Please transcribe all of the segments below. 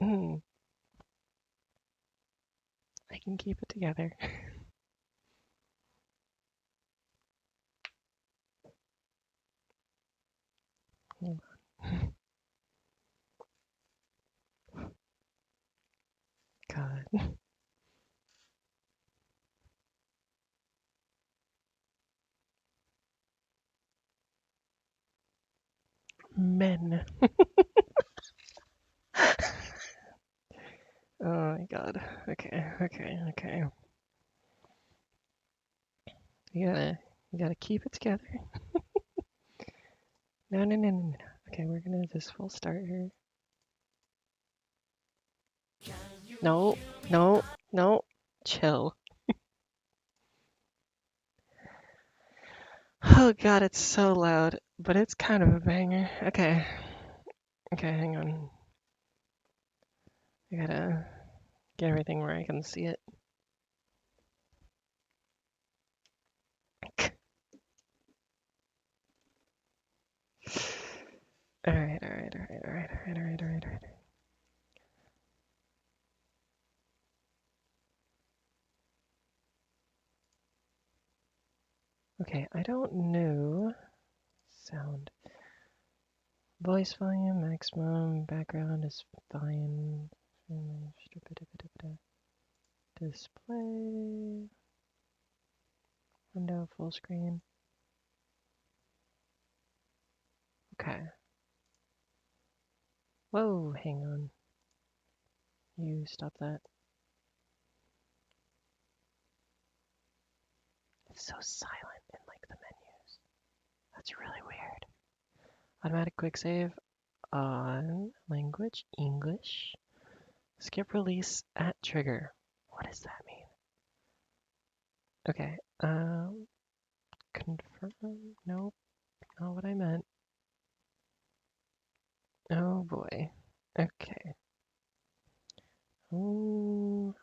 I can keep it together. Hold on. God. Men. Oh my god. Okay. You gotta keep it together. No. Okay, we're gonna just full start here. No. Chill. Oh god, it's so loud, but it's kind of a banger. Okay, hang on. I gotta get everything where I can see it. Alright. Okay, I don't know. Sound. Voice volume, maximum, background is fine. Display. Window, full screen. Okay. Whoa, hang on. You stop that. It's so silent in like the menus. That's really weird. Automatic quick save on language English. Skip release at trigger. What does that mean? Okay. Confirm. Nope. Not what I meant. Oh boy. Okay. Oh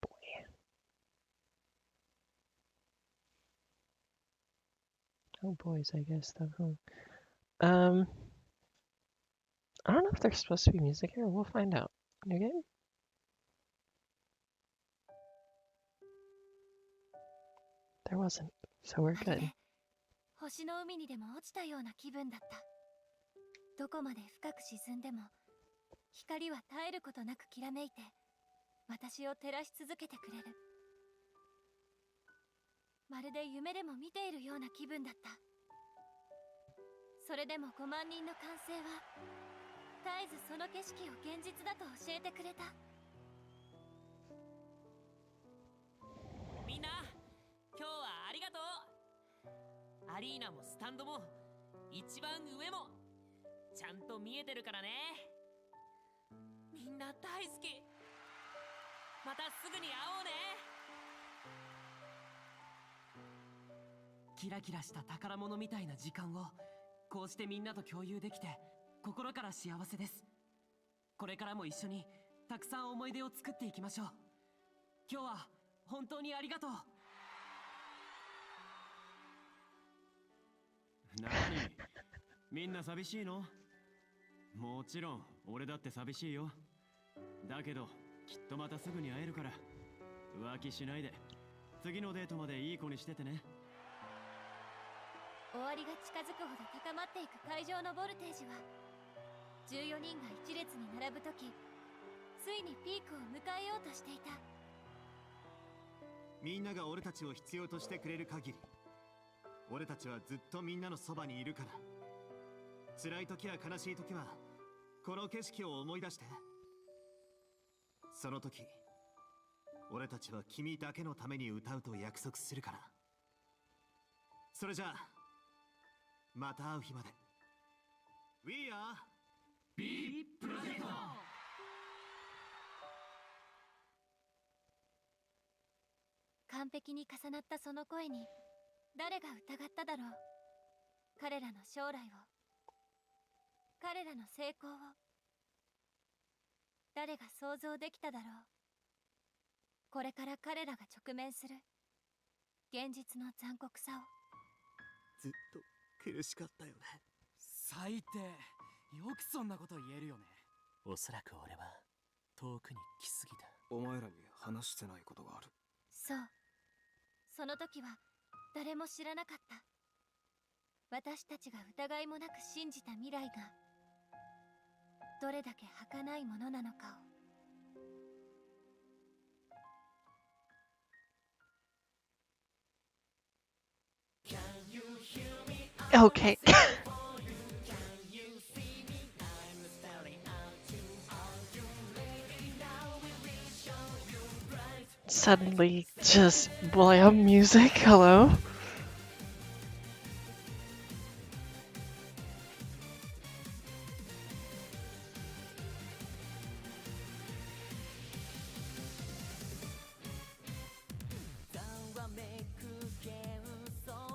boy. Oh boys, I guess though. I don't know if there's supposed to be music here. We'll find out. New game? There wasn't, so we're good. 星の海にでも落ちたような気分だった。どこまで深く沈んでも光は絶えることなくきらめいて私を照らし続けてくれる。まるで夢でも見ているような気分だった。それでも5万人の歓声は絶えずその景色を現実だと教えてくれた。みんな、今日はありがとう。アリーナもスタンドも一番上もちゃんと見えてるからね。みんな大好き。またすぐに会おうね。キラキラした宝物みたいな時間をこうしてみんなと共有できて心から幸せです。これからも一緒にたくさん思い出を作っていきましょう。今日は本当にありがとう。なに、みんな寂しいの？もちろん俺だって寂しいよ。だけどきっとまたすぐに会えるから浮気しないで次のデートまでいい子にしててね。終わりが近づくほど高まっていく会場のボルテージは14人が一列に並ぶときついにピークを迎えようとしていた。みんなが俺たちを必要としてくれる限り俺たちはずっとみんなのそばにいるから。辛い時や悲しい時はこの景色を思い出して。その時俺たちは君だけのために歌うと約束するから。それじゃあまた会う日まで。 We are B プロジェクト。完璧に重なったその声に誰が疑っただろう。彼らの将来を、彼らの成功を誰が想像できただろう。これから彼らが直面する現実の残酷さを。ずっと苦しかったよね。最低。よくそんなこと言えるよね。おそらく俺は遠くに来すぎた。お前らに話してないことがある。そう。その時は誰も知らなかった。私たちが疑いもなく信じた未来がどれだけ儚いものなのかを。Okay. Suddenly, just blam music. Hello.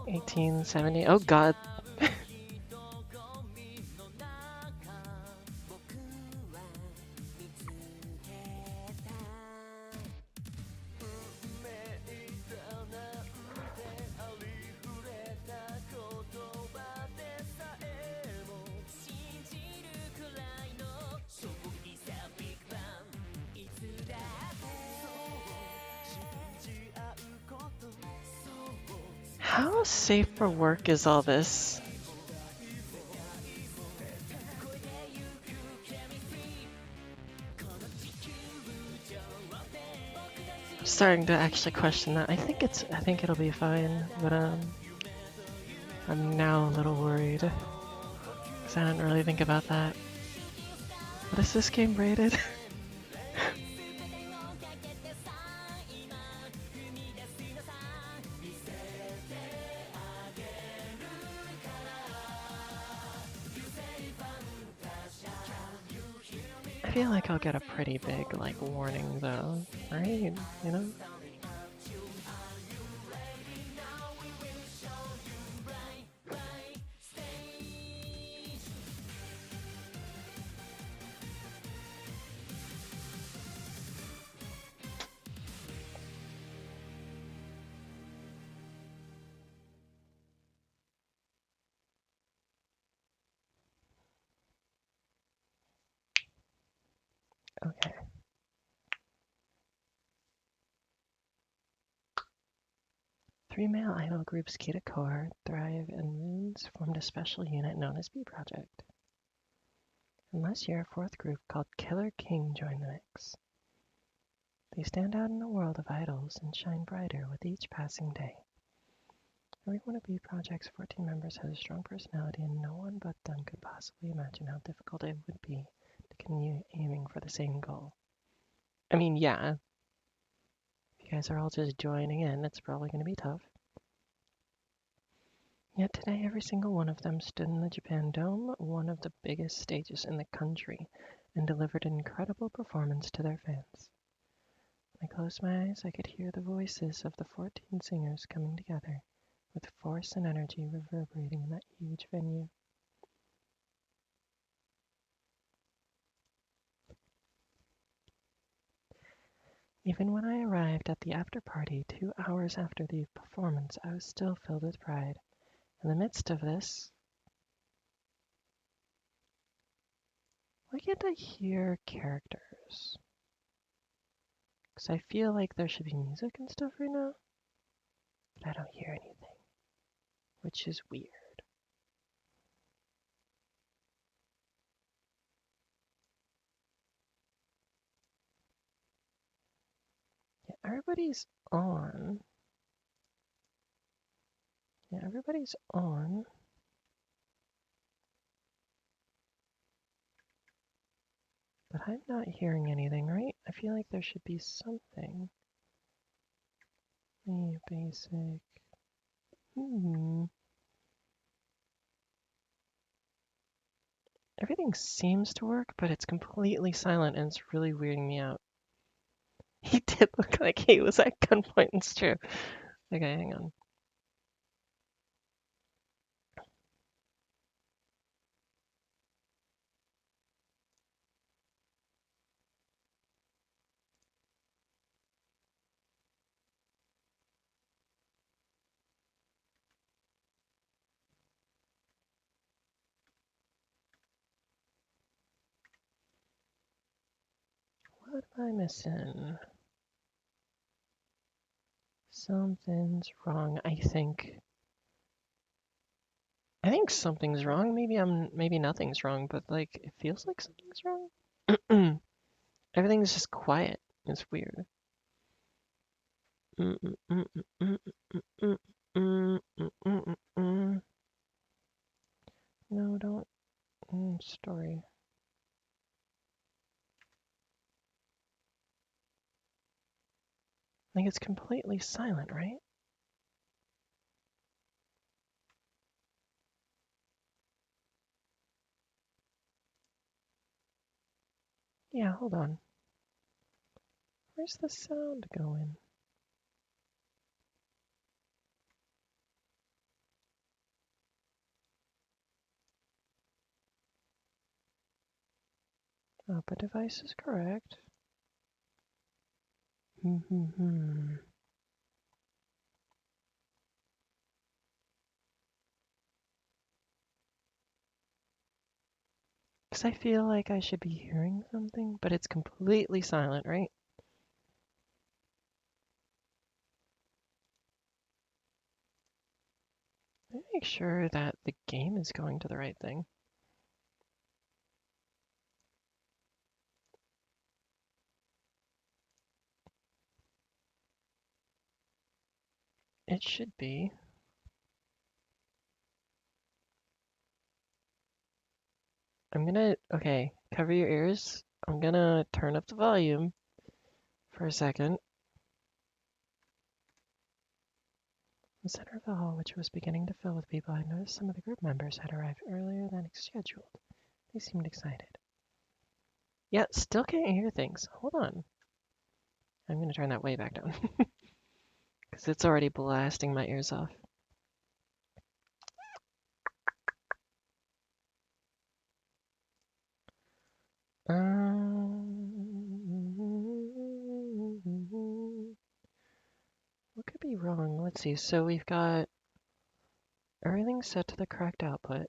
$18.70. Oh God. How safe for work is all this? I'm starting to actually question that. I think it'll be fine, but I'm now a little worried. Cause I didn't really think about that. What is this game rated? I feel like I'll get a pretty big, like, warning though, right? You know? Okay. Three male idol groups Kita Core, Thrive, and Moons formed a special unit known as B Project. And last year, a fourth group called Killer King joined the mix. They stand out in a world of idols and shine brighter with each passing day. Every one of B Project's 14 members has a strong personality, and no one but them could possibly imagine how difficult it would be to continue aiming for the same goal. I mean, yeah, if you guys are all just joining in, it's probably going to be tough. Yet today, every single one of them stood in the Japan Dome, one of the biggest stages in the country, and delivered an incredible performance to their fans. When I closed my eyes, I could hear the voices of the 14 singers coming together, with force and energy reverberating in that huge venue. Even when I arrived at the after party 2 hours after the performance, I was still filled with pride. In the midst of this, why can't I hear characters? Because I feel like there should be music and stuff right now, but I don't hear anything, which is weird. Yeah, everybody's on. Yeah, everybody's on. But I'm not hearing anything, right? I feel like there should be something. Basic. Everything seems to work, but it's completely silent and it's really weirding me out. He did look like he was at gunpoint, it's true. Okay, hang on. What am I missing? Something's wrong, I think. I think something's wrong. Maybe nothing's wrong, but like it feels like something's wrong. Everything's just quiet. It's weird. Mm, mm, mm, mm, mm, mm, mm, mm, mm. No, don't. Story. Like it's completely silent, right? Yeah, hold on. Where's the sound going? Output device is correct. Because I feel like I should be hearing something, but it's completely silent, right? Let me make sure that the game is going to the right thing. It should be. Okay, cover your ears. I'm gonna turn up the volume for a second. The center of the hall, which was beginning to fill with people, I noticed some of the group members had arrived earlier than scheduled. They seemed excited. Yeah, still can't hear things. Hold on. I'm gonna turn that way back down. Because it's already blasting my ears off. What could be wrong? Let's see. So we've got everything set to the correct output,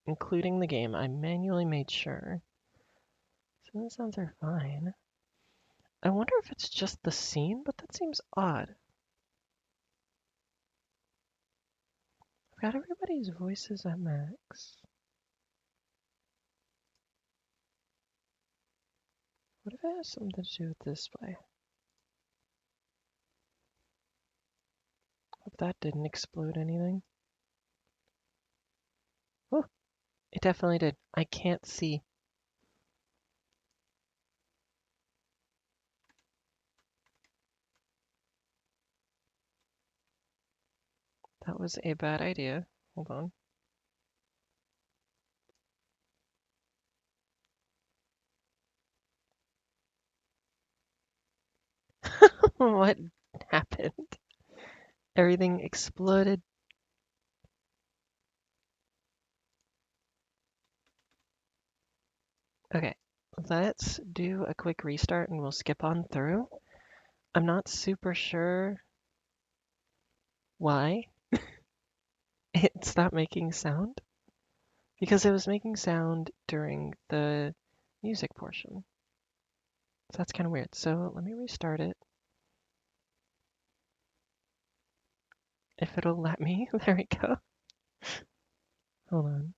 including the game. I manually made sure. So the sounds are fine. I wonder if it's just the scene, but that seems odd. I've got everybody's voices at max. What if it has something to do with display? Hope that didn't explode anything. Oh, it definitely did. I can't see. That was a bad idea. Hold on. What happened? Everything exploded. Okay, let's do a quick restart and we'll skip on through. I'm not super sure why it stopped making sound, because it was making sound during the music portion. So that's kind of weird. So let me restart it. If it'll let me. There we go. Hold on.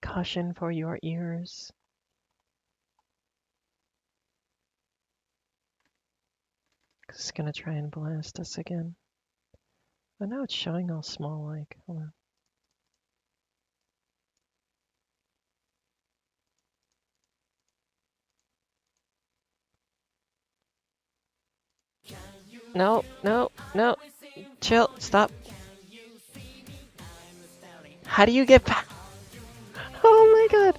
Caution for your ears. It's gonna try and blast us again. But now it's showing all small like. Hold on. No, no, no. Chill, stop. How do you get back? Oh my god.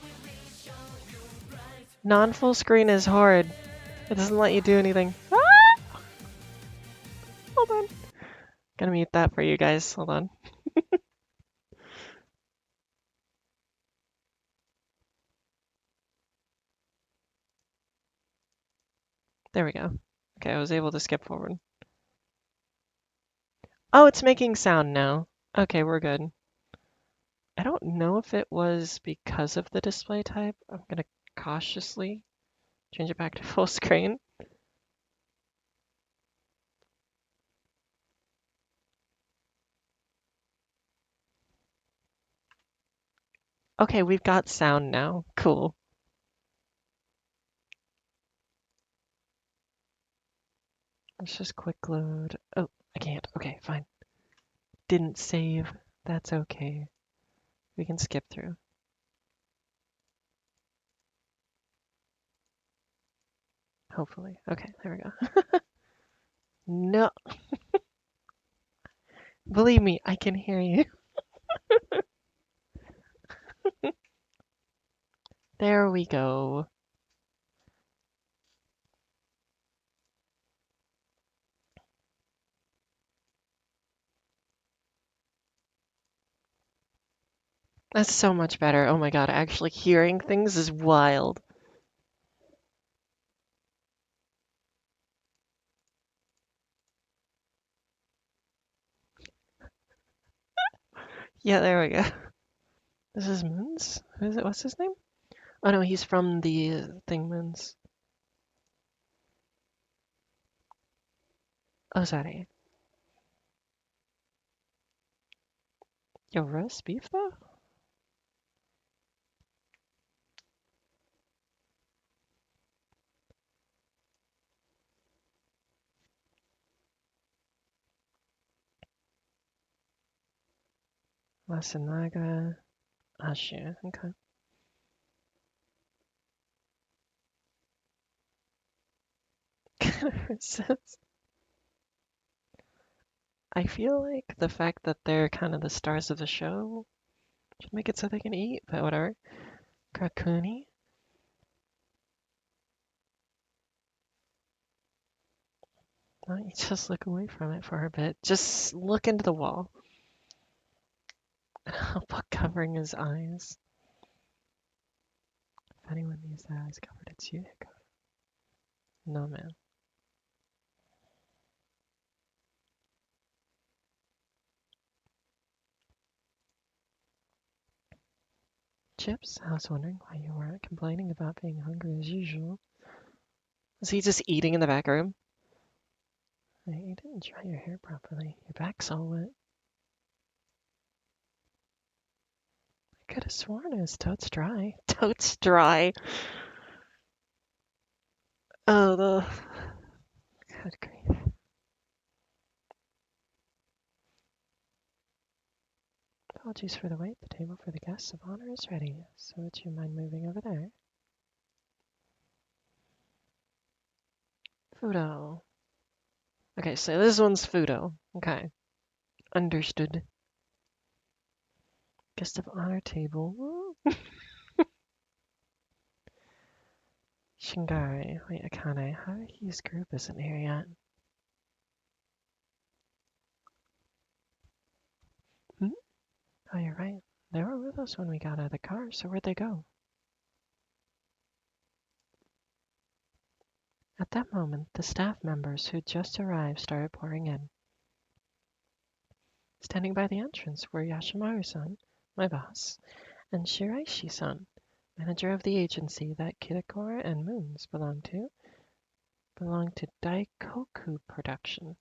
Non-full screen is hard. It doesn't let you do anything. Ah! Hold on. Gonna mute that for you guys. Hold on. There we go. Okay, I was able to skip forward. Oh, it's making sound now. Okay, we're good. I don't know if it was because of the display type. I'm gonna cautiously change it back to full screen. Okay, we've got sound now. Cool. Let's just quick load. Oh, I can't. Okay, fine. Didn't save. That's okay. We can skip through. Hopefully. Okay, there we go. No, believe me, I can hear you. There we go. That's so much better. Oh my god, actually hearing things is wild. Yeah, there we go. This is Moons? Who is it? What's his name? Oh no, he's from the thing Moons. Oh, sorry. Yo, roast beef though? Masanaga. Ah, shoot. Okay. I feel like the fact that they're kind of the stars of the show should make it so they can eat, but whatever. Krakuni? Why don't you just look away from it for a bit? Just look into the wall. I'll put covering his eyes. If anyone needs their eyes covered, it's you. No, man. Chips, I was wondering why you weren't complaining about being hungry as usual. Was he just eating in the back room? Hey, you didn't dry your hair properly. Your back's all wet. I could have sworn it was totes dry. Totes dry. Oh, the. Good grief. Apologies for the wait. The table for the guests of honor is ready. So would you mind moving over there? Fudo. Okay, so this one's Fudo. Okay. Understood. Guest of honor table. Shingari. Wait, Akane. Haruhi's group isn't here yet. Hmm? Oh, you're right. They were with us when we got out of the car, so where'd they go? At that moment, the staff members who'd just arrived started pouring in. Standing by the entrance were Yashimaru-san, my boss, and Shiraishi-san, manager of the agency that Kitakora and Moons belong to Daikoku Production.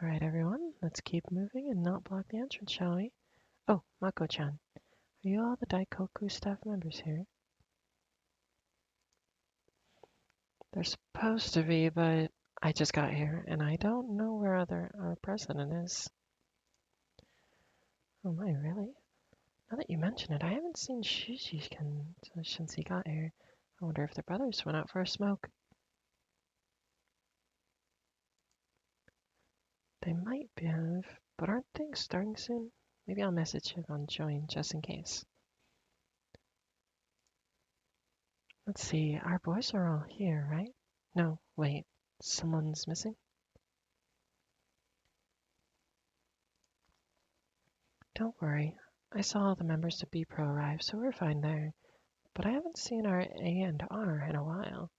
Alright everyone, let's keep moving and not block the entrance, shall we? Oh, Mako-chan, are you all the Daikoku staff members here? They're supposed to be, but I just got here, and I don't know where our president is. Oh my, really? Now that you mention it, I haven't seen Shuji-kun since he got here. I wonder if their brothers went out for a smoke. They might have, but aren't things starting soon? Maybe I'll message him on join just in case. Let's see, our boys are all here, right? No, wait, someone's missing? Don't worry, I saw all the members of B-Pro arrive, so we're fine there. But I haven't seen our A and R in a while.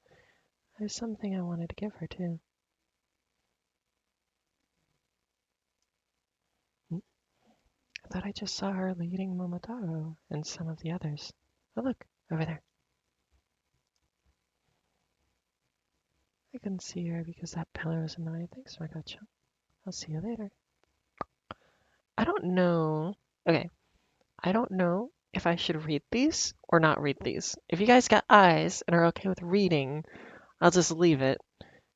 There's something I wanted to give her too. I thought I just saw her leading Momotaro and some of the others. Oh, look, over there. I couldn't see her because that pillar was in the way. Thanks, Makoto. I'll see you later. I don't know. Okay, I don't know if I should read these or not read these. If you guys got eyes and are okay with reading, I'll just leave it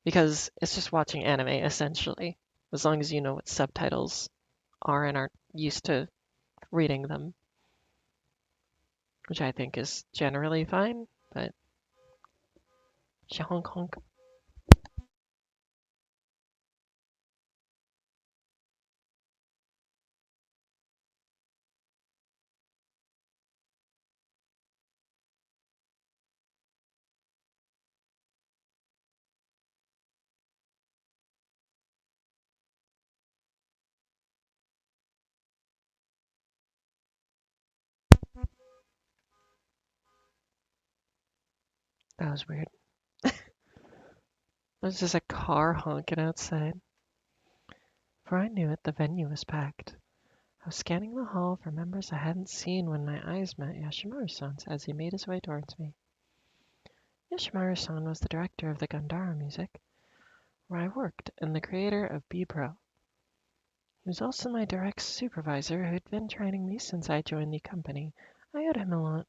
because it's just watching anime essentially, as long as you know what subtitles are and aren't used to reading them, which I think is generally fine, but honk honk. That was weird. There's just a car honking outside. Before I knew it, the venue was packed. I was scanning the hall for members I hadn't seen when my eyes met Yoshimaru-san as he made his way towards me. Yoshimaru-san was the director of the Gandhara music, where I worked, and the creator of B-Pro. He was also my direct supervisor who'd been training me since I joined the company. I owed him a lot.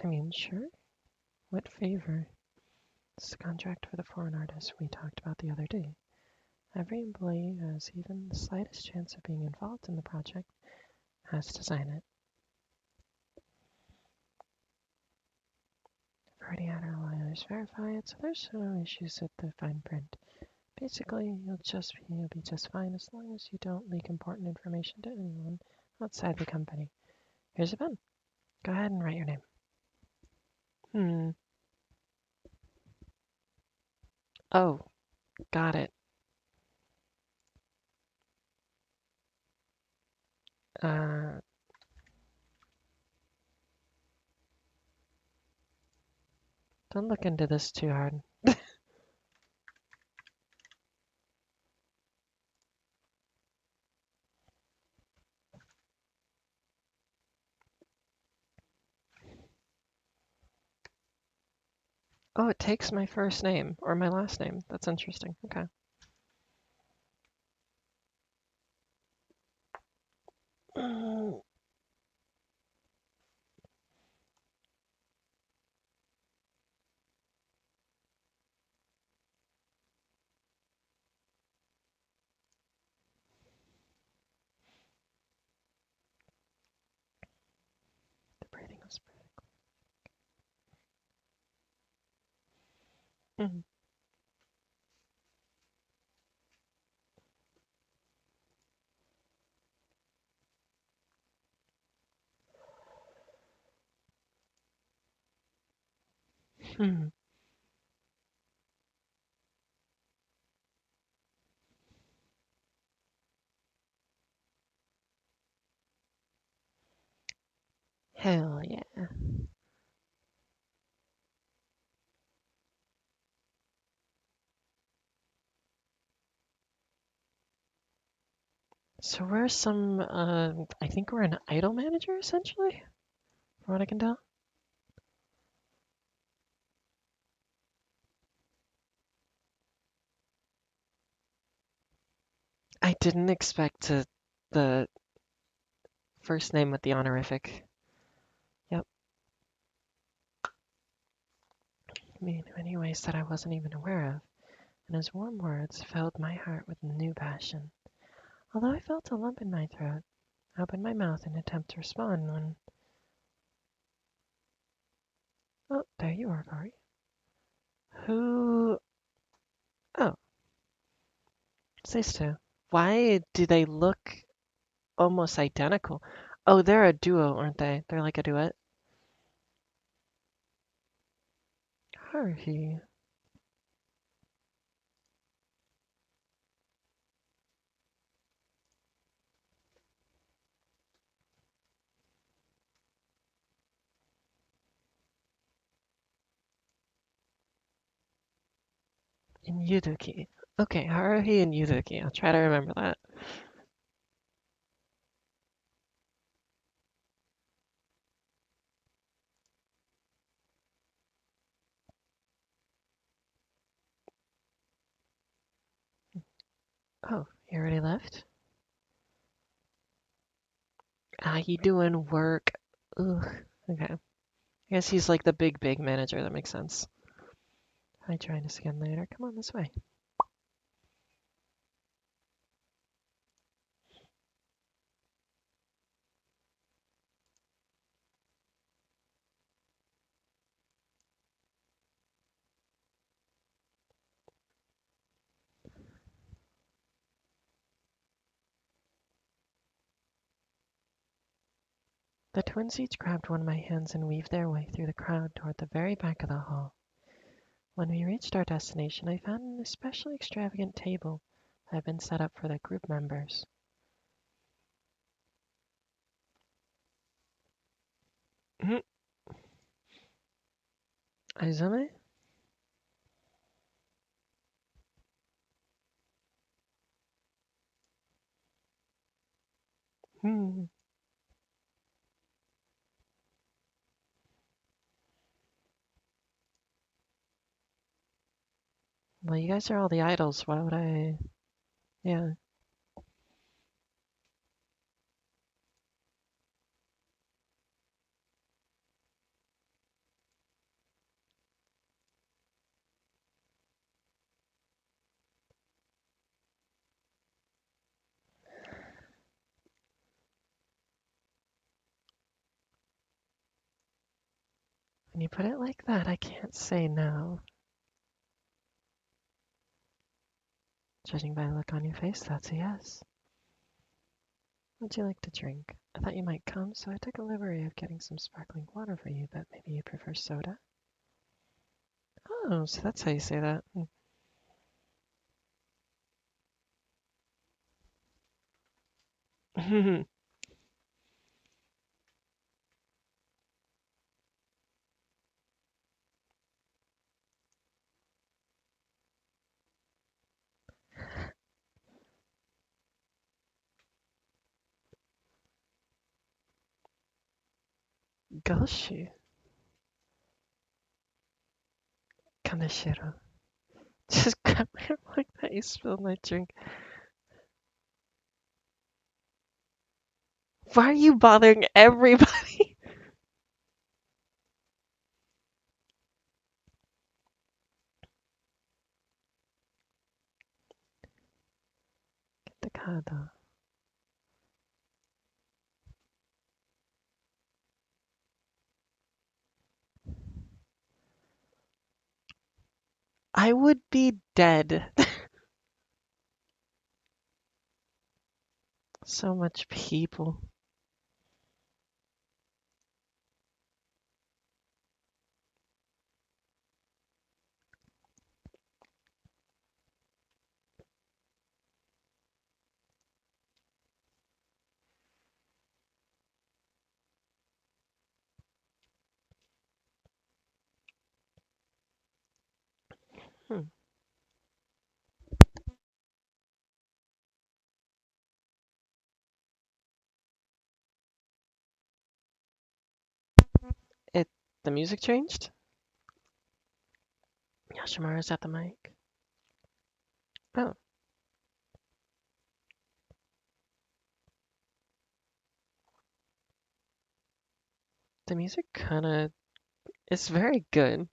I mean, sure. What favor? It's the contract for the foreign artist we talked about the other day. Every employee who has even the slightest chance of being involved in the project has to sign it. I've already had our lawyers verify it, so there's no issues with the fine print. Basically, you'll be just fine as long as you don't leak important information to anyone outside the company. Here's a pen. Go ahead and write your name. Oh, got it. Don't look into this too hard. Oh, it takes my first name or my last name. That's interesting. Okay. The breathing was pretty. Hell yeah. So we're I think we're an idol manager essentially, from what I can tell. I didn't expect the first name with the honorific. Yep. I mean, in many ways that I wasn't even aware of, and his warm words filled my heart with new passion. Although I felt a lump in my throat, I opened my mouth in an attempt to respond when... Oh, there you are, Gori. Who... Oh, it's these two. Why do they look almost identical? Oh, they're a duo, aren't they? They're like a duet. Haruhi. In Yuzuki. Okay, Haruhi and Yuzuki. I'll try to remember that. Oh, you already left? Ah, you doing work? Ugh. Okay. I guess he's like the big manager. That makes sense. I trying to scan later. Come on this way. The twins each grabbed one of my hands and weaved their way through the crowd toward the very back of the hall. When we reached our destination, I found an especially extravagant table that had been set up for the group members. Aizume? Hmm. Well, you guys are all the idols. Why would I? Yeah. When you put it like that, I can't say no. Judging by the look on your face, that's a yes. What'd you like to drink? I thought you might come, so I took a liberty of getting some sparkling water for you, but maybe you prefer soda? Oh, so that's how you say that. Goshi. Kaneshiro. Just grab me like that. You spilled my drink. Why are you bothering everybody? Get the card. I would be dead. So much people. Hmm. It. The music changed? Yoshimaru's at the mic. Oh, the music kinda. It's very good.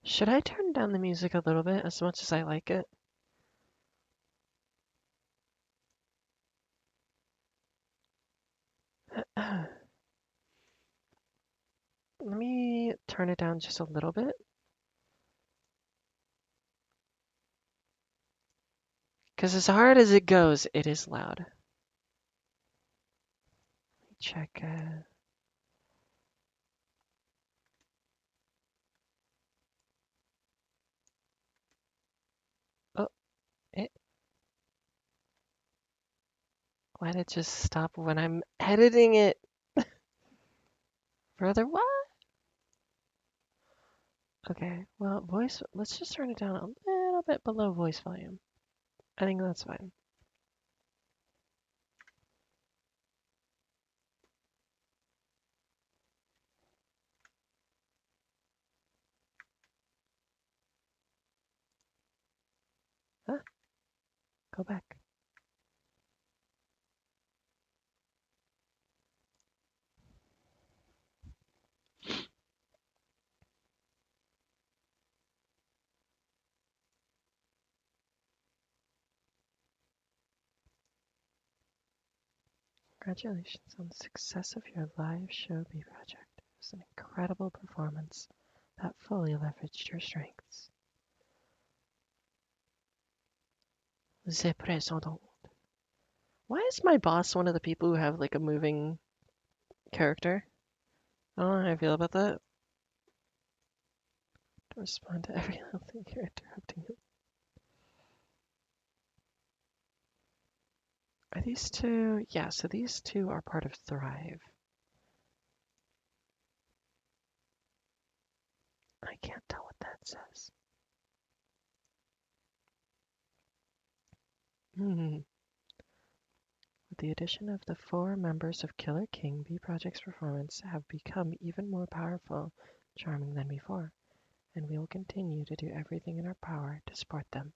Should I turn down the music a little bit as much as I like it? Let me turn it down just a little bit. Because as hard as it goes, it is loud. Check. Oh, it. Why'd it just stop when I'm editing it? Brother, what? Okay, well, voice, let's just turn it down a little bit below voice volume. I think that's fine. Huh? Go back. Congratulations on the success of your live show B project. It was an incredible performance that fully leveraged your strengths. The President. Why is my boss one of the people who have like a moving character? I don't know how I feel about that. To respond to every little thing you're interrupting him. Are these two? Yeah, so these two are part of Thrive. I can't tell what that says. With the addition of the 4 members of Killer King, B Project's performance have become even more powerful, charming than before, and we will continue to do everything in our power to support them.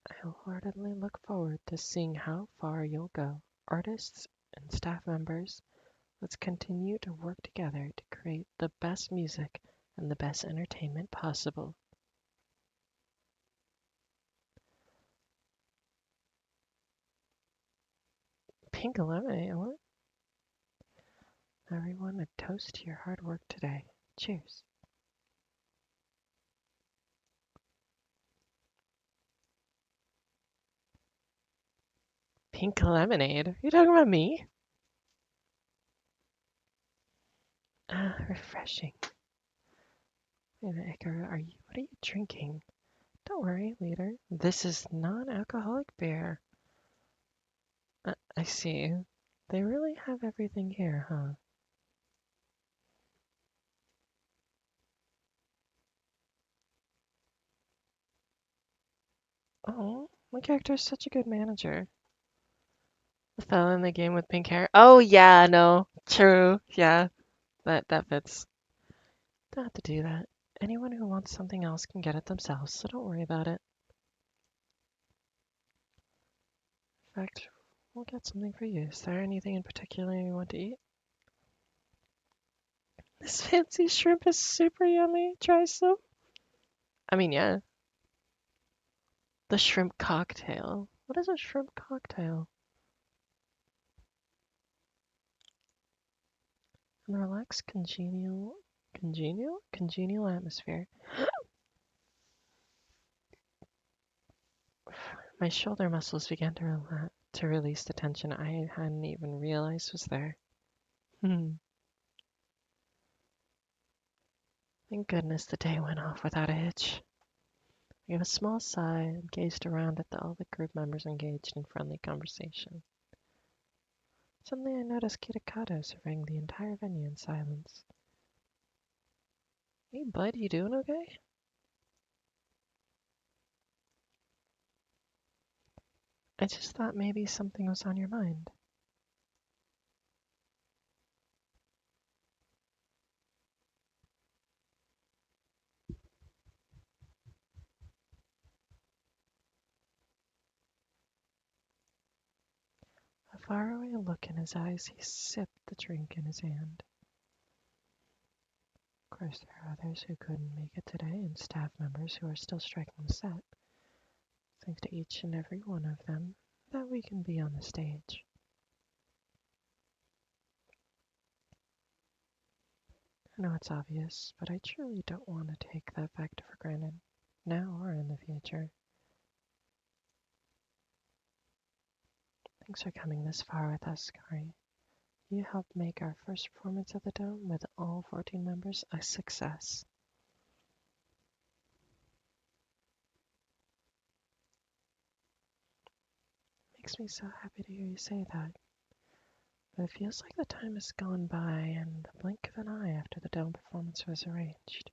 I wholeheartedly look forward to seeing how far you'll go. Artists and staff members, let's continue to work together to create the best music and the best entertainment possible. Pink lemonade, what? Everyone, a toast to your hard work today. Cheers. Pink lemonade? Are you talking about me? Ah, refreshing. Wait a minute, Ikaru, what are you drinking? Don't worry, later. This is non-alcoholic beer. I see. They really have everything here, huh? Oh, my character is such a good manager. The fellow in the game with pink hair. Oh yeah, no. True. Yeah. That fits. Don't have to do that. Anyone who wants something else can get it themselves, so don't worry about it. In fact, we'll get something for you. Is there anything in particular you want to eat? This fancy shrimp is super yummy. Try some. I mean, yeah. The shrimp cocktail. What is a shrimp cocktail? An relaxed, congenial atmosphere. My shoulder muscles began to release the tension I hadn't even realized was there. Thank goodness the day went off without a hitch. I gave a small sigh and gazed around at all the group members engaged in friendly conversation. Suddenly I noticed Kitakata surveying the entire venue in silence. Hey bud, you doing okay? I just thought maybe something was on your mind. A faraway look in his eyes, he sipped the drink in his hand. Of course, there are others who couldn't make it today, and staff members who are still striking the set. Thanks to each and every one of them that we can be on the stage. I know it's obvious, but I truly don't want to take that fact for granted, now or in the future. Thanks for coming this far with us, Kari. You helped make our first performance of the Dome with all 14 members a success. Makes me so happy to hear you say that. But it feels like the time has gone by in the blink of an eye after the Dome performance was arranged.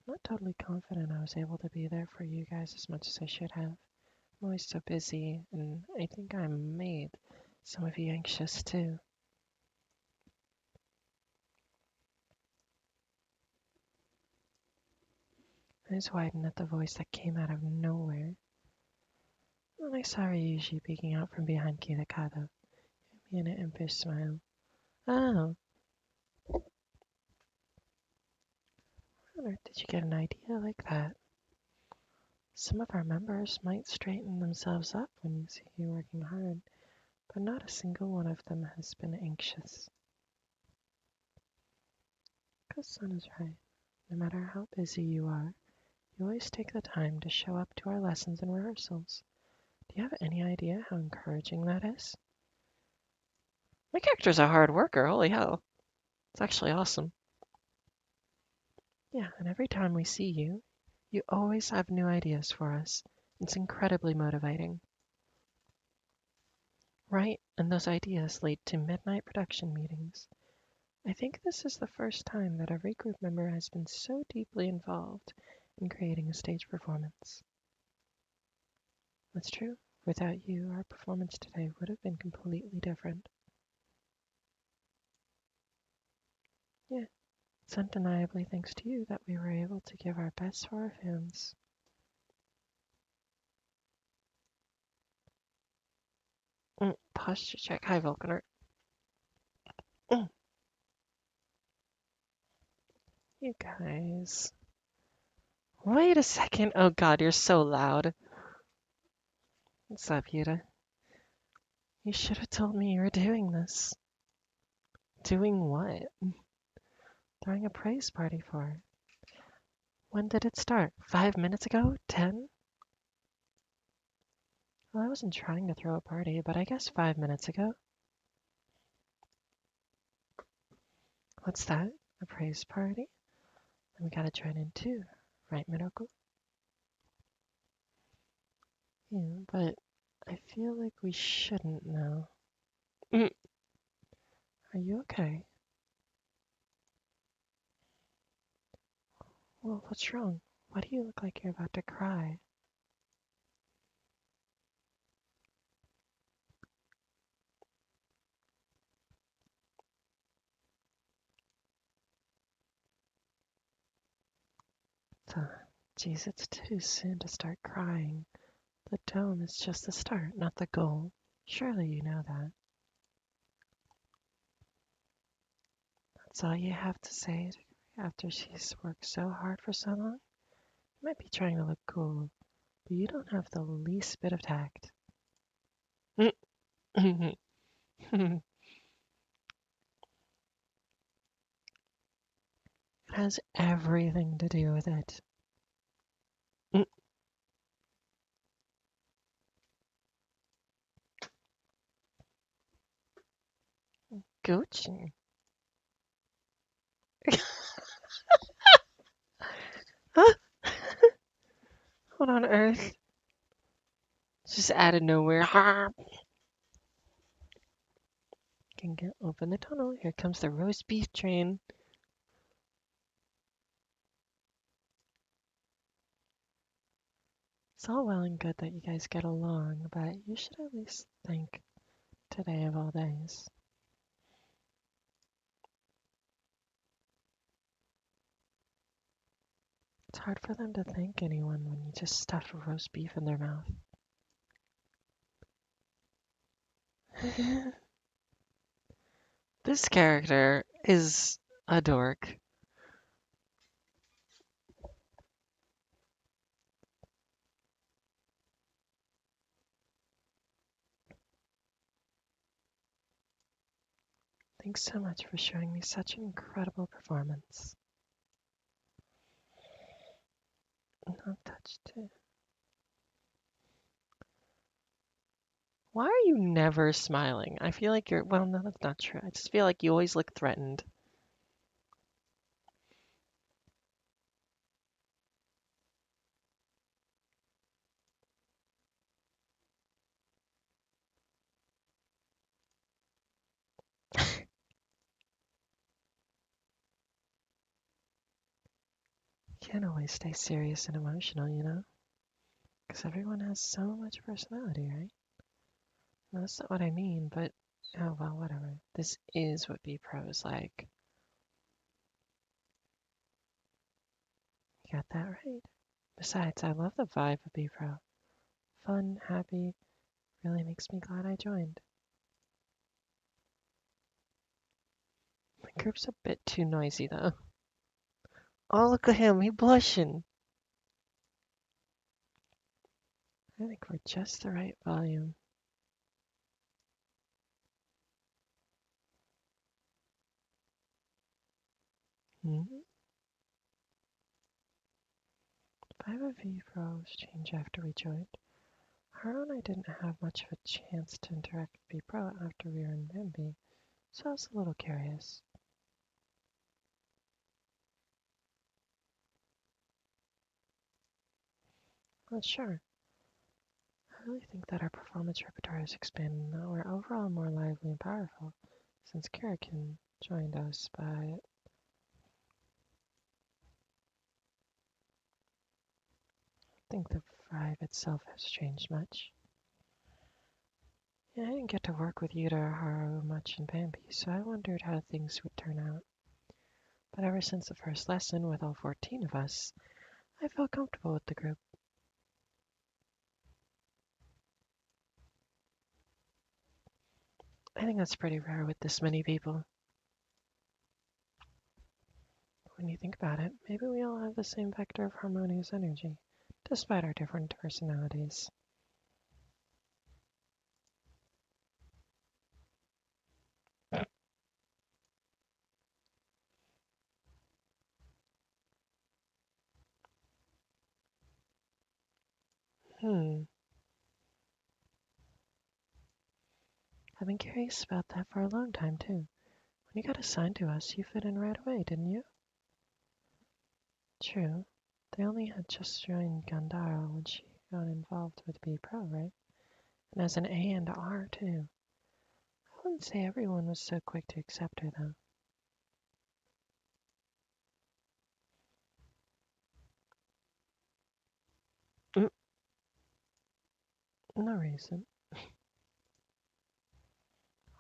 I'm not totally confident I was able to be there for you guys as much as I should have. I'm always so busy, and I think I made some of you anxious too. Eyes widened at the voice that came out of nowhere. And I saw Ryuusei peeking out from behind Kitakado. Gave me an impish smile. Oh. Where on earth did you get an idea like that? Some of our members might straighten themselves up when you see you working hard, but not a single one of them has been anxious. Sun is right. No matter how busy you are, you always take the time to show up to our lessons and rehearsals. Do you have any idea how encouraging that is? My character's a hard worker, holy hell. It's actually awesome. Yeah, and every time we see you, you always have new ideas for us. It's incredibly motivating. Right, and those ideas lead to midnight production meetings. I think this is the first time that every group member has been so deeply involved in creating a stage performance. That's true. Without you, our performance today would have been completely different. Yeah, it's undeniably thanks to you that we were able to give our best for our fans. Posture check. Hi, Vulcaner. You guys. Wait a second. Oh god, you're so loud. What's up, Yuta? You should have told me you were doing this. Doing what? Throwing a praise party for. When did it start? 5 minutes ago? 10? Well, I wasn't trying to throw a party, but I guess 5 minutes ago. What's that? A praise party? And we gotta join in too, right, Midoko? Yeah, but I feel like we shouldn't now. Are you okay? Well, what's wrong? Why do you look like you're about to cry? Geez, it's too soon to start crying. The dome is just the start, not the goal. Surely you know that. That's all you have to say after she's worked so hard for so long? You might be trying to look cool, but you don't have the least bit of tact. It has everything to do with it. Gucci. Huh? What on earth? Just out of nowhere. Can get open the tunnel. Here comes the roast beef train. It's all well and good that you guys get along, but you should at least think today of all days. It's hard for them to thank anyone when you just stuff roast beef in their mouth. This character is a dork. Thanks so much for showing me such an incredible performance. Not touched it. Why are you never smiling? I feel like you're, well, no, that's not true. I just feel like you always look threatened. Can't always stay serious and emotional, you know? Because everyone has so much personality, right? No, that's not what I mean, but oh well, whatever. This is what B Pro is like. You got that right. Besides, I love the vibe of B Pro. Fun, happy, really makes me glad I joined. The group's a bit too noisy though. Oh, look at him, he blushing. I think we're just the right volume. Hmm? 5 of V Pros change after we joined. Haru and I didn't have much of a chance to interact with B Pro after we were in Bambi, so I was a little curious. Well, sure. I really think that our performance repertoire has expanded and that we're overall more lively and powerful since Kirakin joined us, but I think the vibe itself has changed much. Yeah, I didn't get to work with Yuta or Haru much in Bambi, so I wondered how things would turn out. But ever since the first lesson with all 14 of us, I felt comfortable with the group. I think that's pretty rare with this many people. When you think about it, maybe we all have the same vector of harmonious energy, despite our different personalities. I've been curious about that for a long time, too. When you got assigned to us, you fit in right away, didn't you? True. They only had just joined Gandara when she got involved with B Pro, right? And as an A and R, too. I wouldn't say everyone was so quick to accept her, though. No reason.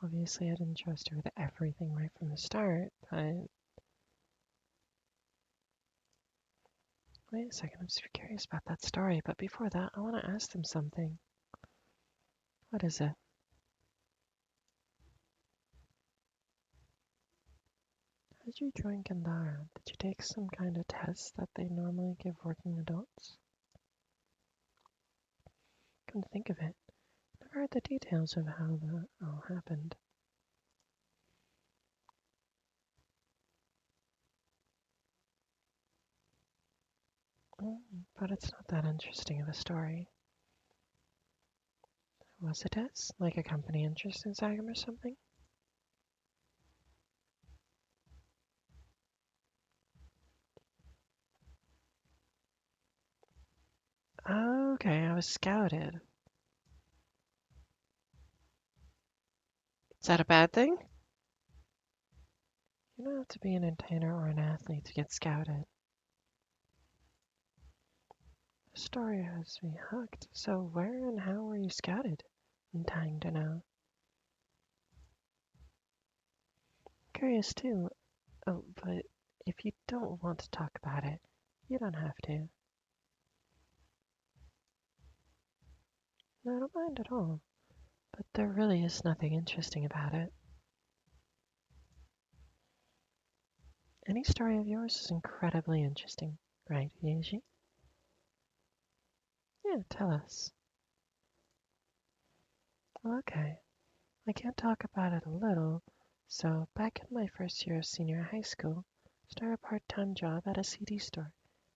Obviously, I didn't trust her with everything right from the start, but... Wait a second, I'm super curious about that story, but before that, I want to ask them something. What is it? How did you join Gandara? Did you take some kind of test that they normally give working adults? Come to think of it, never heard the details of how that all happened. But it's not that interesting of a story. Was it test? Like a company interest in Sagam or something? Oh, okay, I was scouted. Is that a bad thing? You don't have to be an entertainer or an athlete to get scouted. The story has me hooked. So where and how were you scouted? I'm dying to know. Curious too. Oh, but if you don't want to talk about it, you don't have to. No, I don't mind at all. but there really is nothing interesting about it. Any story of yours is incredibly interesting, right, Ryuusei? Yeah, tell us. Okay, I can't talk about it a little, so back in my first year of senior high school, I started a part-time job at a CD store,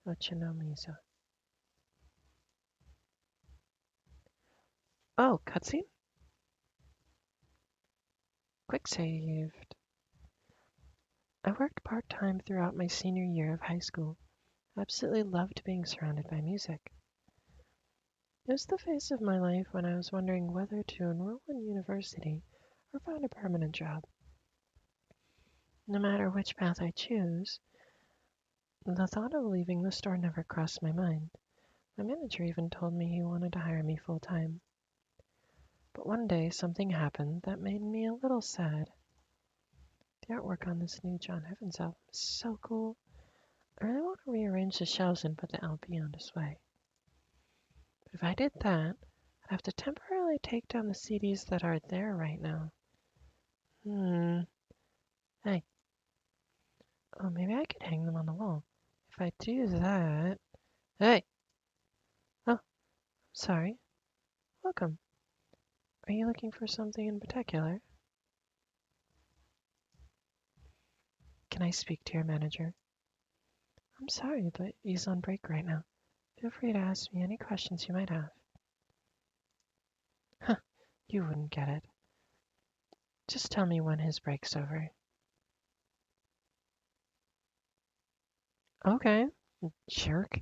Ochinomizu. Oh, cutscene? Quick saved. I worked part-time throughout my senior year of high school. I absolutely loved being surrounded by music. It was the phase of my life when I was wondering whether to enroll in university or find a permanent job. No matter which path I choose, the thought of leaving the store never crossed my mind. My manager even told me he wanted to hire me full-time. But one day something happened that made me a little sad. The artwork on this new John Evans album is so cool. I really want to rearrange the shelves and put the LP on display. But if I did that, I'd have to temporarily take down the CDs that are there right now. Hey. Oh, maybe I could hang them on the wall. If I do that... Hey! Oh, sorry. Welcome. Are you looking for something in particular? Can I speak to your manager? I'm sorry, but he's on break right now. Feel free to ask me any questions you might have. Huh, you wouldn't get it. Just tell me when his break's over. Okay, jerk.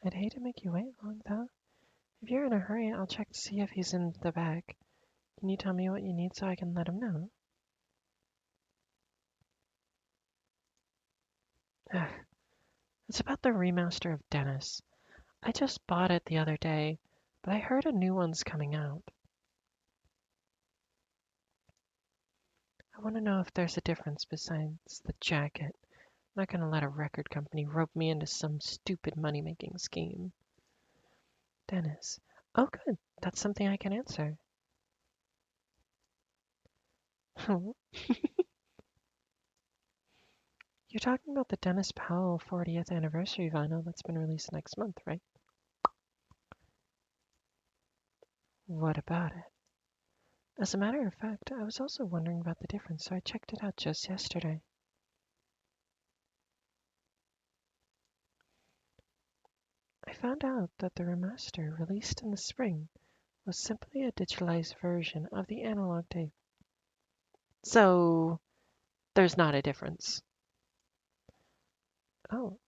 I'd hate to make you wait long, though. If you're in a hurry, I'll check to see if he's in the back. Can you tell me what you need so I can let him know? Ugh. It's about the remaster of Dennis. I just bought it the other day, but I heard a new one's coming out. I want to know if there's a difference besides the jacket. I'm not going to let a record company rope me into some stupid money-making scheme. Dennis. Oh, good. That's something I can answer. You're talking about the Dennis Powell 40th anniversary vinyl that's been released next month, right? What about it? As a matter of fact, I was also wondering about the difference, so I checked it out just yesterday. I found out that the remaster released in the spring was simply a digitalized version of the analog tape. So, there's not a difference. Oh,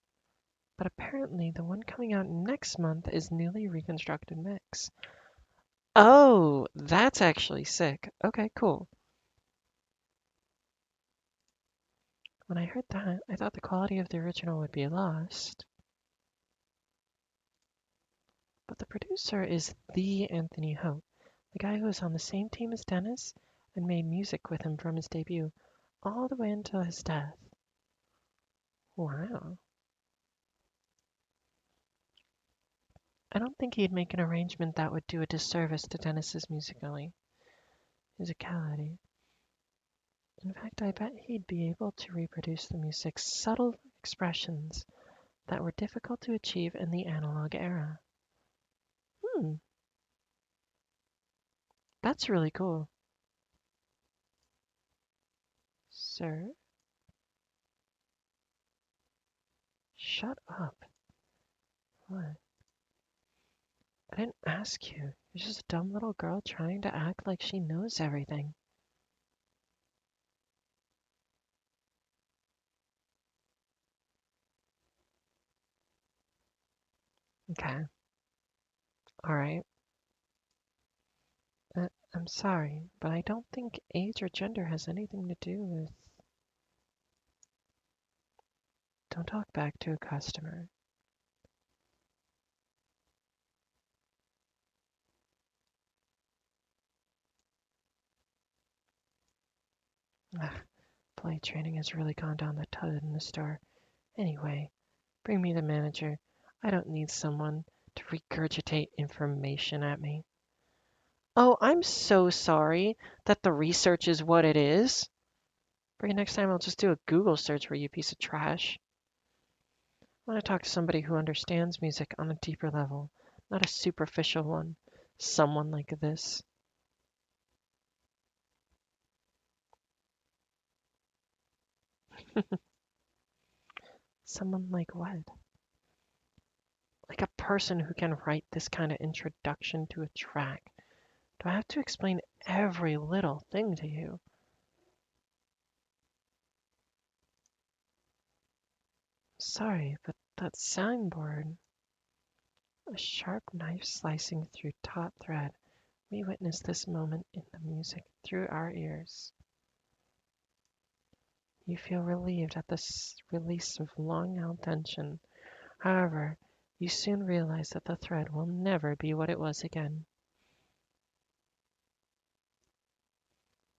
but apparently the one coming out next month is newly reconstructed mix. Oh, that's actually sick. Okay, cool. When I heard that, I thought the quality of the original would be lost. But the producer is the Anthony Ho, the guy who was on the same team as Dennis and made music with him from his debut all the way until his death. Wow. I don't think he'd make an arrangement that would do a disservice to Dennis's musicality. In fact, I bet he'd be able to reproduce the music's subtle expressions that were difficult to achieve in the analog era. That's really cool. Sir? Shut up. What? I didn't ask you. You're just a dumb little girl trying to act like she knows everything. Okay. Alright. I'm sorry, but I don't think age or gender has anything to do with... Don't talk back to a customer. Ugh, play training has really gone down the toilet in the store. Anyway, bring me the manager. I don't need someone to regurgitate information at me. Oh, I'm so sorry that the research is what it is. Maybe next time I'll just do a Google search for you piece of trash. I want to talk to somebody who understands music on a deeper level, not a superficial one. Someone like this. Someone like what? Like a person who can write this kind of introduction to a track. Do I have to explain every little thing to you? Sorry, but that soundboard. A sharp knife slicing through taut thread. We witness this moment in the music through our ears. You feel relieved at the release of long-held tension. However, you soon realize that the thread will never be what it was again.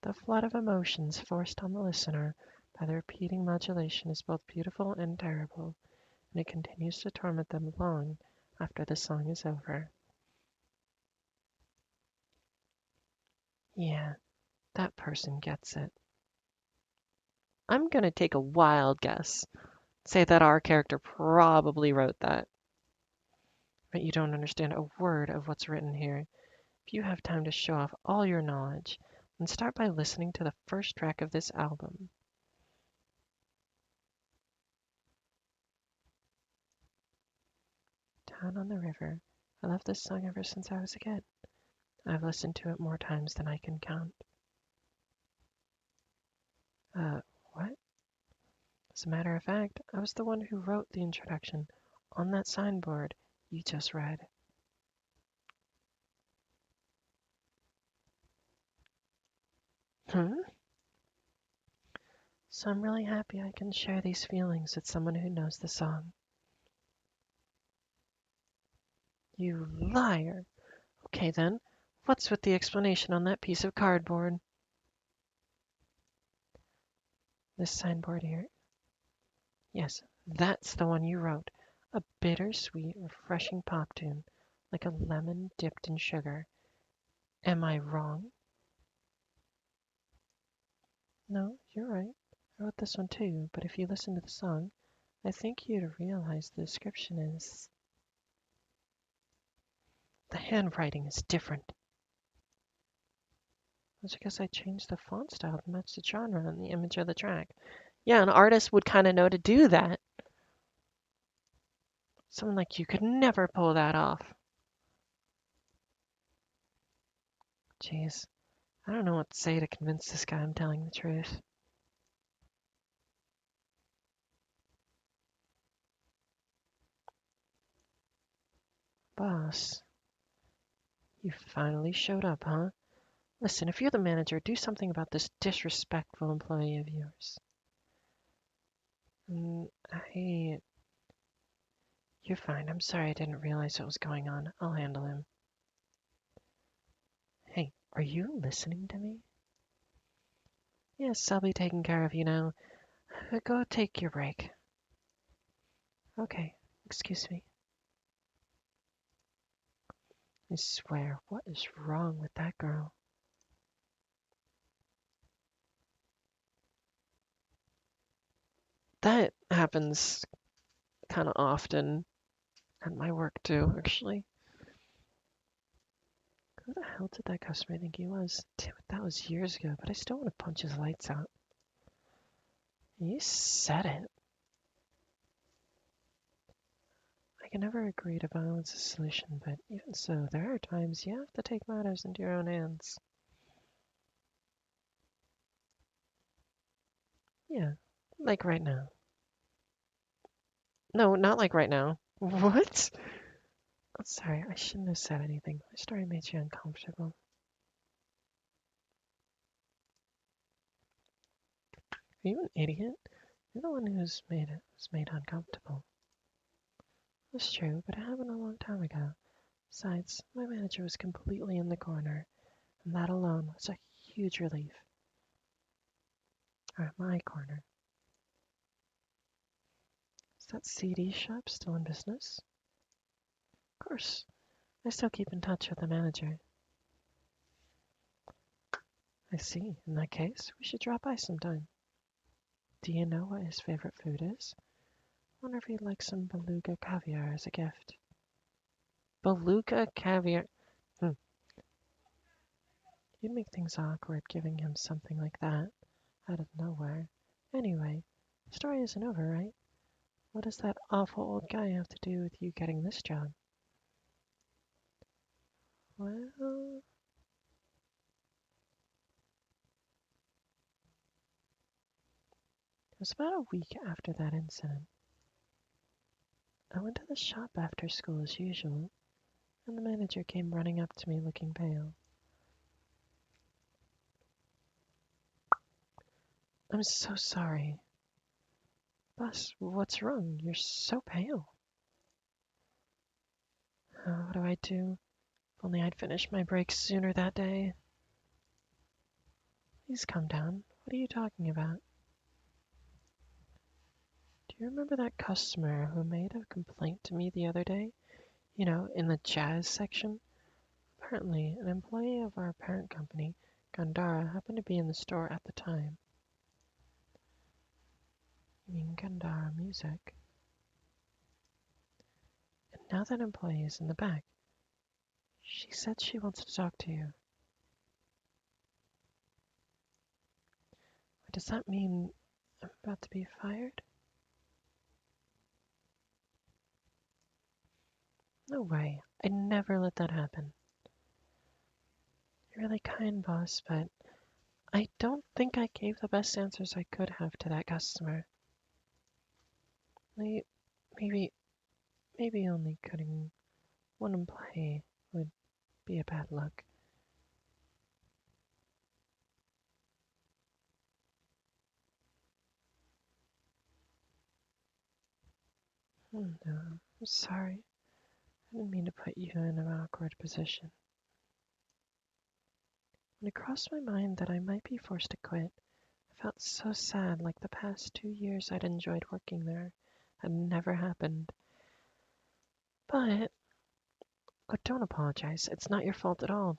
The flood of emotions forced on the listener by the repeating modulation is both beautiful and terrible, and it continues to torment them long after the song is over. Yeah, that person gets it. I'm gonna take a wild guess. Say that our character probably wrote that. But you don't understand a word of what's written here. If you have time to show off all your knowledge, then start by listening to the first track of this album. Down on the River. I love this song ever since I was a kid. I've listened to it more times than I can count. What? As a matter of fact, I was the one who wrote the introduction on that signboard you just read. Hmm? So I'm really happy I can share these feelings with someone who knows the song. You liar! Okay then, what's with the explanation on that piece of cardboard? This signboard here? Yes, that's the one you wrote. A bittersweet, refreshing pop tune, like a lemon dipped in sugar. Am I wrong? No, you're right. I wrote this one too, but if you listen to the song, I think you'd realize the description is... The handwriting is different. That's because I changed the font style to match the genre and the image of the track. Yeah, an artist would kind of know to do that. Someone like you could never pull that off. Jeez, I don't know what to say to convince this guy I'm telling the truth. Boss, you finally showed up, huh? Listen, if you're the manager, do something about this disrespectful employee of yours. Hey, you're fine. I'm sorry I didn't realize what was going on. I'll handle him. Hey, are you listening to me? Yes, I'll be taking care of you now. Go take your break. Okay, excuse me. I swear, what is wrong with that girl? That happens kind of often at my work too, actually. Who the hell did that customer think he was? Damn it, that was years ago, but I still want to punch his lights out. You said it. I can never agree to violence as a solution, but even so, there are times you have to take matters into your own hands. Yeah, like right now. No, not like right now. What? I'm sorry, I shouldn't have said anything. My story made you uncomfortable. Are you an idiot? You're the one who's made uncomfortable. That's true, but it happened a long time ago. Besides, my manager was completely in the corner, and that alone was a huge relief. Or my corner. Is that CD shop still in business? Of course. I still keep in touch with the manager. I see. In that case, we should drop by sometime. Do you know what his favorite food is? Wonder if he'd like some beluga caviar as a gift. Beluga caviar? You'd make things awkward giving him something like that out of nowhere. Anyway, the story isn't over, right? What does that awful old guy have to do with you getting this job? Well, it was about a week after that incident. I went to the shop after school as usual, and the manager came running up to me looking pale. I'm so sorry. Boss, what's wrong? You're so pale. What do I do? If only I'd finished my break sooner that day. Please calm down. What are you talking about? Do you remember that customer who made a complaint to me the other day? You know, in the jazz section? Apparently, an employee of our parent company, Gandhara, happened to be in the store at the time. You mean Gandhara Music? And now that employee is in the back. She said she wants to talk to you. Does that mean I'm about to be fired? No way. I'd never let that happen. You're really kind, boss, but I don't think I gave the best answers I could have to that customer. Maybe only cutting one employee would be a bad look. No, I'm sorry. I didn't mean to put you in an awkward position. When it crossed my mind that I might be forced to quit, I felt so sad, like the past 2 years I'd enjoyed working there had never happened. But don't apologize. It's not your fault at all.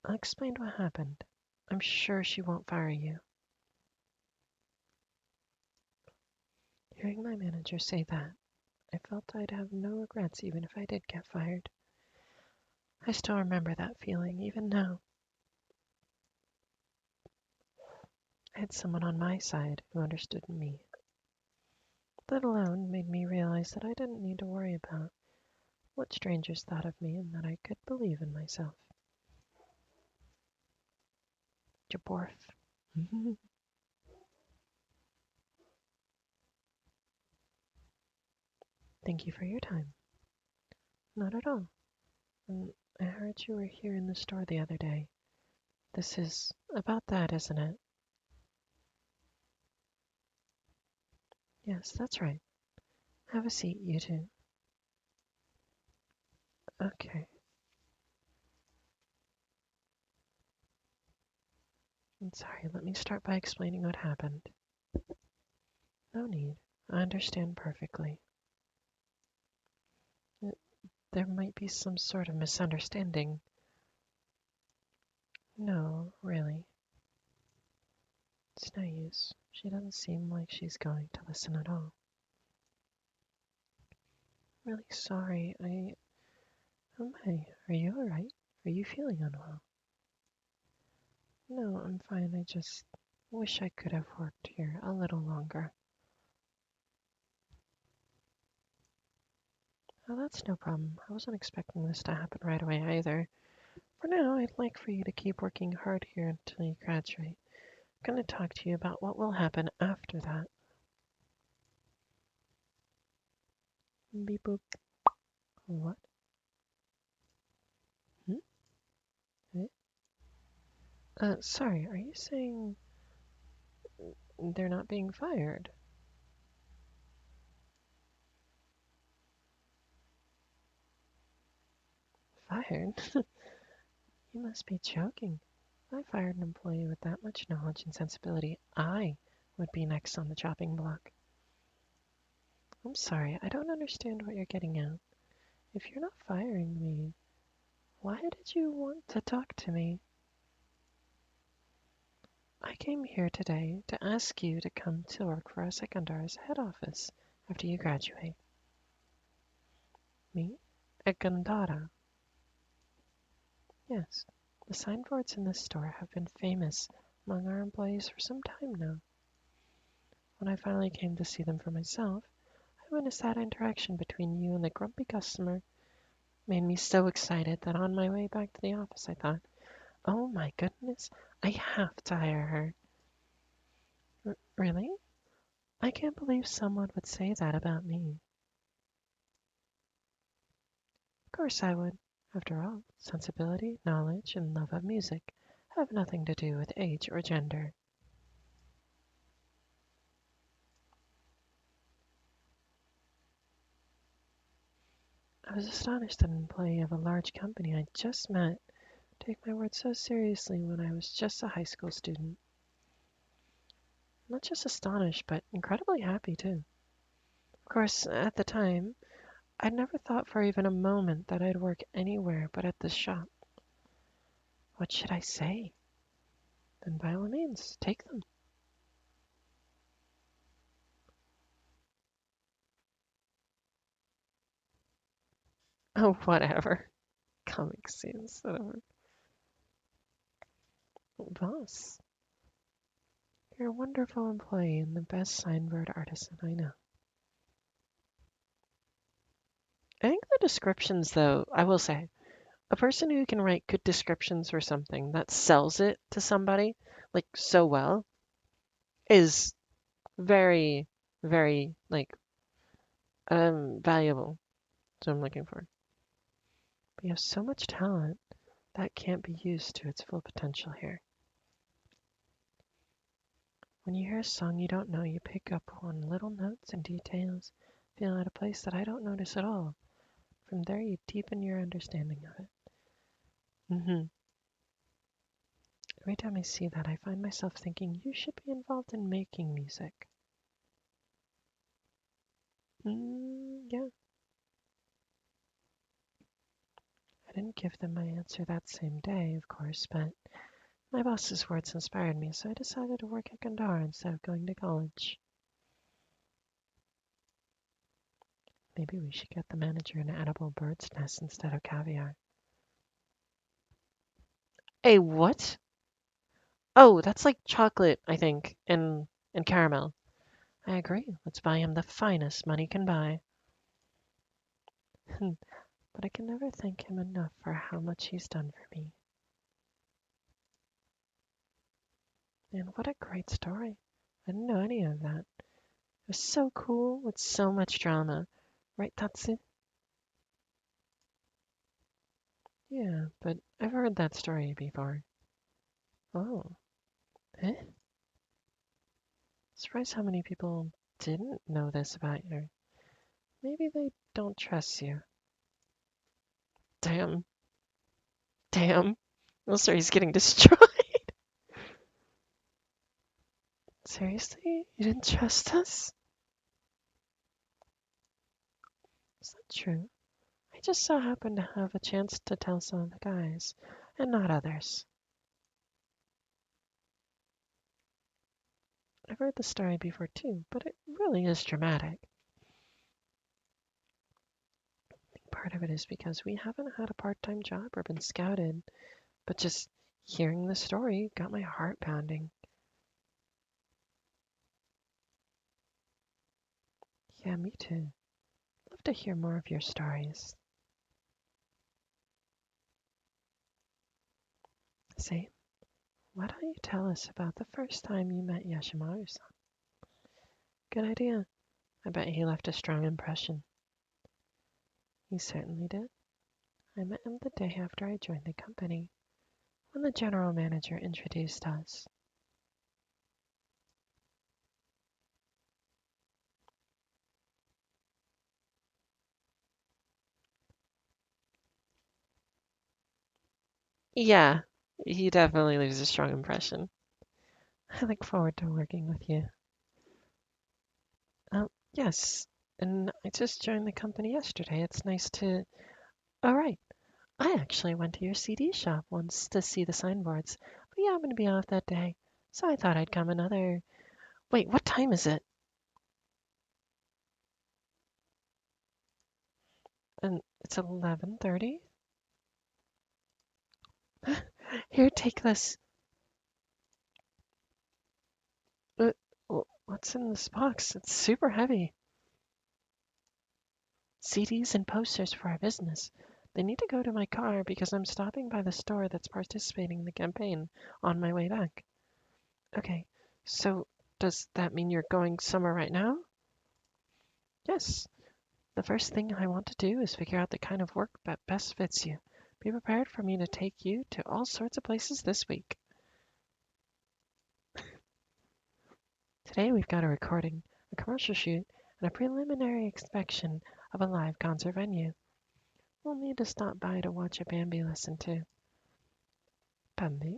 I explained what happened. I'm sure she won't fire you. Hearing my manager say that, I felt I'd have no regrets even if I did get fired. I still remember that feeling, even now. I had someone on my side who understood me. That alone made me realize that I didn't need to worry about what strangers thought of me and that I could believe in myself. Jaborf. Thank you for your time. Not at all. I heard you were here in the store the other day. This is about that, isn't it? Yes, that's right. Have a seat, you two. Okay. I'm sorry, let me start by explaining what happened. No need. I understand perfectly. There might be some sort of misunderstanding. No, really. It's no use. She doesn't seem like she's going to listen at all. Really sorry. Oh my, are you alright? Are you feeling unwell? No, I'm fine. I just wish I could have worked here a little longer. Oh, that's no problem. I wasn't expecting this to happen right away either. For now, I'd like for you to keep working hard here until you graduate. I'm going to talk to you about what will happen after that. Beep boop. What? Eh? Sorry, are you saying they're not being fired? Fired? You must be joking. If I fired an employee with that much knowledge and sensibility, I would be next on the chopping block. I'm sorry, I don't understand what you're getting at. If you're not firing me, why did you want to talk to me? I came here today to ask you to come to work for our Secondar's head office after you graduate. Me? A Gandara. Yes, the signboards in this store have been famous among our employees for some time now. When I finally came to see them for myself, I witnessed that interaction between you and the grumpy customer made me so excited that on my way back to the office I thought, oh my goodness, I have to hire her. Really? I can't believe someone would say that about me. Of course I would. After all, sensibility, knowledge, and love of music have nothing to do with age or gender. I was astonished that an employee of a large company I just met take my words so seriously when I was just a high school student. Not just astonished, but incredibly happy too. Of course, at the time, I'd never thought for even a moment that I'd work anywhere but at this shop. What should I say? Then by all means, take them. Oh, whatever. Comic scenes, whatever. Boss, you're a wonderful employee and the best signboard artisan I know. I think the descriptions, though, I will say, a person who can write good descriptions for something that sells it to somebody, like, so well, is very, very, like, valuable. That's what I'm looking for. But you have so much talent that can't be used to its full potential here. When you hear a song you don't know, you pick up on little notes and details, feel at a place that I don't notice at all. From there, you deepen your understanding of it. Every time I see that, I find myself thinking you should be involved in making music. Yeah. I didn't give them my answer that same day, of course, but my boss's words inspired me, so I decided to work at Gandhar instead of going to college. Maybe we should get the manager an edible bird's nest instead of caviar. A what? Oh, that's like chocolate, I think, and caramel. I agree. Let's buy him the finest money can buy. But I can never thank him enough for how much he's done for me. And what a great story. I didn't know any of that. It was so cool with so much drama. Right, Tatsu? Yeah, but I've heard that story before. Oh, eh? Surprised how many people didn't know this about you. Maybe they don't trust you. Damn. Damn. Well, sorry, he's getting destroyed. Seriously? You didn't trust us? Is that true? I just so happened to have a chance to tell some of the guys, and not others. I've heard the story before too, but it really is dramatic. I think part of it is because we haven't had a part-time job or been scouted, but just hearing the story got my heart pounding. Yeah, me too. Love to hear more of your stories. Say, why don't you tell us about the first time you met Yashimaru-san? Good idea. I bet he left a strong impression. He certainly did. I met him the day after I joined the company, when the general manager introduced us. Yeah, he definitely leaves a strong impression. I look forward to working with you. Yes, and I just joined the company yesterday. It's nice to... Oh, right. I actually went to your CD shop once to see the signboards, but you happened to be off that day. so I thought I'd come another. Wait, what time is it? And it's 11:30? Here, take this. What's in this box? It's super heavy. CDs and posters for our business. They need to go to my car because I'm stopping by the store that's participating in the campaign on my way back. Okay, so does that mean you're going somewhere right now? Yes. The first thing I want to do is figure out the kind of work that best fits you. Be prepared for me to take you to all sorts of places this week. Today we've got a recording, a commercial shoot, and a preliminary inspection of a live concert venue. We'll need to stop by to watch a Bambi lesson too. Bambi?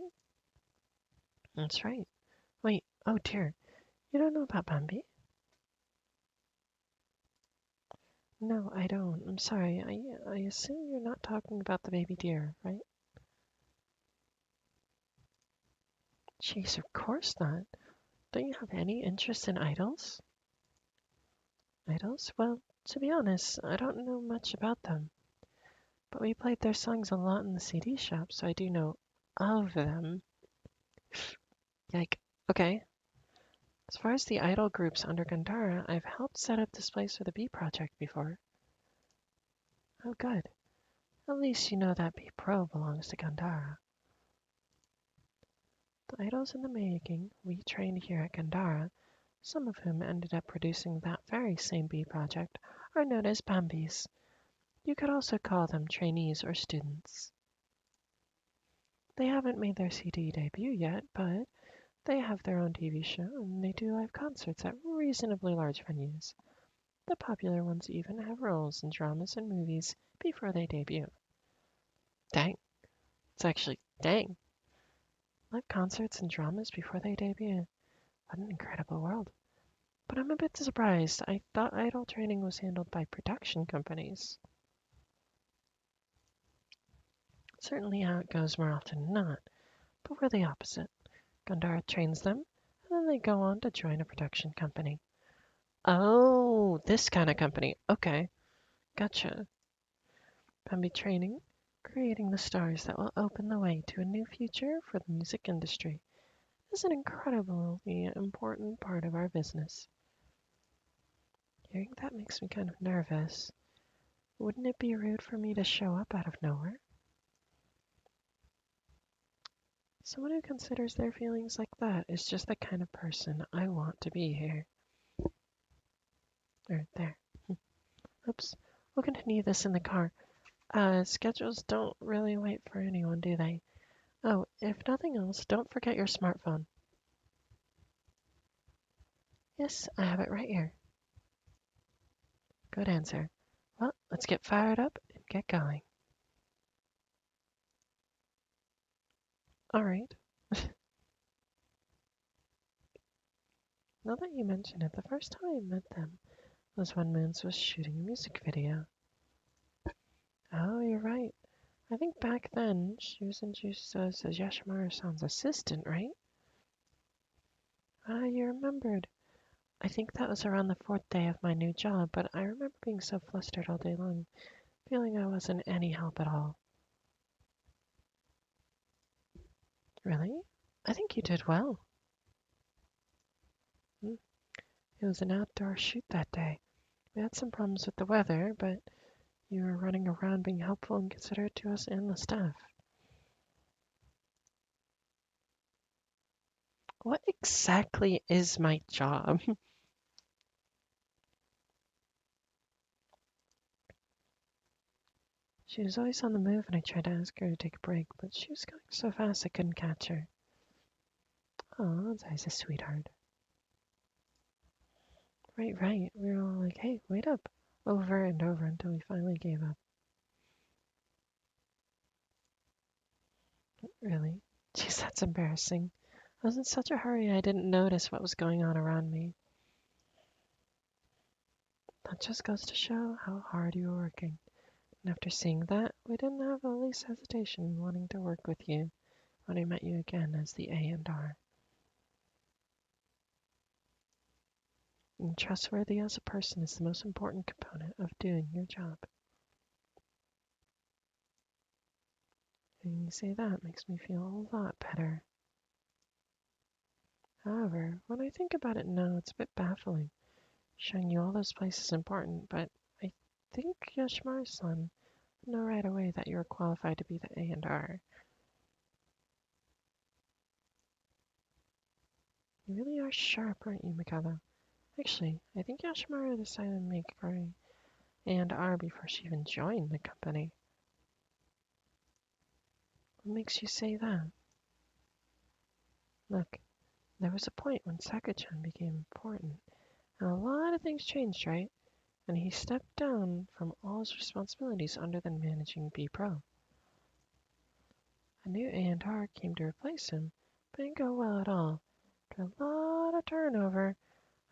That's right. Wait, oh dear, you don't know about Bambi? No, I don't. I'm sorry. I assume you're not talking about the baby deer, right? Jeez, of course not. Don't you have any interest in idols? Idols? Well, to be honest, I don't know much about them. But we played their songs a lot in the CD shop, so I do know of them. Like, okay. As far as the idol groups under Gandhara, I've helped set up displays for the Bee Project before. Oh, good. At least you know that Bee Pro belongs to Gandhara. The idols in the making we trained here at Gandhara, some of whom ended up producing that very same Bee Project, are known as Bambis. You could also call them trainees or students. They haven't made their CD debut yet, but they have their own TV show and they do live concerts at reasonably large venues. The popular ones even have roles in dramas and movies before they debut. Dang. It's actually dang. Live concerts and dramas before they debut. What an incredible world. But I'm a bit surprised. I thought idol training was handled by production companies. Certainly how it goes more often than not, but we're the opposite. Gandhara trains them, and then they go on to join a production company. Oh, this kind of company. Okay, gotcha. Bambi training, creating the stars that will open the way to a new future for the music industry, is an incredibly important part of our business. Hearing that makes me kind of nervous. Wouldn't it be rude for me to show up out of nowhere? Someone who considers their feelings like that is just the kind of person I want to be here. There. Oops. We'll continue this in the car. Schedules don't really wait for anyone, do they? Oh, if nothing else, don't forget your smartphone. Yes, I have it right here. Good answer. Well, let's get fired up and get going. All right. Now that you mention it, the first time I met them was when Moons was shooting a music video. Oh, you're right. I think back then she was introduced as Yashimaru-san's assistant, right? Ah, you remembered. I think that was around the 4th day of my new job, but I remember being so flustered all day long, feeling I wasn't any help at all. Really? I think you did well. It was an outdoor shoot that day. We had some problems with the weather, but you were running around being helpful and considerate to us and the staff. What exactly is my job? She was always on the move and I tried to ask her to take a break, but she was going so fast I couldn't catch her. Oh, Zai's a sweetheart. Right. We were all like, hey, wait up. Over and over until we finally gave up. Really? Jeez, that's embarrassing. I was in such a hurry I didn't notice what was going on around me. That just goes to show how hard you were working. And after seeing that, we didn't have the least hesitation in wanting to work with you when I met you again as the A&R. And trustworthy as a person is the most important component of doing your job. And you say that makes me feel a lot better. However, when I think about it now, it's a bit baffling. Showing you all those places important, but I think Yoshimaru-san know right away that you're qualified to be the A&R. You really are sharp, aren't you, Mikado? Actually, I think Yoshimaru decided to make her A&R before she even joined the company. What makes you say that? Look, there was a point when Saka-chan became important, and a lot of things changed, right? And he stepped down from all his responsibilities other than managing B-Pro. A new A&R came to replace him, but didn't go well at all. After a lot of turnover,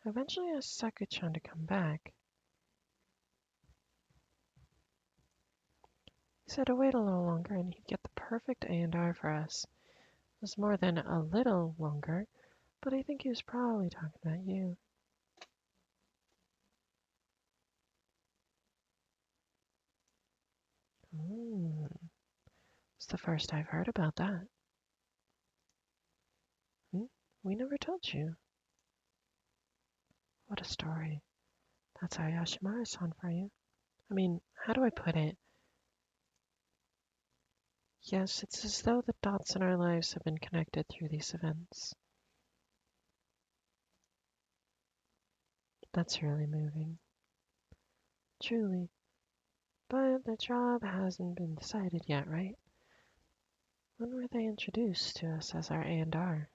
I eventually asked Saka-chan to come back. He said to wait a little longer and he'd get the perfect A&R for us. It was more than a little longer, but I think he was probably talking about you. It's the first I've heard about that. We never told you. What a story. That's our Yoshimaru-san for you. I mean, how do I put it? Yes, it's as though the dots in our lives have been connected through these events. That's really moving. Truly. But the job hasn't been decided yet, right? When were they introduced to us as our A&R?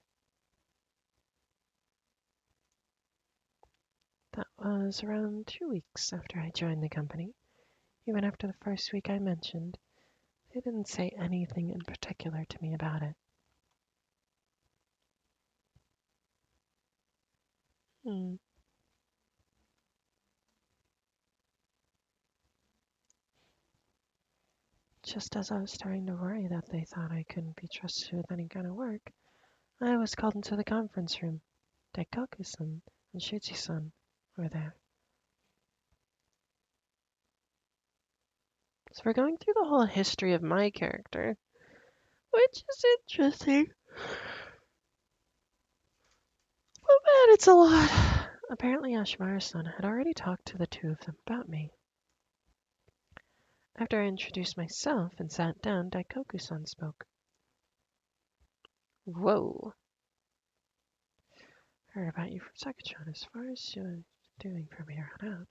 That was around 2 weeks after I joined the company. Even after the first week I mentioned, they didn't say anything in particular to me about it. Just as I was starting to worry that they thought I couldn't be trusted with any kind of work, I was called into the conference room. Daikoku-san and Shuji-san were there. So we're going through the whole history of my character, which is interesting. But man, it's a lot. Apparently Yoshimaru-san had already talked to the two of them about me. After I introduced myself and sat down, Daikoku-san spoke. Whoa. Heard about you from Saka-chan. As far as you're doing from here on out,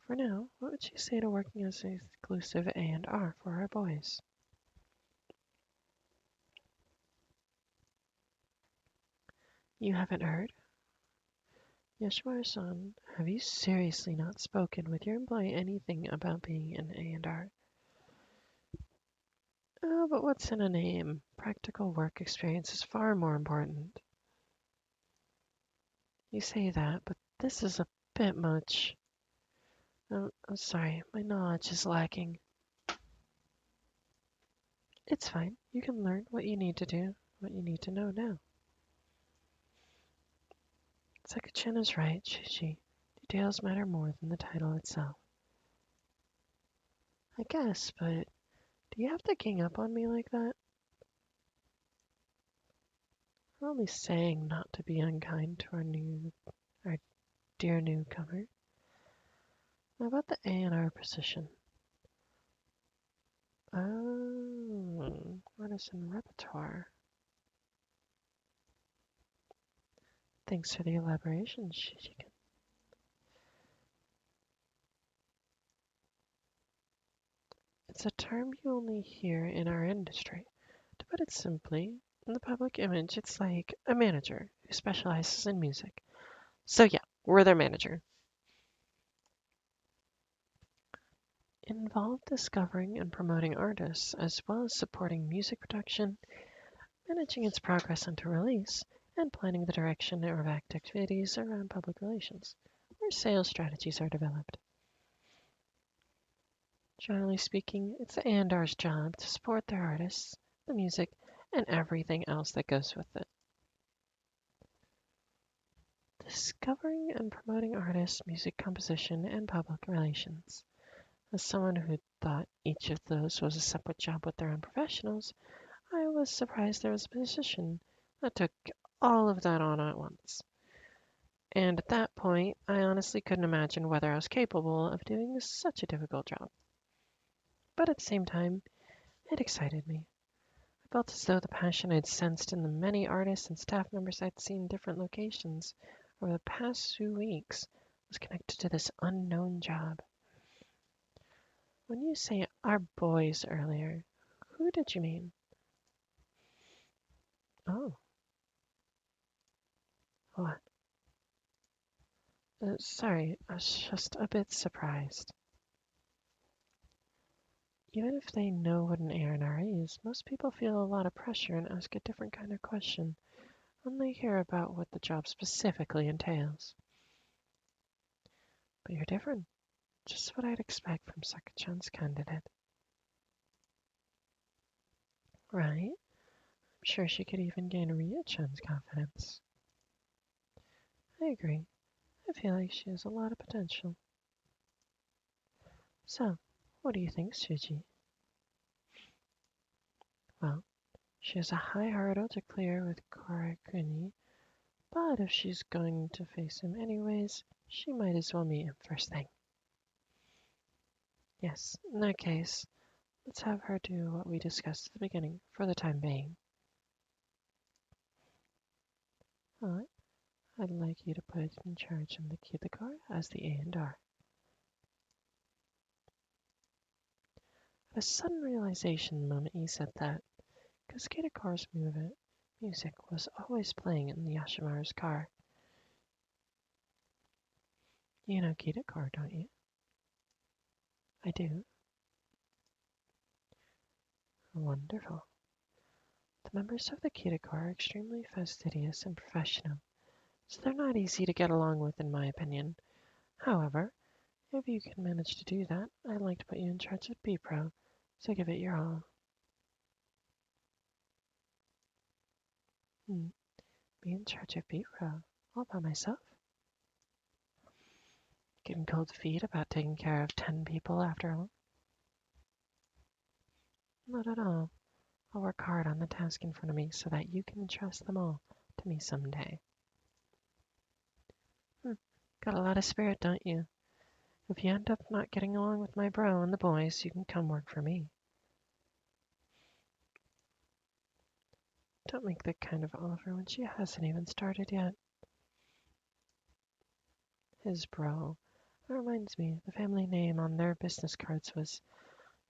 for now, what would you say to working as an exclusive A&R for our boys? You haven't heard? Yoshimaru-san, have you seriously not spoken with your employee anything about being an A&R? Oh, but what's in a name? Practical work experience is far more important. You say that, but this is a bit much. I'm sorry, my knowledge is lacking. It's fine. You can learn what you need to do, what you need to know now. Saka-chan is right, Shuji. Details matter more than the title itself. I guess, but do you have to gang up on me like that? I'm only saying not to be unkind to our dear newcomer. How about the A&R position? Oh, artisan repertoire. Thanks for the elaboration, Shijiken. It's a term you only hear in our industry. To put it simply, in the public image, it's like a manager who specializes in music. So yeah, we're their manager. It involved discovering and promoting artists, as well as supporting music production, managing its progress into release, and planning the direction of activities around public relations, where sales strategies are developed. Generally speaking, it's the A&R's job to support their artists, the music, and everything else that goes with it. Discovering and promoting artists, music composition, and public relations. As someone who thought each of those was a separate job with their own professionals, I was surprised there was a position that took all of that on at once. And at that point, I honestly couldn't imagine whether I was capable of doing such a difficult job. But at the same time, it excited me. I felt as though the passion I'd sensed in the many artists and staff members I'd seen in different locations over the past few weeks was connected to this unknown job. When you say our boys earlier, who did you mean? Oh, what? Sorry, I was just a bit surprised. Even if they know what an ANRE is, most people feel a lot of pressure and ask a different kind of question when they hear about what the job specifically entails. But you're different. Just what I'd expect from second chance candidate. Right? I'm sure she could even gain Ryuuchan's confidence. I agree. I feel like she has a lot of potential. So, what do you think, Suji? Well, she has a high hurdle to clear with Korakuni, but if she's going to face him anyways, she might as well meet him first thing. Yes, in that case, let's have her do what we discussed at the beginning, for the time being. Alright, I'd like you to put in charge of the Kitakar as the A&R. At a sudden realization the moment he said that, because Kitakar's music was always playing in the Yashimaru's car. You know Kitakar, don't you? I do. Wonderful. The members of the Kitakar are extremely fastidious and professional, so they're not easy to get along with in my opinion. However, if you can manage to do that, I'd like to put you in charge of B-Pro, so give it your all. Be in charge of B-Pro, all by myself? Getting cold feet about taking care of 10 people after all? Not at all. I'll work hard on the task in front of me so that you can entrust them all to me someday. Got a lot of spirit, don't you? If you end up not getting along with my bro and the boys, you can come work for me. Don't make that kind of offer when she hasn't even started yet. His bro. That reminds me, the family name on their business cards was,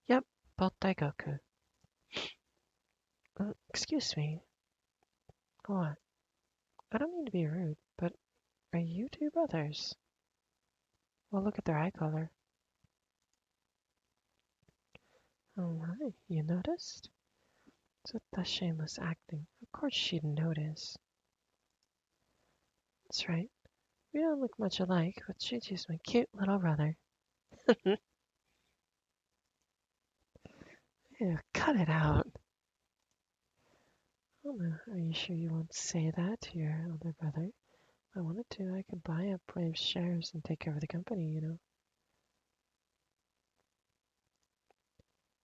yep, both Daigoku. Excuse me. What? I don't mean to be rude, but are you two brothers? Well, look at their eye color. Oh my, you noticed? It's with the shameless acting. Of course she'd notice. That's right. We don't look much alike, but Chichi's my cute little brother. Yeah, cut it out. Oh no, are you sure you won't say that to your older brother? If I wanted to, I could buy up Brave's shares and take over the company, you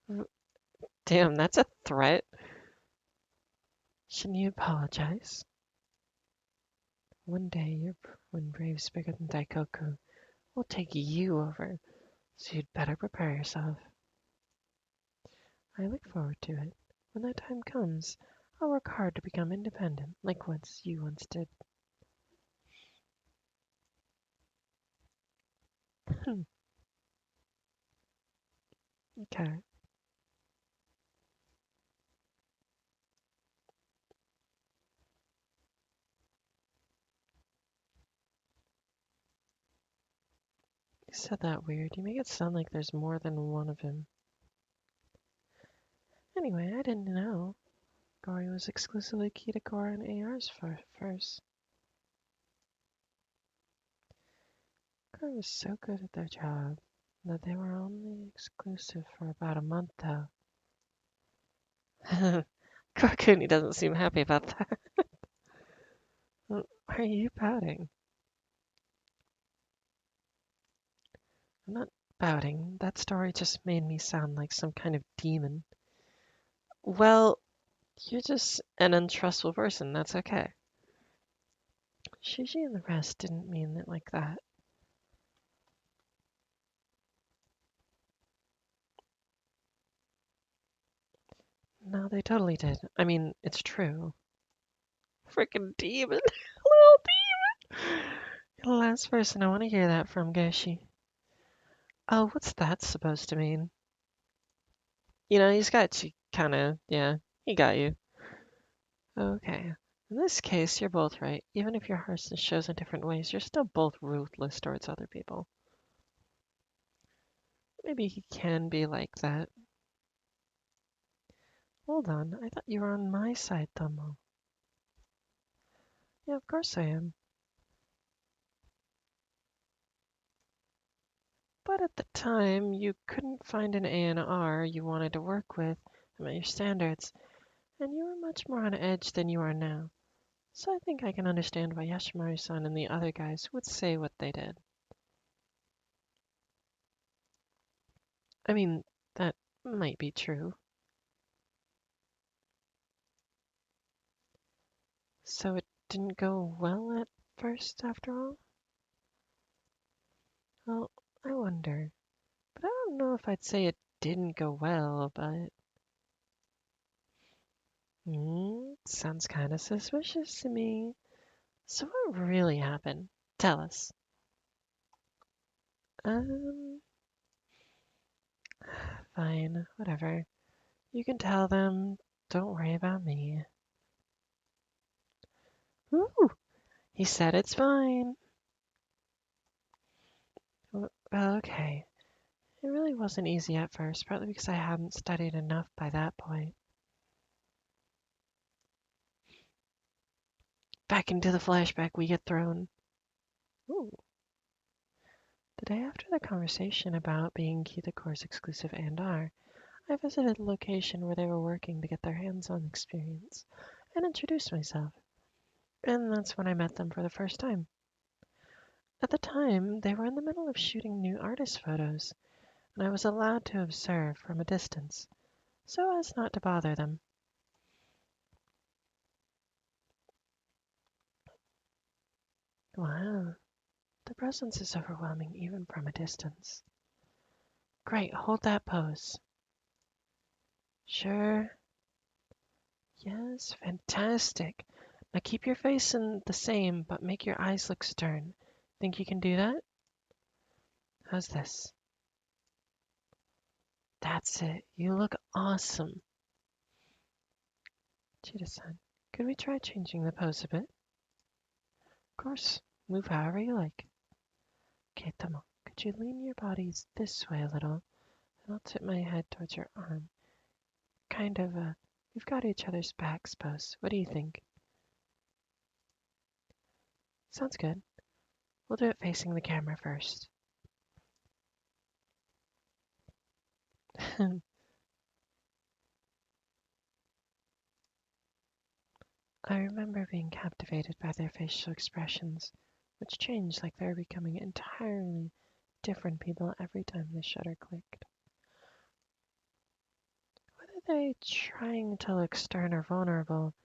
know. Damn, that's a threat. Shouldn't you apologize? One day, when Brave's bigger than Daikoku, we'll take you over, so you'd better prepare yourself. I look forward to it. When that time comes, I'll work hard to become independent, like you once did. Okay. You said that weird. You make it sound like there's more than one of him. Anyway, I didn't know. Gori was exclusively Kitakora and AR's first. Gori was so good at their job that they were only exclusive for about a month, though. Korakuni doesn't seem happy about that. Why are you pouting? I'm not pouting. That story just made me sound like some kind of demon. Well, you're just an untrustful person. That's okay. Shiji and the rest didn't mean it like that. No, they totally did. I mean, it's true. Freaking demon. Little demon. You're the last person I want to hear that from, Gershi. Oh, what's that supposed to mean? You know, he's got you kinda, yeah, he got you. Okay. In this case, you're both right. Even if your harshness shows in different ways, you're still both ruthless towards other people. Maybe he can be like that. Hold on, I thought you were on my side, Tomo. Yeah, of course I am. But at the time, you couldn't find an A&R you wanted to work with that met your standards, and you were much more on edge than you are now. So I think I can understand why Yashimaru-san and the other guys would say what they did. I mean, that might be true. So it didn't go well at first, after all? Well, I wonder. But I don't know if I'd say it didn't go well, but... sounds kind of suspicious to me. So what really happened? Tell us. Um, fine, whatever. You can tell them. Don't worry about me. Ooh, he said it's fine. Okay. It really wasn't easy at first, partly because I hadn't studied enough by that point. Back into the flashback we get thrown. Ooh. The day after the conversation about being Kitakor's exclusive A&R, I visited the location where they were working to get their hands-on experience and introduced myself. And that's when I met them for the first time. At the time, they were in the middle of shooting new artist photos, and I was allowed to observe from a distance, so as not to bother them. Wow, the presence is overwhelming even from a distance. Great, hold that pose. Sure. Yes, fantastic. Now keep your face in the same, but make your eyes look stern. Think you can do that? How's this? That's it. You look awesome. Cheetah-san, could we try changing the pose a bit? Of course. Move however you like. Okay, Tomo, could you lean your bodies this way a little? And I'll tip my head towards your arm. Kind of we've got each other's backs pose. What do you think? Sounds good. We'll do it facing the camera first. I remember being captivated by their facial expressions, which changed like they were becoming entirely different people every time the shutter clicked. Whether they're trying to look stern or vulnerable,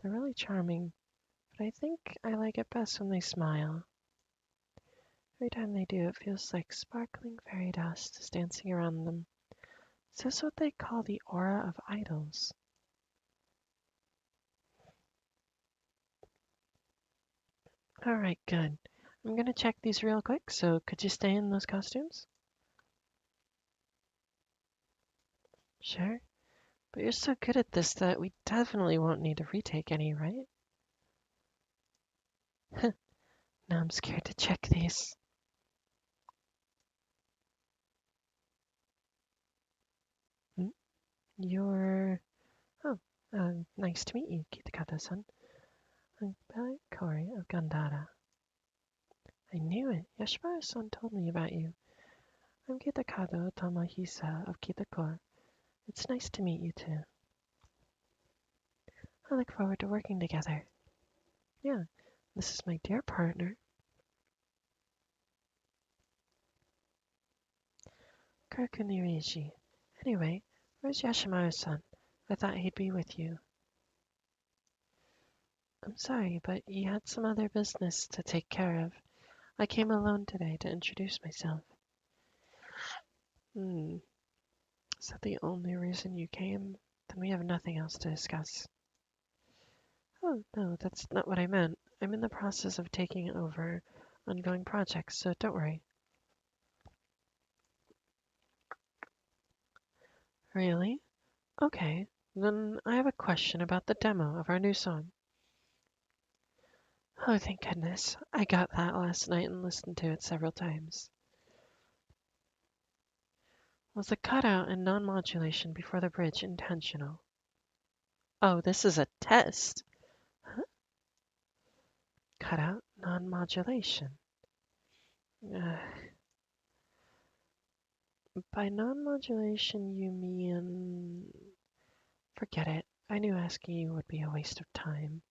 they're really charming, but I think I like it best when they smile. Every time they do, it feels like sparkling fairy dust is dancing around them. Is this what they call the aura of idols? Alright, good. I'm gonna check these real quick, so could you stay in those costumes? Sure. But you're so good at this that we definitely won't need to retake any, right? Now I'm scared to check these. Hmm? You're... Oh, nice to meet you, Kitakata-san. I'm Kori of Gandara. I knew it. Yashimaru-san told me about you. I'm Kitakado Tomohisa of Kitakor. It's nice to meet you too. I look forward to working together. Yeah, this is my dear partner. Kurokuni Ryuusei. Anyway, where's Yashimaru-san? I thought he'd be with you. I'm sorry, but you had some other business to take care of. I came alone today to introduce myself. Is that the only reason you came? Then we have nothing else to discuss. Oh, no, that's not what I meant. I'm in the process of taking over ongoing projects, so don't worry. Really? Okay, then I have a question about the demo of our new song. Oh, thank goodness. I got that last night and listened to it several times. Was the cutout and non-modulation before the bridge intentional? Oh, this is a test. Huh? Cutout, non-modulation. By non-modulation, you mean... Forget it. I knew asking you would be a waste of time.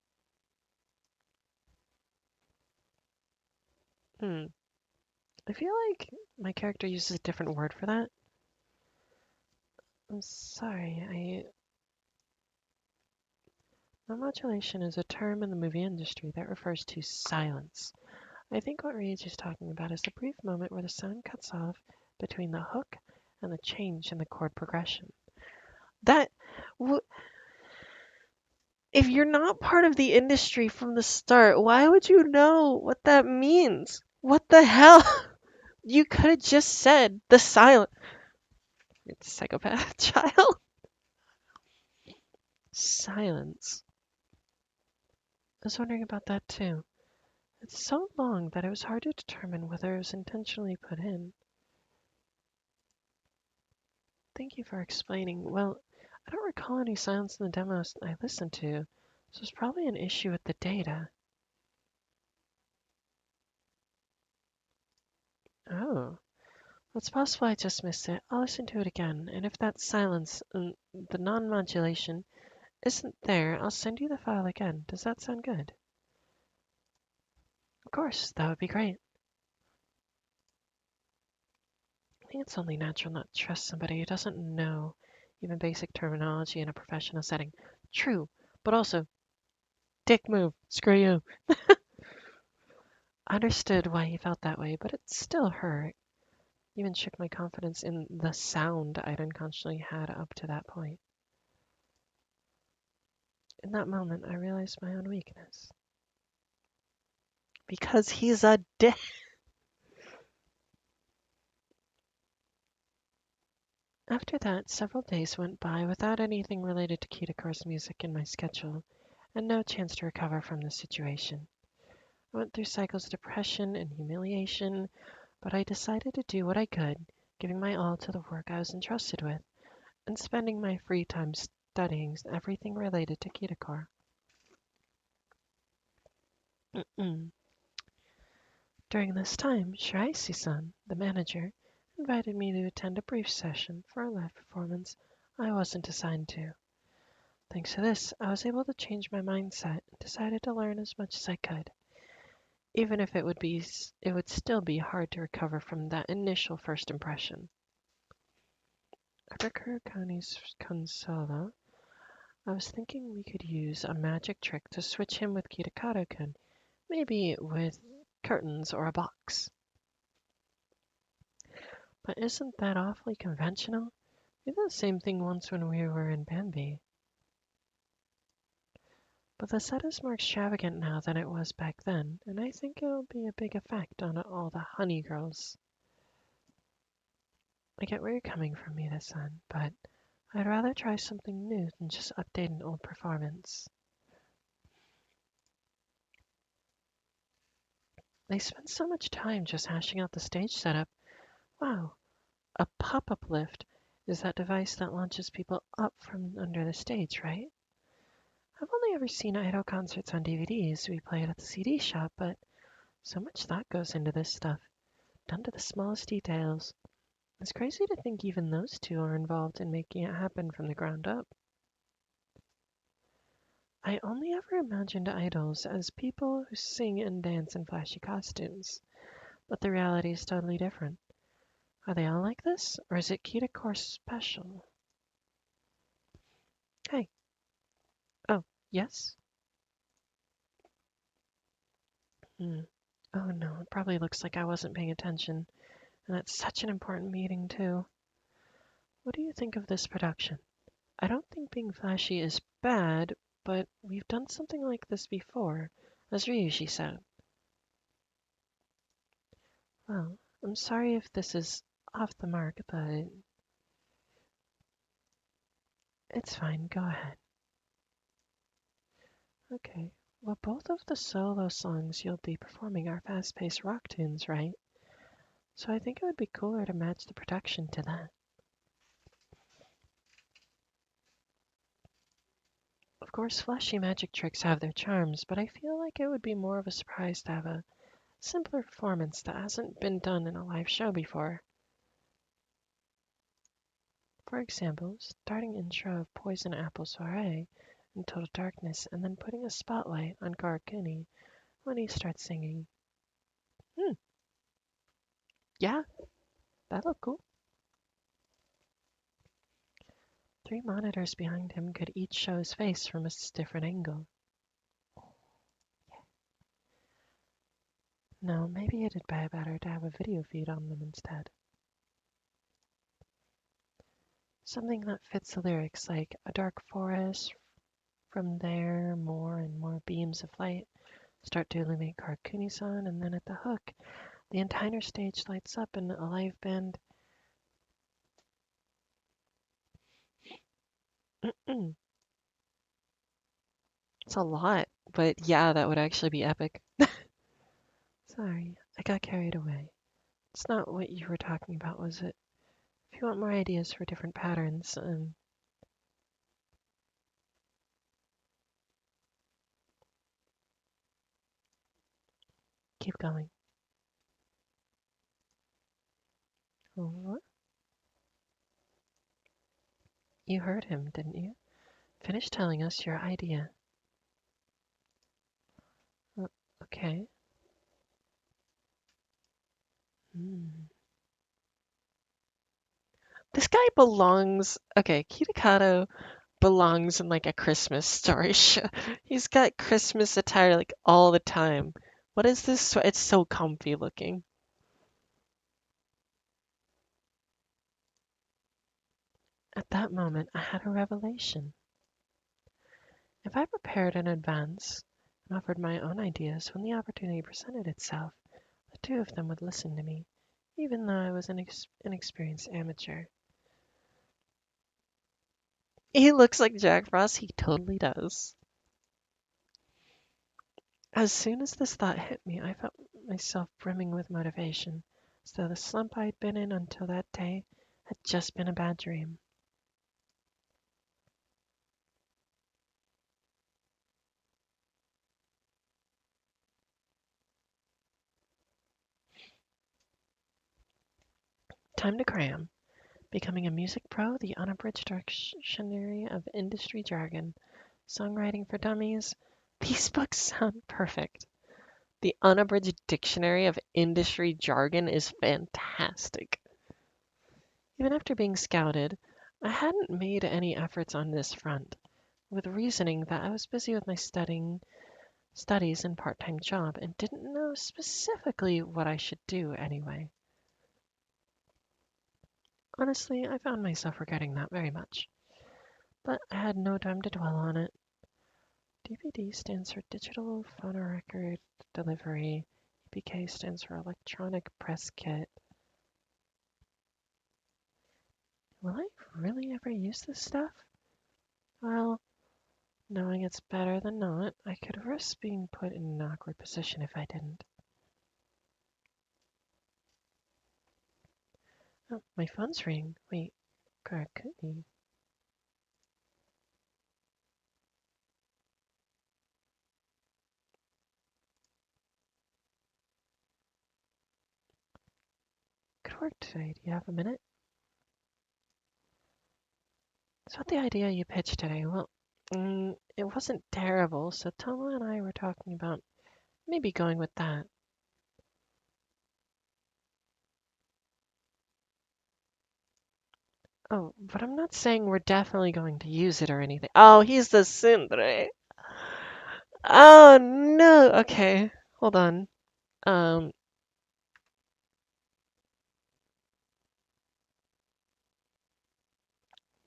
I feel like my character uses a different word for that. I'm sorry, Non-modulation is a term in the movie industry that refers to silence. I think what Ryuji is talking about is the brief moment where the sound cuts off between the hook and the change in the chord progression. If you're not part of the industry from the start, why would you know what that means? What the hell? You could have just said the silent. It's a psychopath child. Silence. I was wondering about that too. It's so long that it was hard to determine whether it was intentionally put in. Thank you for explaining. Well, I don't recall any silence in the demos I listened to, so it's probably an issue with the data. Oh, it's possible I just missed it. I'll listen to it again, and if that silence, the non-modulation, isn't there, I'll send you the file again. Does that sound good? Of course, that would be great. I think it's only natural not to trust somebody who doesn't know even basic terminology in a professional setting. True, but also, dick move, screw you. I understood why he felt that way, but it still hurt. Even shook my confidence in the sound I'd unconsciously had up to that point. In that moment, I realized my own weakness. Because he's a dick. After that, several days went by without anything related to Kitako's music in my schedule, and no chance to recover from the situation. I went through cycles of depression and humiliation, but I decided to do what I could, giving my all to the work I was entrusted with, and spending my free time studying everything related to Kitakor. During this time, Shiraisi-san, the manager, invited me to attend a brief session for a live performance I wasn't assigned to. Thanks to this, I was able to change my mindset and decided to learn as much as I could, even if it would still be hard to recover from that initial first impression. After Kurokuni's consolo, I was thinking we could use a magic trick to switch him with Kitakado-kun, maybe with curtains or a box. But isn't that awfully conventional? We did the same thing once when we were in Bambi. But the set is more extravagant now than it was back then, and I think it'll be a big effect on all the honey girls. I get where you're coming from, Mida-san, but I'd rather try something new than just update an old performance. They spend so much time just hashing out the stage setup. Wow, a pop-up lift is that device that launches people up from under the stage, right? I've only ever seen idol concerts on DVDs we played at the CD shop, but so much thought goes into this stuff, down to the smallest details. It's crazy to think even those two are involved in making it happen from the ground up. I only ever imagined idols as people who sing and dance in flashy costumes, but the reality is totally different. Are they all like this, or is it Kita Course special? Hey. Oh, yes? Oh no, it probably looks like I wasn't paying attention. And it's such an important meeting, too. What do you think of this production? I don't think being flashy is bad, but we've done something like this before, as Ryuusei said. Well, I'm sorry if this is off the mark, but it's fine. Go ahead. Okay. Well, both of the solo songs you'll be performing are fast-paced rock tunes, right? So I think it would be cooler to match the production to that. Of course, flashy magic tricks have their charms, but I feel like it would be more of a surprise to have a simpler performance that hasn't been done in a live show before. For example, starting intro of Poison Apple Soiree in total darkness and then putting a spotlight on Karakuni when he starts singing. Yeah, that looked cool. 3 monitors behind him could each show his face from a different angle. No, maybe it'd be better to have a video feed on them instead. Something that fits the lyrics, like a dark forest, from there more and more beams of light start to illuminate Karakuni-san, and then at the hook, the entire stage lights up and a live band. It's a lot, but yeah, that would actually be epic. Sorry, I got carried away. It's not what you were talking about, was it? If you want more ideas for different patterns, keep going. What? You heard him, didn't you? Finish telling us your idea. Okay. This guy belongs. Okay, Kitakado belongs in like a Christmas story show. He's got Christmas attire like all the time. What is this? It's so comfy looking. At that moment, I had a revelation. If I prepared in advance and offered my own ideas when the opportunity presented itself, the two of them would listen to me, even though I was an inexperienced amateur. He looks like Jack Frost. He totally does. As soon as this thought hit me, I felt myself brimming with motivation, as though the slump I'd been in until that day had just been a bad dream. Time to cram. Becoming a music pro, the unabridged dictionary of industry jargon, songwriting for dummies. These books sound perfect. The unabridged dictionary of industry jargon is fantastic. Even after being scouted, I hadn't made any efforts on this front, with reasoning that I was busy with my studies and part-time job and didn't know specifically what I should do anyway. Honestly, I found myself regretting that very much, but I had no time to dwell on it. DVD stands for Digital Phonorecord Delivery. EPK stands for Electronic Press Kit. Will I really ever use this stuff? Well, knowing it's better than not, I could risk being put in an awkward position if I didn't. Oh, my phone's ringing. Wait, Karakuni. Good work today. Do you have a minute? So what the idea you pitched today? Well, it wasn't terrible, so Toma and I were talking about maybe going with that. Oh, but I'm not saying we're definitely going to use it or anything. Oh, he's the Sindre. Oh no. Okay, hold on. Um,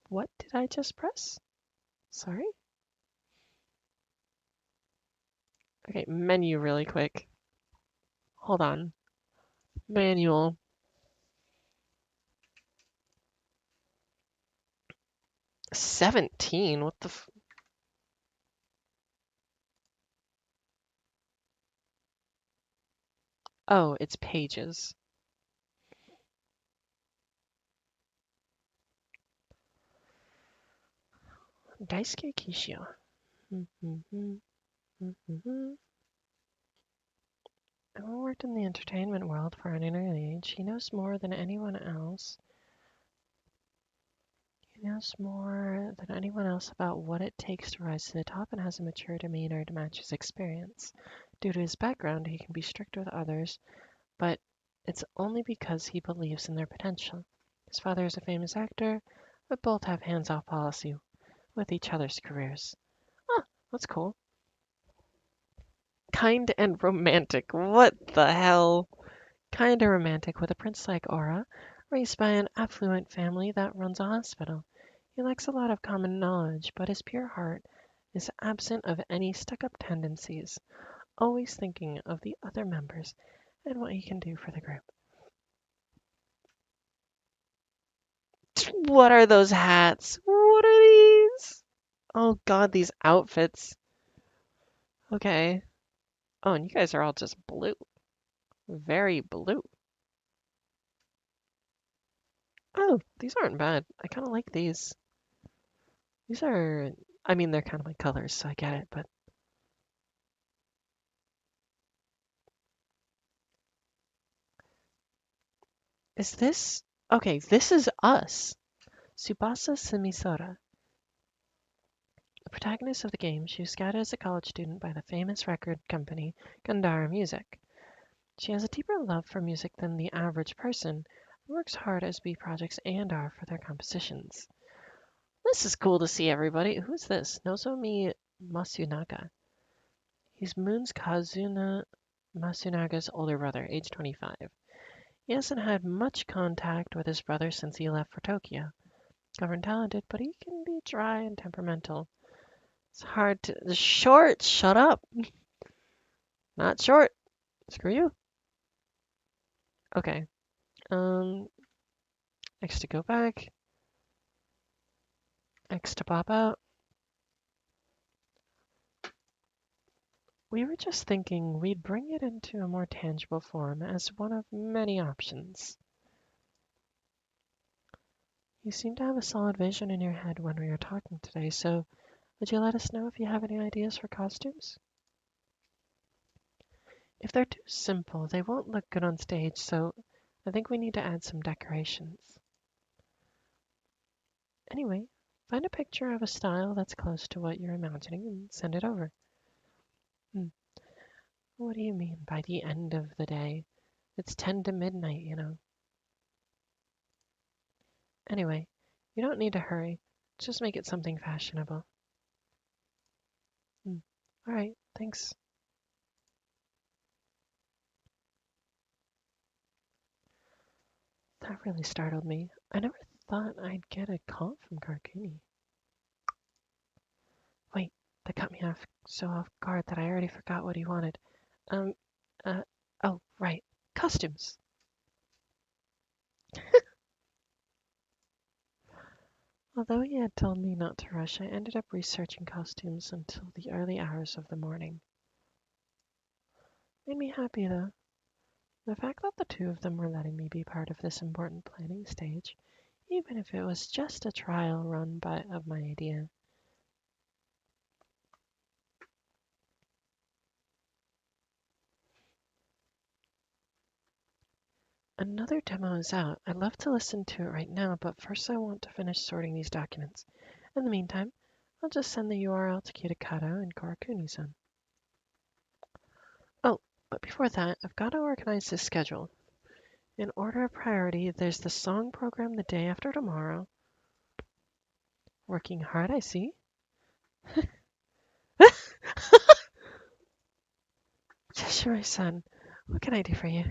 what did I just press? Sorry. Okay, menu really quick. Hold on. Manual. 17? What the f- Oh, it's pages. Daisuke Kishio. Having worked in the entertainment world for an early age, he knows more than anyone else. He knows more than anyone else about what it takes to rise to the top and has a mature demeanor to match his experience. Due to his background, he can be strict with others, but it's only because he believes in their potential. His father is a famous actor, but both have hands-off policy with each other's careers. Oh, that's cool. Kind and romantic. What the hell? Kind and romantic with a prince-like aura, raised by an affluent family that runs a hospital. He lacks a lot of common knowledge, but his pure heart is absent of any stuck-up tendencies, always thinking of the other members and what he can do for the group. What are those hats? What are these? Oh god, these outfits. Okay. Oh, and you guys are all just blue. Very blue. Oh, these aren't bad. I kind of like these. These are, I mean, they're kind of my colors, so I get it, but is this? Okay, this is us. Tsubasa Sumisora, the protagonist of the game. She was scouted as a college student by the famous record company Gandhara Music. She has a deeper love for music than the average person and works hard as B projects and R for their compositions. This is cool to see everybody. Who's this? Nozomi Masunaga. He's Moon's Kazuna Masunaga's older brother, age 25. He hasn't had much contact with his brother since he left for Tokyo. Governed talented, but he can be dry and temperamental. It's hard to. Short! Shut up! Not short! Screw you! Okay. X to go back. X to pop out. We were just thinking we'd bring it into a more tangible form as one of many options. You seem to have a solid vision in your head when we were talking today, so would you let us know if you have any ideas for costumes? If they're too simple, they won't look good on stage, so I think we need to add some decorations. Anyway, find a picture of a style that's close to what you're imagining and send it over. What do you mean by the end of the day? It's 10 to midnight, you know. Anyway, you don't need to hurry. Just make it something fashionable. All right, thanks. That really startled me. I never thought I'd get a call from Karkuni. Wait, that cut me off so off guard that I already forgot what he wanted. Um, oh, right, costumes. Although he had told me not to rush, I ended up researching costumes until the early hours of the morning. Made me happy, though. The fact that the two of them were letting me be part of this important planning stage, even if it was just a trial run of my idea. Another demo is out. I'd love to listen to it right now, but first I want to finish sorting these documents. In the meantime, I'll just send the URL to Kitakata and Korakuni-san. Oh, but before that, I've got to organize this schedule. In order of priority, there's the song program the day after tomorrow. Working hard, I see. Yes, you're my son. What can I do for you?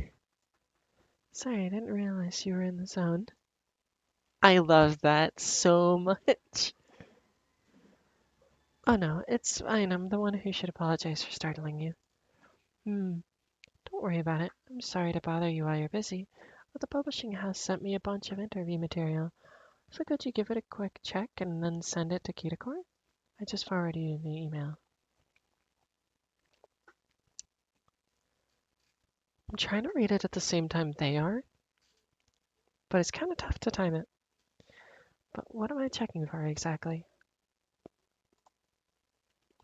Sorry, I didn't realize you were in the zone. I love that so much. Oh no, it's fine. I'm the one who should apologize for startling you. Don't worry about it. I'm sorry to bother you while you're busy, but the publishing house sent me a bunch of interview material. So could you give it a quick check and then send it to Kitakor? I just forwarded you the email. I'm trying to read it at the same time they are, but it's kind of tough to time it. But what am I checking for exactly?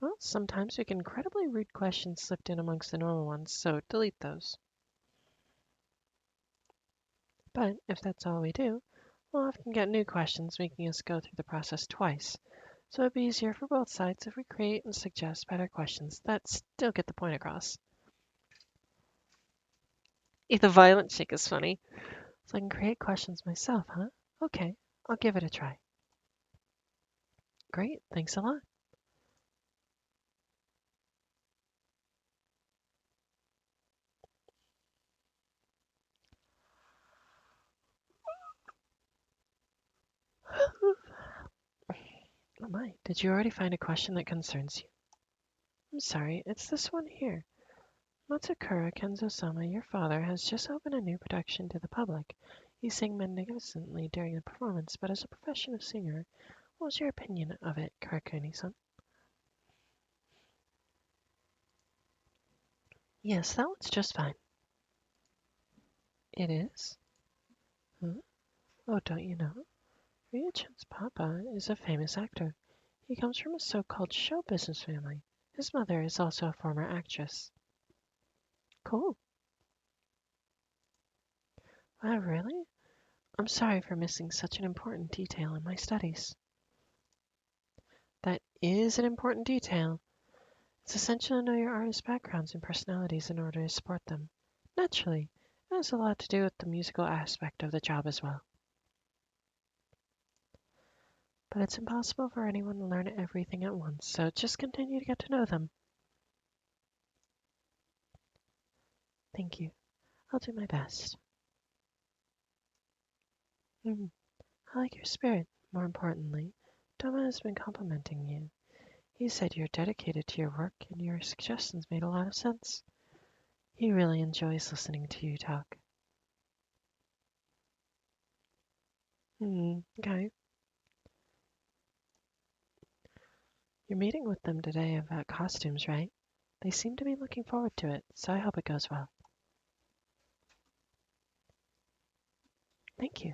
Well, sometimes we get incredibly rude questions slipped in amongst the normal ones, so delete those. But if that's all we do, we'll often get new questions making us go through the process twice. So it'd be easier for both sides if we create and suggest better questions that still get the point across. The violent shake is funny. So I can create questions myself, huh? Okay, I'll give it a try. Great, thanks a lot. Oh my, did you already find a question that concerns you? I'm sorry, it's this one here. Matsukura Kenzo-sama, your father, has just opened a new production to the public. He sang magnificently during the performance, but as a professional singer, what was your opinion of it, Karakuni-san? Yes, that one's just fine. It is? Huh? Oh, don't you know? Ryuchan's papa is a famous actor. He comes from a so-called show business family. His mother is also a former actress. Cool. Wow, really? I'm sorry for missing such an important detail in my studies. That is an important detail. It's essential to know your artist's backgrounds and personalities in order to support them. Naturally, it has a lot to do with the musical aspect of the job as well. But it's impossible for anyone to learn everything at once, so just continue to get to know them. Thank you. I'll do my best. I like your spirit. More importantly, Toma has been complimenting you. He said you're dedicated to your work and your suggestions made a lot of sense. He really enjoys listening to you talk. Okay. You're meeting with them today about costumes, right? They seem to be looking forward to it, so I hope it goes well. Thank you.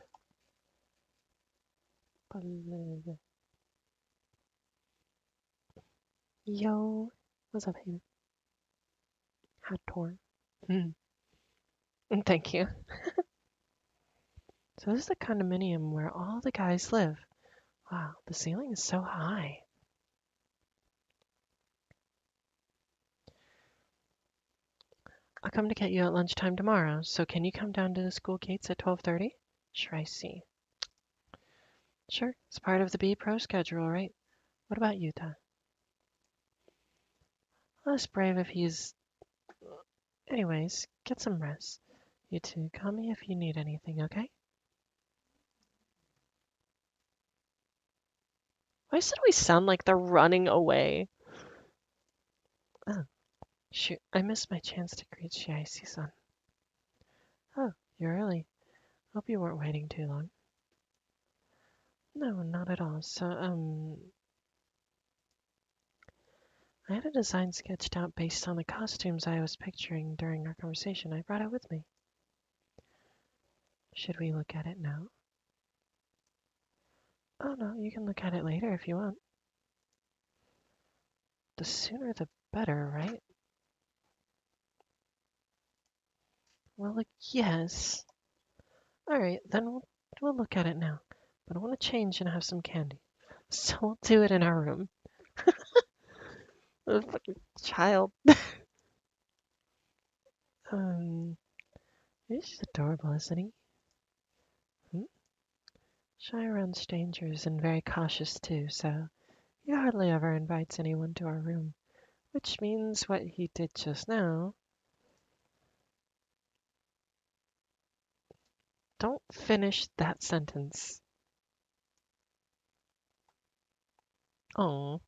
Yo, what's up, Hayden? Hot tour. Thank you. So this is the condominium where all the guys live. Wow, the ceiling is so high. I'll come to get you at lunchtime tomorrow, so can you come down to the school gates at 12:30? Sure, I see. Sure, it's part of the B Pro schedule, right? What about Utah? Less brave if he's... Anyways, get some rest. You two, call me if you need anything, okay? Why should we sound like they're running away? Oh, shoot, I missed my chance to greet Shiaisi-san. Oh, you're early. Hope you weren't waiting too long. No, not at all. So, I had a design sketched out based on the costumes I was picturing during our conversation. I brought it with me. Should we look at it now? Oh no, you can look at it later if you want. The sooner the better, right? Well, yes. Alright, then we'll look at it now. But I want to change and have some candy. So we'll do it in our room. The fucking child. He's just adorable, isn't he? Shy around strangers and very cautious too, so he hardly ever invites anyone to our room, which means what he did just now. Don't finish that sentence. Oh.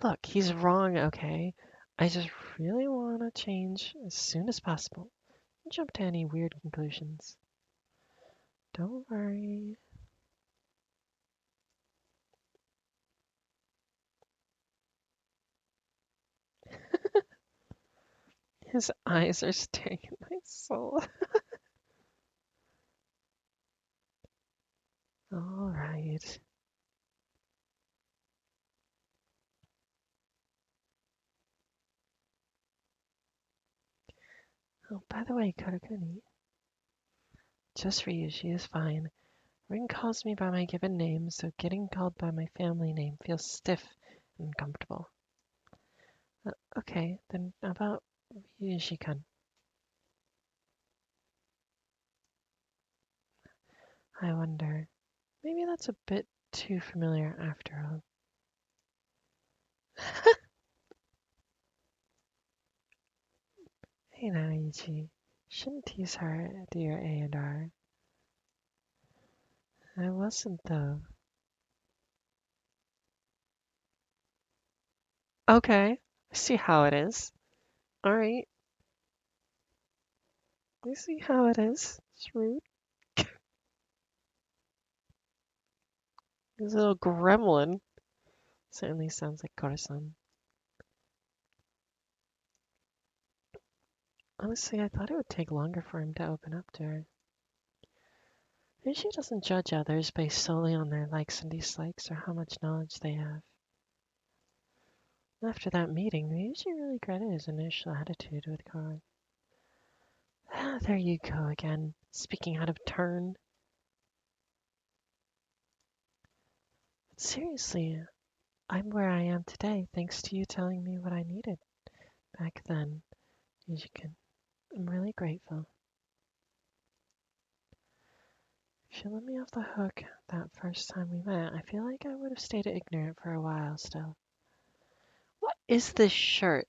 Look, he's wrong, okay? I just really want to change as soon as possible. Don't jump to any weird conclusions. Don't worry. His eyes are staring at my soul. All right. Oh, by the way, Karakuni, just Ryuusei is fine. Ring calls me by my given name, so getting called by my family name feels stiff and uncomfortable. Okay, then how about Ryuusei-kun? I wonder. Maybe that's a bit too familiar after all. Hey now, Ichi. Shouldn't tease her, dear A&R. I wasn't, though. Okay, I see how it is. Alright, I see how it is. It's rude. This little gremlin. Certainly sounds like Kora-san. Honestly, I thought it would take longer for him to open up to her. Ryushi doesn't judge others based solely on their likes and dislikes or how much knowledge they have. After that meeting, Ryushi really regretted his initial attitude with Kora. Ah, there you go again, speaking out of turn. But seriously, I'm where I am today thanks to you telling me what I needed back then, Ryuji-kun. I'm really grateful. If you let me off the hook that first time we met, I feel like I would have stayed ignorant for a while still. What is this shirt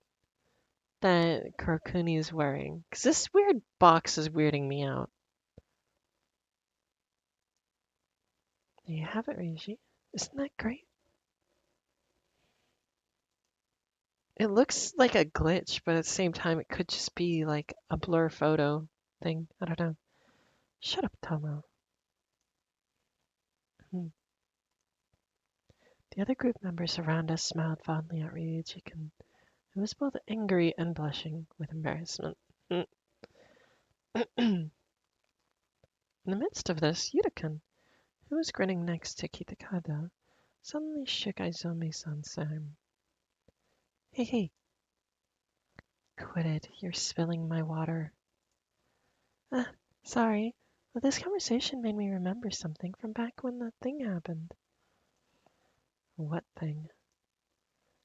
that Kurokuni is wearing? Because this weird box is weirding me out. There you have it, Ryuji. Isn't that great? It looks like a glitch, but at the same time, it could just be like a blur photo thing. I don't know. Shut up, Tomo. The other group members around us smiled fondly at Ryuji-kun, who was both angry and blushing with embarrassment. In the midst of this, Yuta-kun, who was grinning next to Kitakado, suddenly shook Izome-san's arm. Hey, hey. Quit it. You're spilling my water. Ah, sorry. But this conversation made me remember something from back when that thing happened. What thing?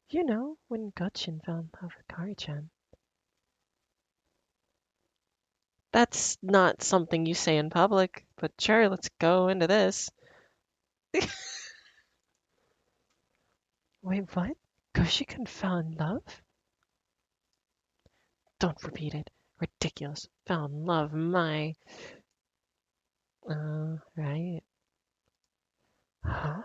You know, when Gotchin fell in love with Kari-chan. That's not something you say in public, but sure, let's go into this. Wait, what? Goshikun fell in love? Don't repeat it. Ridiculous. Fell in love, my... right. Huh?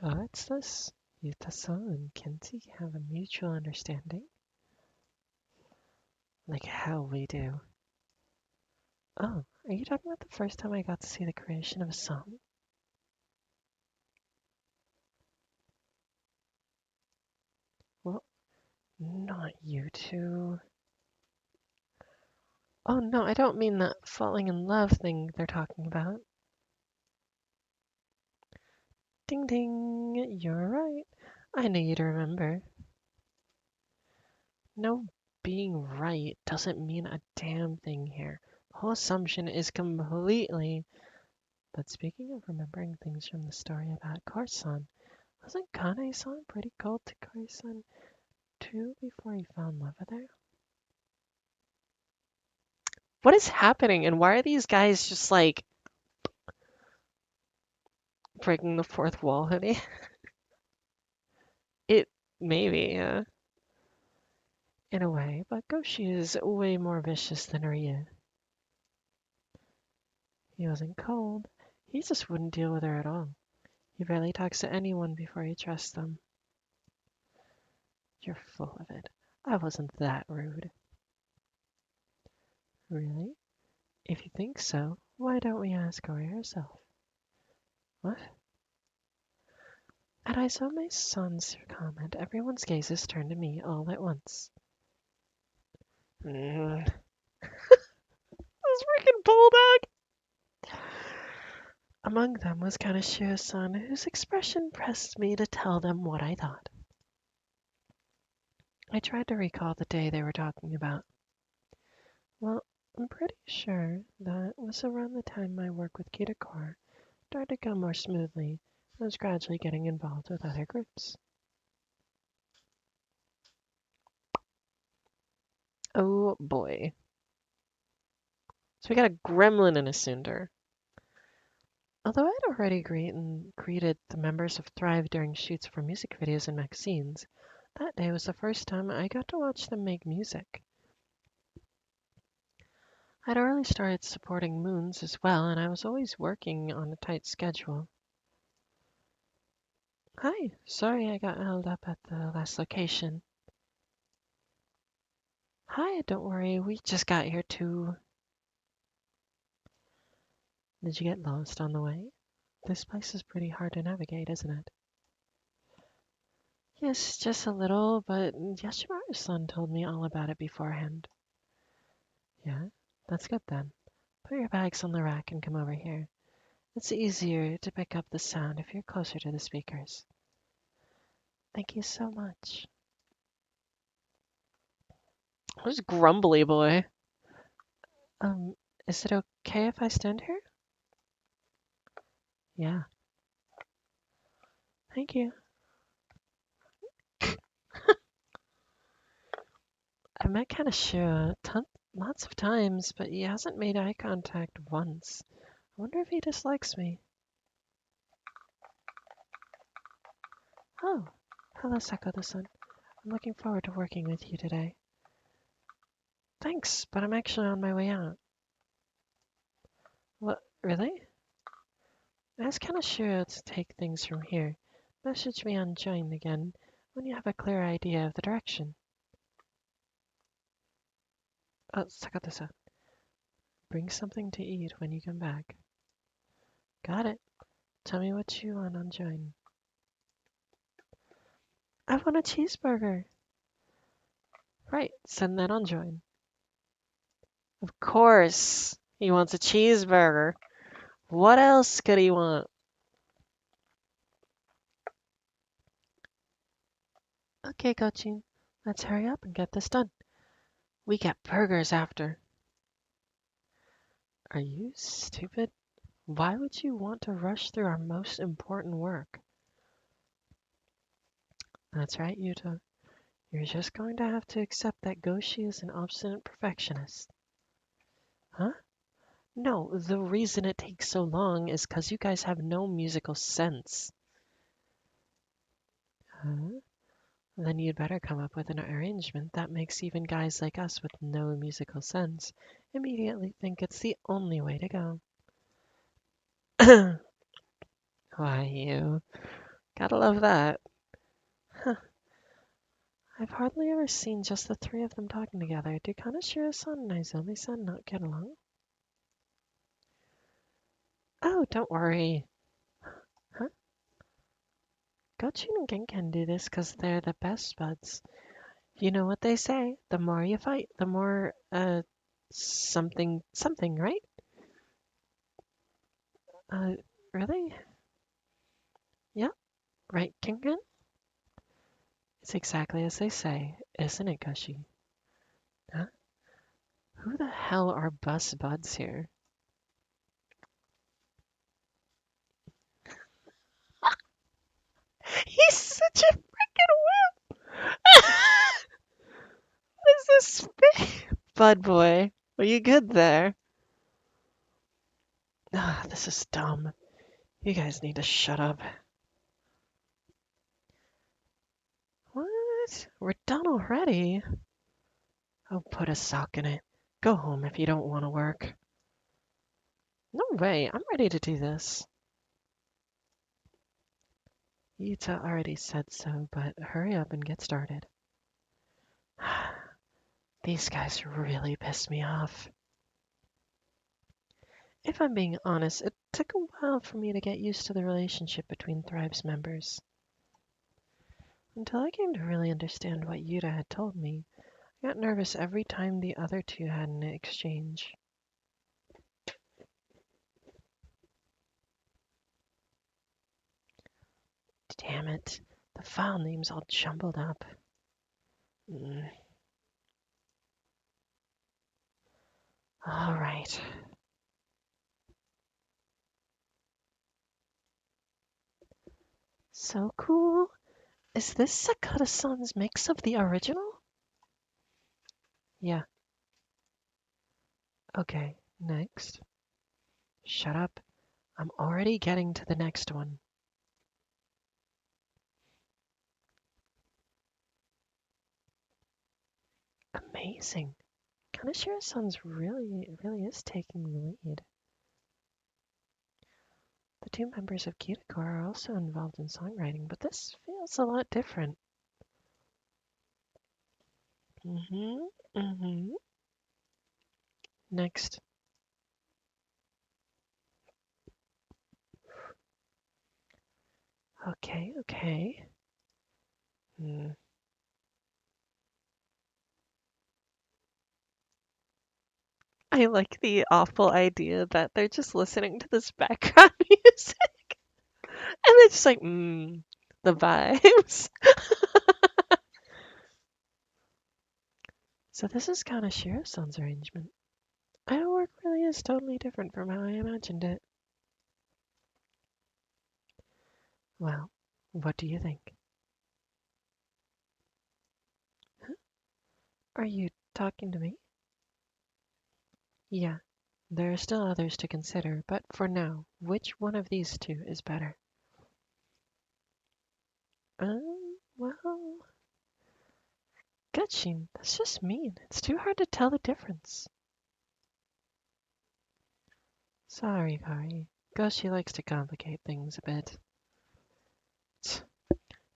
What's this? Yuta-san and Kenzie have a mutual understanding? Like hell we do. Oh, are you talking about the first time I got to see the creation of a song? Well, not you two. Oh no, I don't mean that falling in love thing they're talking about. Ding ding, you're right. I knew you'd remember. No, being right doesn't mean a damn thing here. The whole assumption is completely... But speaking of remembering things from the story about Kore-san, wasn't Kane-san pretty cold to Kore-san too before he fell in love with her? What is happening? And why are these guys just like breaking the fourth wall, honey? It maybe, yeah, in a way, but Goshi is way more vicious than Ryu. He wasn't cold. He just wouldn't deal with her at all. He barely talks to anyone before he trusts them. You're full of it. I wasn't that rude. Really? If you think so, why don't we ask her herself? What? At Aizome's-san's comment, everyone's gazes turned to me all at once. This freaking bulldog! Among them was Kaneshiro-san, whose expression pressed me to tell them what I thought. I tried to recall the day they were talking about. Well, I'm pretty sure that was around the time my work with Kitakor started to go more smoothly. I was gradually getting involved with other groups. Oh boy. So we got a gremlin and a cinder. Although I'd already greeted the members of Thrive during shoots for music videos and magazines, that day was the first time I got to watch them make music. I'd already started supporting Moons as well, and I was always working on a tight schedule. Hi, sorry I got held up at the last location. Hi, don't worry, we just got here too. Did you get lost on the way? This place is pretty hard to navigate, isn't it? Yes, just a little, but Yashimaru-san told me all about it beforehand. Yeah, that's good then. Put your bags on the rack and come over here. It's easier to pick up the sound if you're closer to the speakers. Thank you so much. Who's grumbly boy? Is it okay if I stand here? Yeah. Thank you. I've met Kaneshiro lots of times, but he hasn't made eye contact once. I wonder if he dislikes me. Oh, hello, Sakoto-san. I'm looking forward to working with you today. Thanks, but I'm actually on my way out. What, really? Ask Kaneshiro to take things from here. Message me on Join again when you have a clear idea of the direction. Oh, Sakoto-san. Bring something to eat when you come back. Got it. Tell me what you want on Join. I want a cheeseburger. Right, send that on Join. Of course, he wants a cheeseburger. What else could he want? Okay, Gochin, let's hurry up and get this done. We get burgers after. Are you stupid? Why would you want to rush through our most important work? That's right, Yuta. You're just going to have to accept that Goshi is an obstinate perfectionist. Huh? No, the reason it takes so long is because you guys have no musical sense. Huh? Then you'd better come up with an arrangement that makes even guys like us with no musical sense immediately think it's the only way to go. Why, you. Gotta love that. Huh. I've hardly ever seen just the three of them talking together. Do Kaneshiro-san and Izumi-san not get along? Oh, don't worry. Huh? Gochin and Genken do this because they're the best buds. You know what they say, the more you fight, the more, something, right? Uh, really? Yep, right, Genken? It's exactly as they say, isn't it, Goshi? Huh? Who the hell are bus buds here? He's such a freaking whip! What is this? Bud boy. Are you good there? Ah, this is dumb. You guys need to shut up. What? We're done already? Oh, put a sock in it. Go home if you don't want to work. No way, I'm ready to do this. Yuta already said so, but hurry up and get started. These guys really piss me off. If I'm being honest, it took a while for me to get used to the relationship between Thrive's members. Until I came to really understand what Yuta had told me, I got nervous every time the other two had an exchange. Damn it, the file name's all jumbled up. All right. So cool. Is this Sakata-san's mix of the original? Yeah. Okay, next. Shut up. I'm already getting to the next one. Amazing. Kaneshiro-san's really is taking the lead. The two members of Kitako are also involved in songwriting, but this feels a lot different. Next. Okay. I like the awful idea that they're just listening to this background music and they're just like, the vibes. So this is Kaneshiro-san's arrangement. Idol work really is totally different from how I imagined it. Well, what do you think? Huh? Are you talking to me? Yeah, there are still others to consider, but for now, which one of these two is better? Well, Gutshin, that's just mean. It's too hard to tell the difference. Sorry, Kari. Goshi likes to complicate things a bit.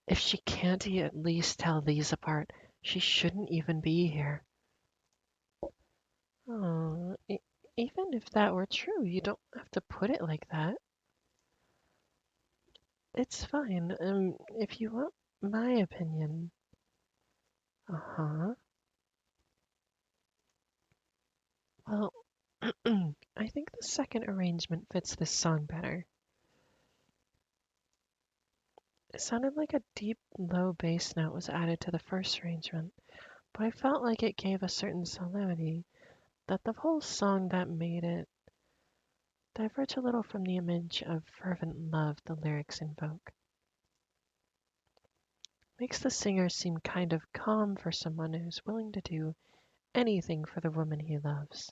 If she can't at least tell these apart, she shouldn't even be here. Oh, even if that were true, you don't have to put it like that. It's fine. If you want my opinion. Uh-huh. Well, I think the second arrangement fits this song better. It sounded like a deep, low bass note was added to the first arrangement, but I felt like it gave a certain solemnity that the whole song that made it diverge a little from the image of fervent love the lyrics invoke. Makes the singer seem kind of calm for someone who's willing to do anything for the woman he loves.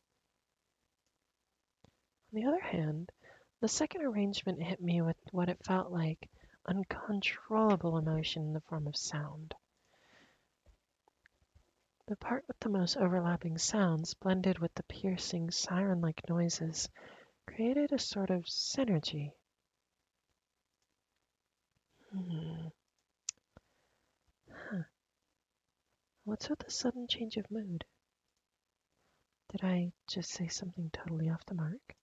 On the other hand, the second arrangement hit me with what it felt like uncontrollable emotion in the form of sound. The part with the most overlapping sounds, blended with the piercing siren-like noises, created a sort of synergy. Huh. What's with the sudden change of mood? Did I just say something totally off the mark?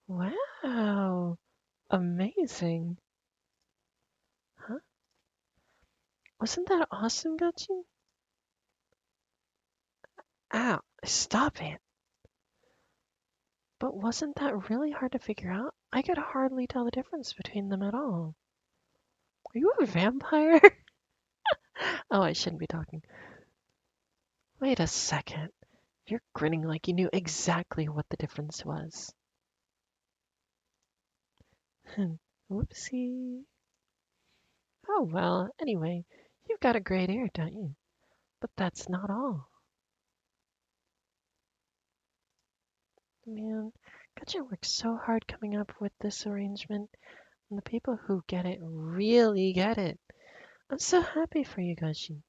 Wow! Amazing! Huh? Wasn't that awesome, Gutchin? Ow! Stop it! But wasn't that really hard to figure out? I could hardly tell the difference between them at all. Are you a vampire? Oh, I shouldn't be talking. Wait a second. You're grinning like you knew exactly what the difference was. Whoopsie. Oh well, anyway, you've got a great ear, don't you? But that's not all. Man, Gotcha worked so hard coming up with this arrangement, and the people who get it really get it. I'm so happy for you, Gachi.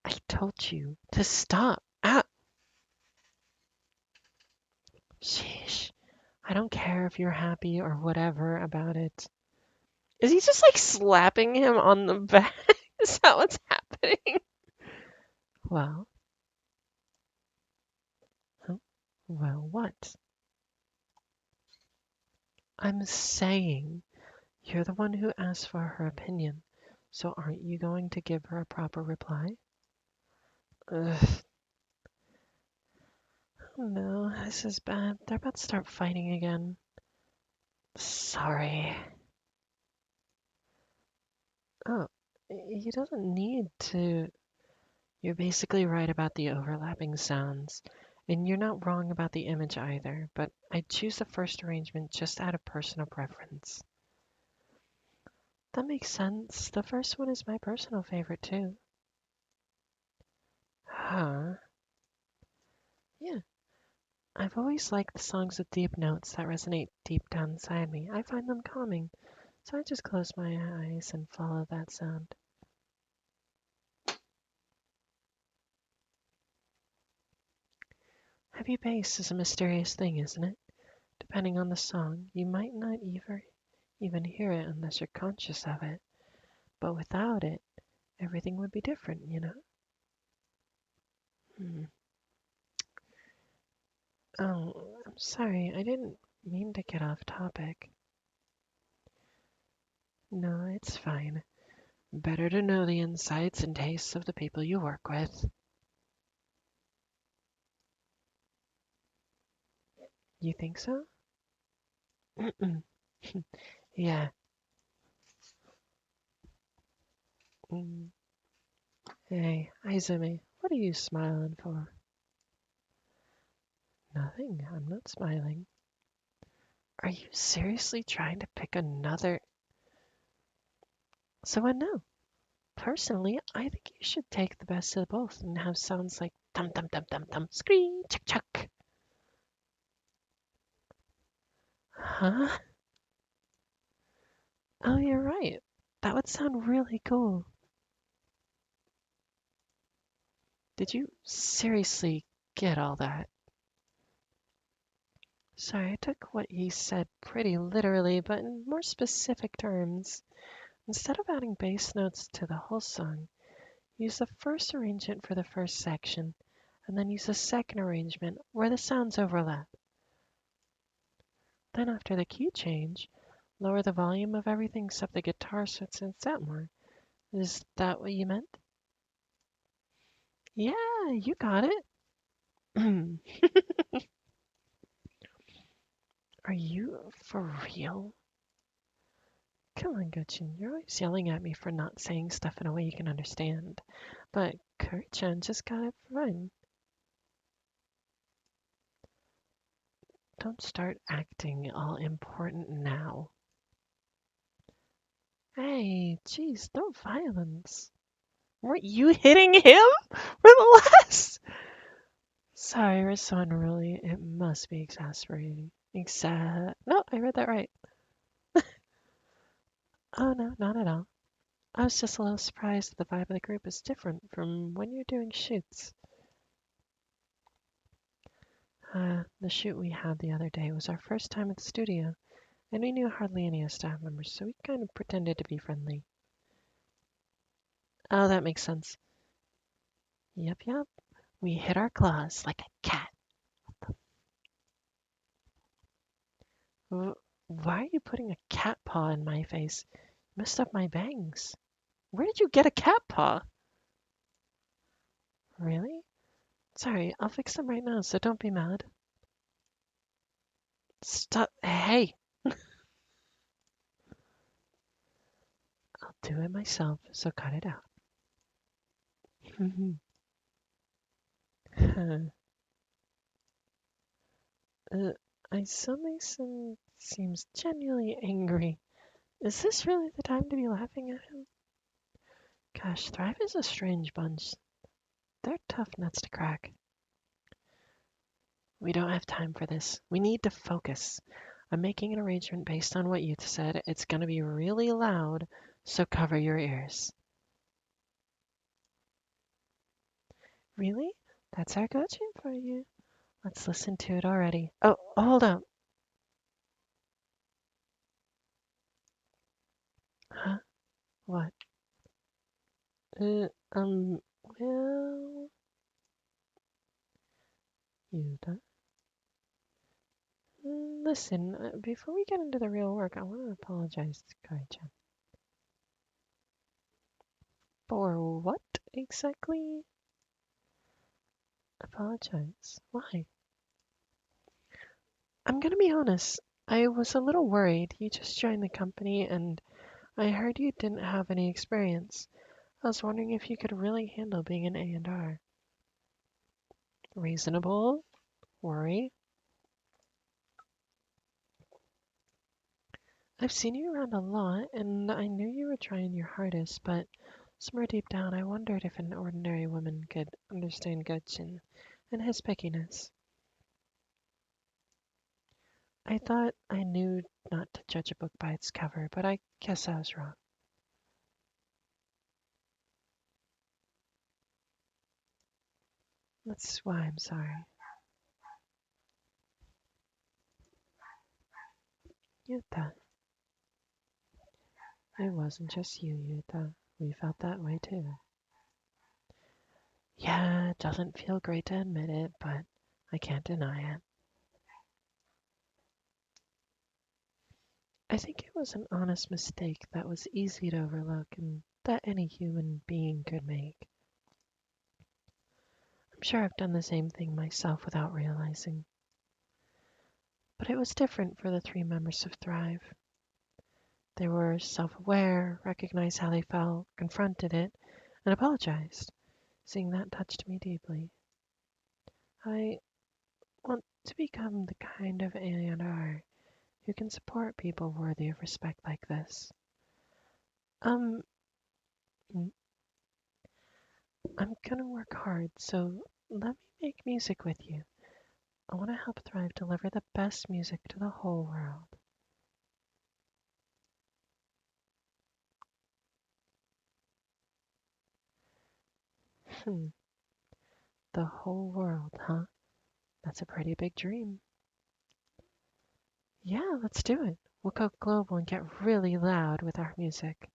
I told you to stop. Ah! Sheesh. I don't care if you're happy or whatever about it. Is he just like slapping him on the back? Is that what's happening? Well, huh? Well, what? I'm saying you're the one who asked for her opinion, so aren't you going to give her a proper reply? Ugh. Oh no, this is bad. They're about to start fighting again. Sorry. Oh, he doesn't need to. You're basically right about the overlapping sounds, and you're not wrong about the image either, but I choose the first arrangement just out of personal preference. That makes sense. The first one is my personal favorite too. Huh? Yeah. I've always liked the songs with deep notes that resonate deep down inside me. I find them calming, so I just close my eyes and follow that sound. Heavy bass is a mysterious thing, isn't it? Depending on the song, you might not even hear it unless you're conscious of it. But without it, everything would be different, you know? Hmm. Oh, I'm sorry. I didn't mean to get off topic. No, it's fine. Better to know the insights and tastes of the people you work with. You think so? Yeah. Mm. Hey, Izumi, what are you smiling for? Nothing. I'm not smiling. Are you seriously trying to pick another? So I know. Personally, I think you should take the best of both and have sounds like dum dum dum dum dum scree chuck chuck. Huh? Oh, you're right. That would sound really cool. Did you seriously get all that? Sorry, I took what he said pretty literally, but in more specific terms. Instead of adding bass notes to the whole song, use the first arrangement for the first section, and then use the second arrangement where the sounds overlap. Then after the key change, lower the volume of everything except the guitar so it stands out more. Is that what you meant? Yeah, you got it. Are you for real? Come on, Gutchin, you're always yelling at me for not saying stuff in a way you can understand. But Kurt-chan just got it fine. Don't start acting all important now. Hey, geez, no violence. Weren't you hitting him? Relax! Sorry, we're so unruly. It must be exasperating. No, I read that right. Oh, no, not at all. I was just a little surprised that the vibe of the group is different from when you're doing shoots. The shoot we had the other day was our first time at the studio, and we knew hardly any of the staff members, so we kind of pretended to be friendly. Oh, that makes sense. Yep, yep. We hit our claws like a cat. Why are you putting a cat paw in my face? You messed up my bangs. Where did you get a cat paw? Really? Sorry, I'll fix them right now, so don't be mad. Stop. Hey! I'll do it myself, so cut it out. uh, Mason seems genuinely angry. Is this really the time to be laughing at him? Gosh, Thrive is a strange bunch. they're tough nuts to crack. We don't have time for this. We need to focus. I'm making an arrangement based on what you said. It's going to be really loud, so cover your ears. Really? That's our go-to for you. Let's listen to it already. Oh, hold up. Huh? What? Well, Yuta. Listen, before we get into the real work, I want to apologize to Kai-chan. For what exactly? Apologize? Why? I'm gonna be honest. I was a little worried. You just joined the company and I heard you didn't have any experience. I was wondering if you could really handle being an A&R. Reasonable? Worry? I've seen you around a lot, and I knew you were trying your hardest, but somewhere deep down I wondered if an ordinary woman could understand Gutchin and his pickiness. I thought I knew not to judge a book by its cover, but I guess I was wrong. That's why I'm sorry. Yuta. It wasn't just you, Yuta. We felt that way too. Yeah, it doesn't feel great to admit it, but I can't deny it. I think it was an honest mistake that was easy to overlook and that any human being could make. I'm sure I've done the same thing myself without realizing. But it was different for the three members of Thrive. They were self-aware, recognized how they felt, confronted it, and apologized. Seeing that touched me deeply. I want to become the kind of A&R who can support people worthy of respect like this. Mm, I'm gonna work hard, so let me make music with you. I want to help Thrive deliver the best music to the whole world. The whole world, huh? That's a pretty big dream. Yeah, let's do it. We'll go global and get really loud with our music.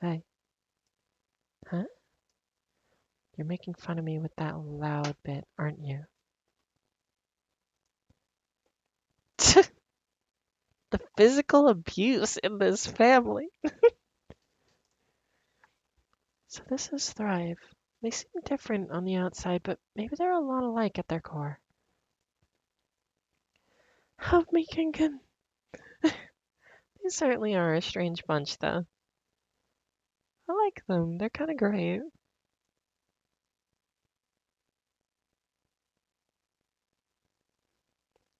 Hey. Huh? You're making fun of me with that loud bit, aren't you? The physical abuse in this family. So this is Thrive. They seem different on the outside, but maybe they're a lot alike at their core. Help me, Kinkin. They certainly are a strange bunch, though. I like them. They're kind of great.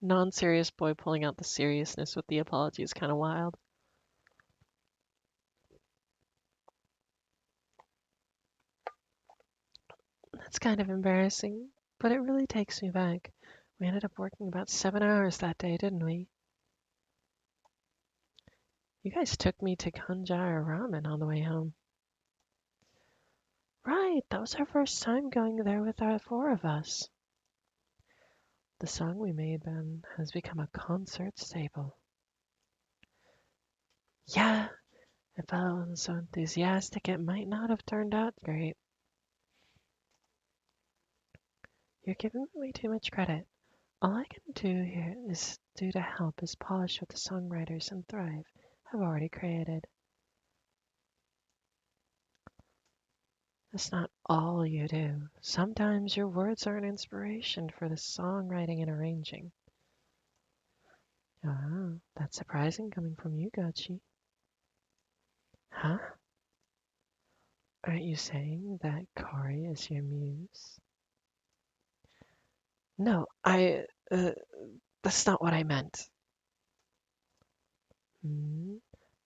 Non-serious boy pulling out the seriousness with the apology is kind of wild. That's kind of embarrassing, but it really takes me back. We ended up working about 7 hours that day, didn't we? You guys took me to Kanjaya Ramen on the way home. Right, that was our first time going there with our four of us. The song we made then has become a concert staple. Yeah, if I wasn't so enthusiastic, it might not have turned out great. You're giving me way too much credit. All I can do here is do to help is polish what the songwriters and Thrive have already created. That's not all you do. Sometimes your words are an inspiration for the songwriting and arranging. Ah, that's surprising coming from you, Gachi. Huh? Aren't you saying that Kari is your muse? No, that's not what I meant.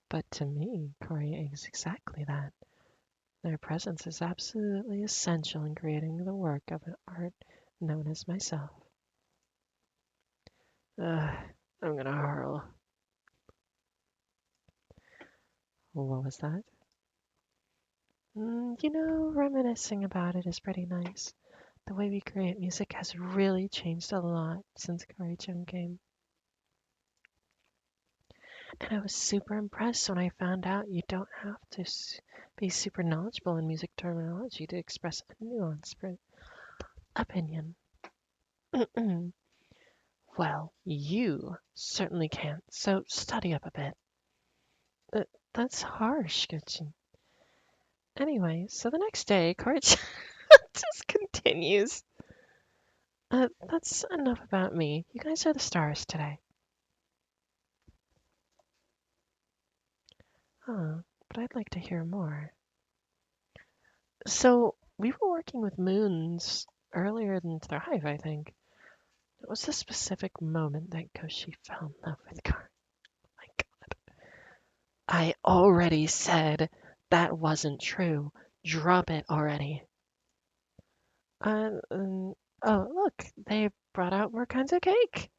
But to me, Kari is exactly that. Their presence is absolutely essential in creating the work of an art known as myself. I'm gonna hurl. What was that? Reminiscing about it is pretty nice. The way we create music has really changed a lot since Kari-chan came. And I was super impressed when I found out you don't have to be super knowledgeable in music terminology to express a nuanced opinion. Well, you certainly can't, so study up a bit. That's harsh, Gucci. Anyway, so the next day, Courage just continues. That's enough about me. You guys are the stars today. Huh, but I'd like to hear more. So, we were working with moons earlier in Thrive, I think. It was the specific moment that Koshi fell in love with Kar. My God. I already said that wasn't true. Drop it already. Oh, look, they brought out more kinds of cake.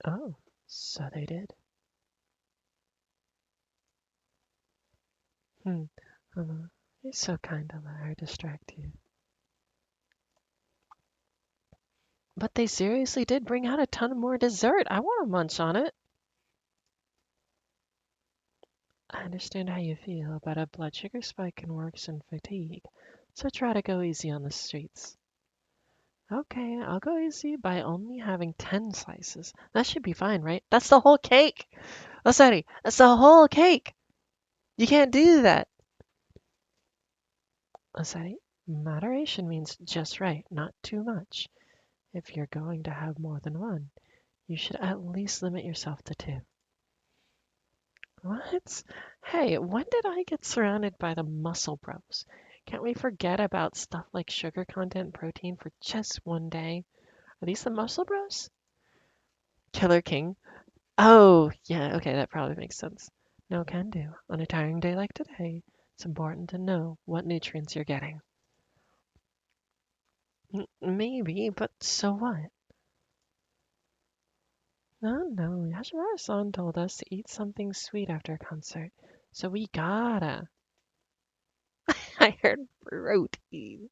Oh, so they did. Hmm. You're so kind to let her distract you. But they seriously did bring out a ton more dessert. I want to munch on it. I understand how you feel about a blood sugar spike and works and fatigue, so try to go easy on the streets. Okay, I'll go easy by only having 10 slices. That should be fine, right? That's the whole cake! Oh, sorry, that's the whole cake! You can't do that! Oh, sorry, moderation means just right, not too much. If you're going to have more than one, you should at least limit yourself to 2. What? Hey, when did I get surrounded by the muscle bros? Can't we forget about stuff like sugar content protein for just one day? Are these the muscle bros? Killer King. Oh, yeah, okay, that probably makes sense. No can do. On a tiring day like today, it's important to know what nutrients you're getting. Maybe, but so what? No, Yashimaru-san told us to eat something sweet after a concert, so we gotta. I heard protein.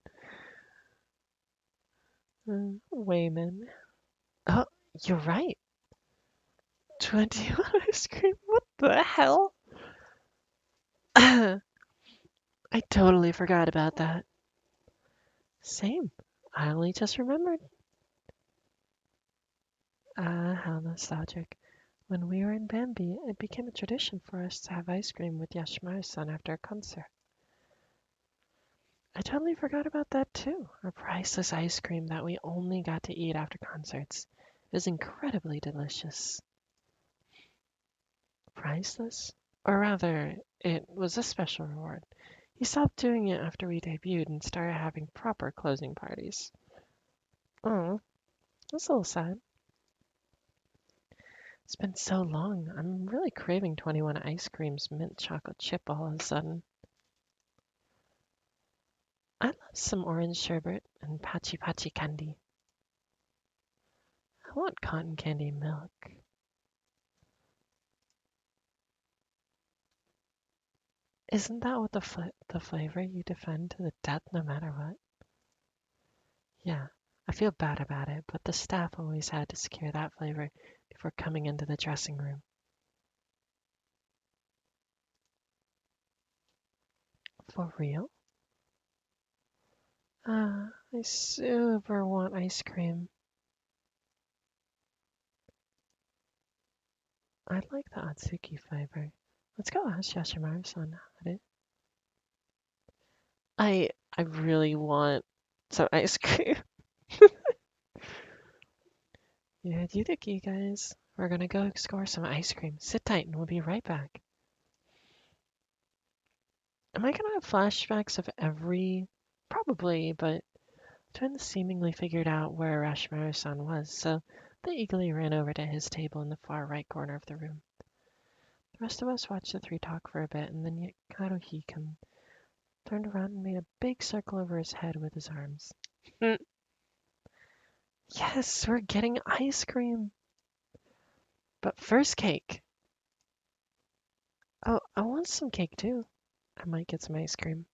Wayman. Oh, you're right. 21 ice cream? What the hell? I totally forgot about that. Same. I only just remembered. How nostalgic. When we were in Bambi, it became a tradition for us to have ice cream with Yashimaru-san after a concert. I totally forgot about that too. Our priceless ice cream that we only got to eat after concerts. It was incredibly delicious. Priceless? Or rather, it was a special reward. He stopped doing it after we debuted and started having proper closing parties. Oh, that's a little sad. It's been so long. I'm really craving 21 ice cream's mint chocolate chip all of a sudden. I love some orange sherbet and patchy patchy candy. I want cotton candy milk. Isn't that what the flavor you defend to the death no matter what? Yeah, I feel bad about it, but the staff always had to secure that flavor before coming into the dressing room. For real? I super want ice cream. I'd like the Atsuki flavor. Let's go ask Yashimaru-san about it. I really want some ice cream. Yeah, you think you guys? We're gonna go score some ice cream. Sit tight and we'll be right back. Am I gonna have flashbacks of every? Probably, but twins seemingly figured out where Yashimaru-san was, so they eagerly ran over to his table in the far right corner of the room. The rest of us watched the three talk for a bit, and then Haruhi turned around and made a big circle over his head with his arms. Yes, we're getting ice cream. But first cake. Oh, I want some cake too. I might get some ice cream.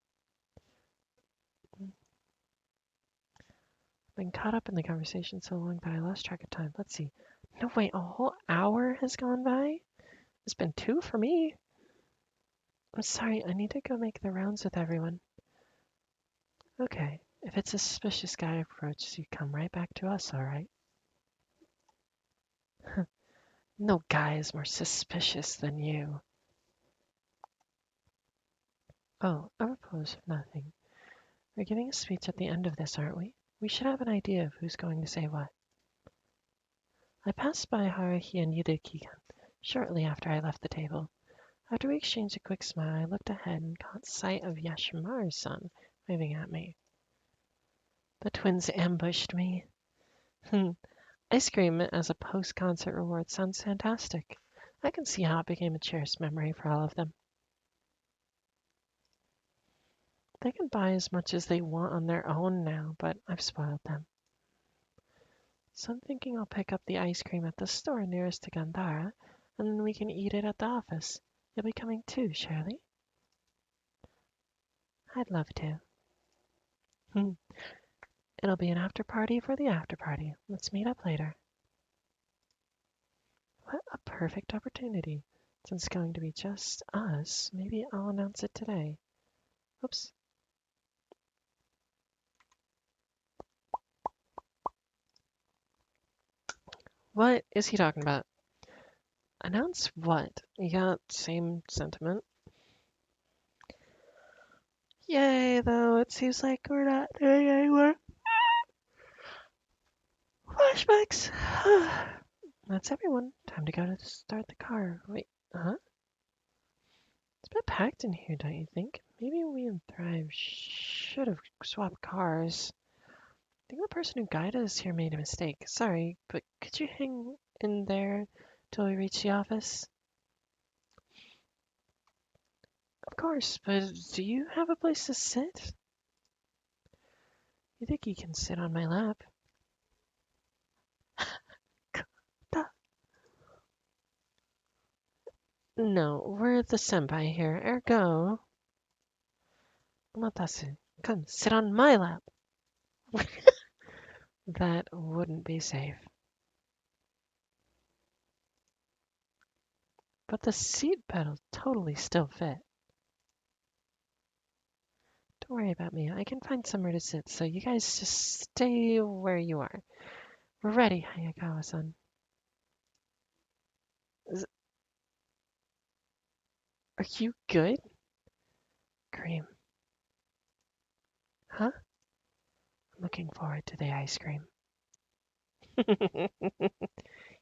Been caught up in the conversation so long that I lost track of time. Let's see. No, wait, a whole hour has gone by? It's been 2 for me. I'm sorry, I need to go make the rounds with everyone. Okay, if a suspicious guy approaches you, come right back to us, alright? No guy is more suspicious than you. Oh, I propose nothing. We're giving a speech at the end of this, aren't we? We should have an idea of who's going to say what. I passed by Haruhi and Yuduki shortly after I left the table. After we exchanged a quick smile, I looked ahead and caught sight of Yashimaru's son waving at me. The twins ambushed me. Ice cream as a post-concert reward sounds fantastic. I can see how it became a cherished memory for all of them. They can buy as much as they want on their own now, but I've spoiled them. So I'm thinking I'll pick up the ice cream at the store nearest to Gandhara, and then we can eat it at the office. You'll be coming too, Shirley? I'd love to. It'll be an after party for the after party. Let's meet up later. What a perfect opportunity. Since it's going to be just us, maybe I'll announce it today. Oops. What is he talking about? Announce what? Yeah, same sentiment. Yay, though, it seems like we're not doing any more flashbacks. That's everyone. Time to go to start the car. Wait, huh? It's a bit packed in here, don't you think? Maybe we and Thrive should have swapped cars. I think the person who guided us here made a mistake. Sorry, but could you hang in there till we reach the office? Of course, but do you have a place to sit? You think you can sit on my lap? No, we're the senpai here, ergo. Omatase, come sit on my lap. That wouldn't be safe. But the seat pedals totally still fit. Don't worry about me. I can find somewhere to sit, so you guys just stay where you are. We're ready, Hayakawa-san. Are you good? Cream. Huh? I'm looking forward to the ice cream.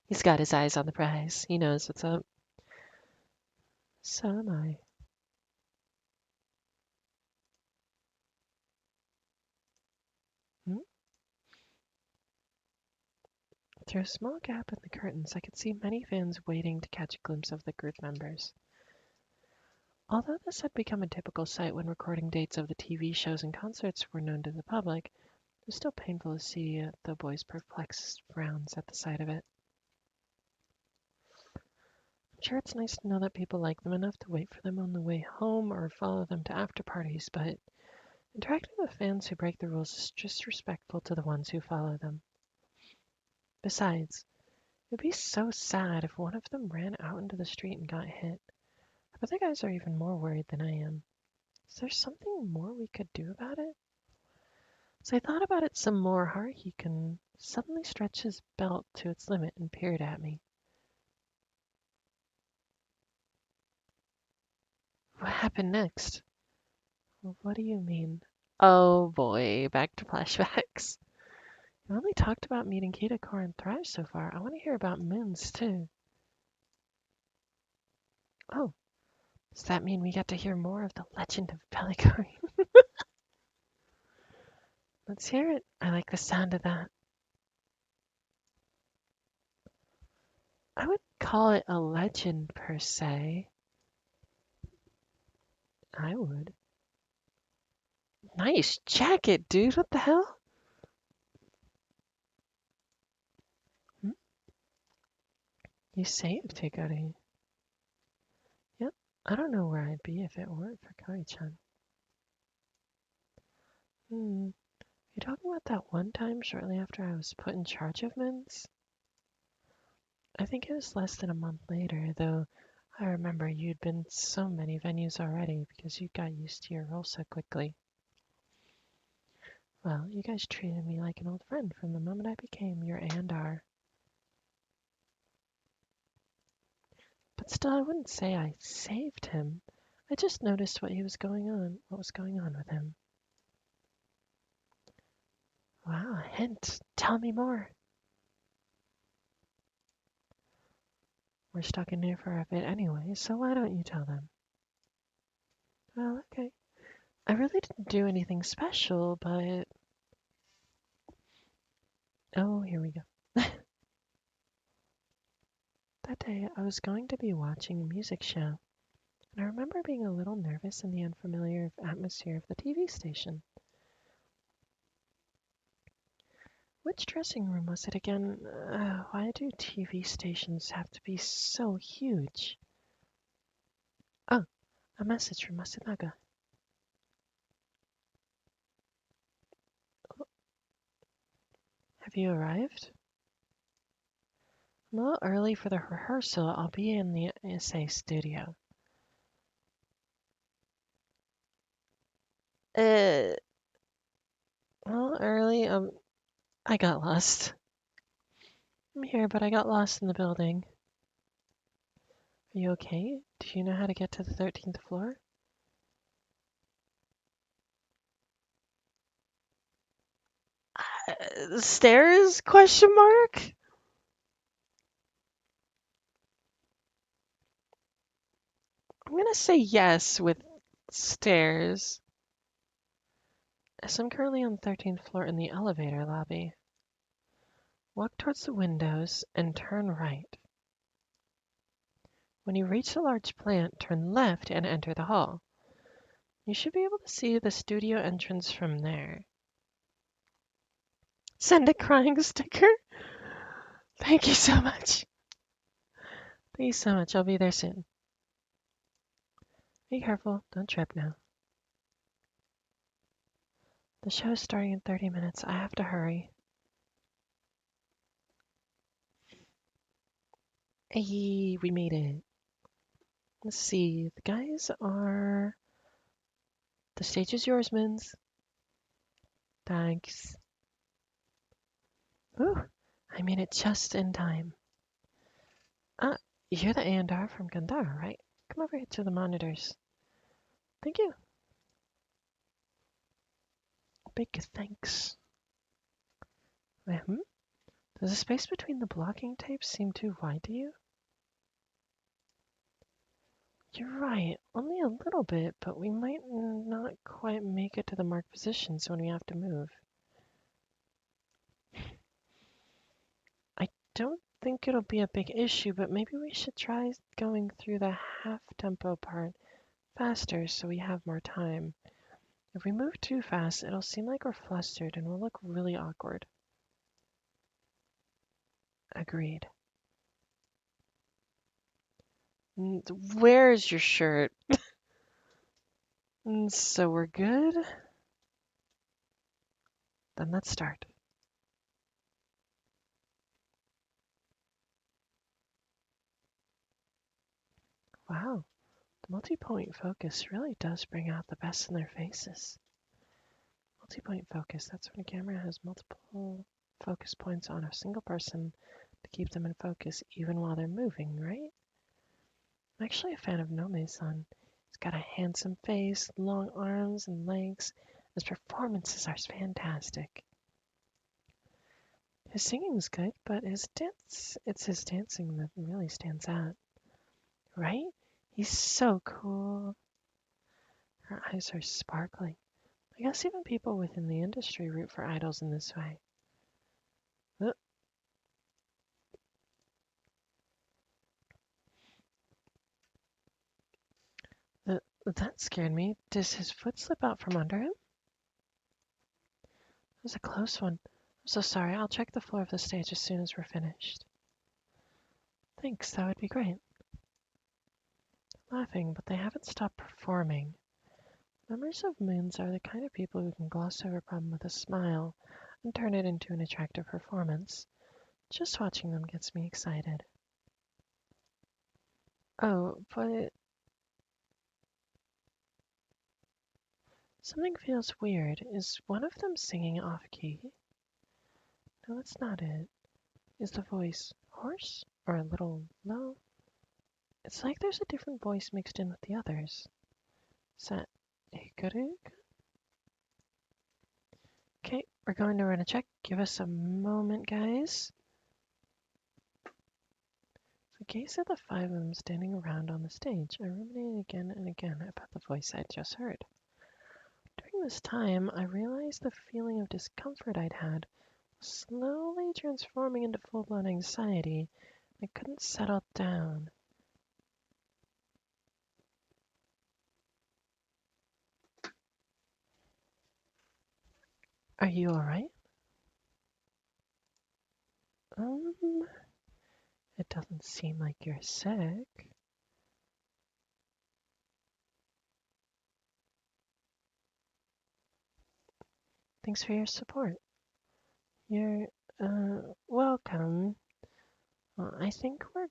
He's got his eyes on the prize. He knows what's up. So am I. Through a small gap in the curtains, I could see many fans waiting to catch a glimpse of the group members. Although this had become a typical sight when recording dates of the TV shows and concerts were known to the public, it was still painful to see the boys' perplexed frowns at the sight of it. I'm sure it's nice to know that people like them enough to wait for them on the way home or follow them to after parties, but interacting with fans who break the rules is disrespectful to the ones who follow them. Besides, it would be so sad if one of them ran out into the street and got hit. I bet the guys are even more worried than I am. Is there something more we could do about it? As I thought about it some more, Haruhi suddenly stretched his belt to its limit and peered at me. What happened next? What do you mean? Oh boy, back to flashbacks. You only talked about meeting Kita, Core, and Thrive so far. I want to hear about Moons, too. Oh, does that mean we get to hear more of the legend of Pelicari? Let's hear it. I like the sound of that. I would call it a legend, per se. I would. Nice jacket, dude. What the hell? Hmm? You saved, Hikari. Yep. I don't know where I'd be if it weren't for Kari-chan. You talking about that one time shortly after I was put in charge of men's? I think it was less than a month later, though I remember you'd been so many venues already because you got used to your role so quickly. Well, you guys treated me like an old friend from the moment I became your A&R. But still, I wouldn't say I saved him. I just noticed what was going on with him. Wow, a hint. Tell me more. We're stuck in here for a bit anyway, so why don't you tell them? Well, okay. I really didn't do anything special, but... Oh, here we go. That day, I was going to be watching a music show, and I remember being a little nervous in the unfamiliar atmosphere of the TV station. Which dressing room was it again? Why do TV stations have to be so huge? Oh, a message from Masunaga. Have you arrived? I'm a little early for the rehearsal. I'll be in the essay studio. A little early. I got lost. I'm here, but I got lost in the building. Are you okay? Do you know how to get to the 13th floor? Stairs? Question mark? I'm gonna say yes with stairs. As I'm currently on the 13th floor in the elevator lobby. Walk towards the windows and turn right. When you reach the large plant, turn left and enter the hall. You should be able to see the studio entrance from there. Send a crying sticker? Thank you so much. Thank you so much. I'll be there soon. Be careful. Don't trip now. The show's starting in 30 minutes. I have to hurry. Hey, we made it. Let's see. The guys are... The stage is yours, Mins. Thanks. Ooh, I made it just in time. Ah, you're the A&R from Gandhara, right? Come over here to the monitors. Thank you. Big thanks. Wait, Does the space between the blocking tapes seem too wide to you? You're right, only a little bit, but we might not quite make it to the marked positions when we have to move. I don't think it'll be a big issue, but maybe we should try going through the half-tempo part faster so we have more time. If we move too fast, it'll seem like we're flustered and we'll look really awkward. Agreed. Where's your shirt? So we're good? Then let's start. Wow, the multi-point focus really does bring out the best in their faces. Multi-point focus, that's when a camera has multiple focus points on a single person to keep them in focus even while they're moving, right? I'm actually a fan of Nome-san. He's got a handsome face, long arms and legs. His performances are fantastic. His singing's good, but it's his dancing that really stands out. Right? He's so cool. Her eyes are sparkling. I guess even people within the industry root for idols in this way. That scared me. Does his foot slip out from under him? was a close one. I'm so sorry. I'll check the floor of the stage as soon as we're finished. Thanks, that would be great. Laughing, but they haven't stopped performing. Members of Moons are the kind of people who can gloss over a problem with a smile and turn it into an attractive performance. Just watching them gets me excited. Oh, but something feels weird. Is one of them singing off-key? No, that's not it. Is the voice hoarse or a little low? It's like there's a different voice mixed in with the others. Is that Hikaru? Okay, we're going to run a check. Give us a moment, guys. So gaze at the five of them standing around on the stage. I ruminated again and again about the voice I'd just heard. During this time, I realized the feeling of discomfort I'd had was slowly transforming into full-blown anxiety. I couldn't settle down. Are you alright? It doesn't seem like you're sick. Thanks for your support. You're, welcome. Well, I think we're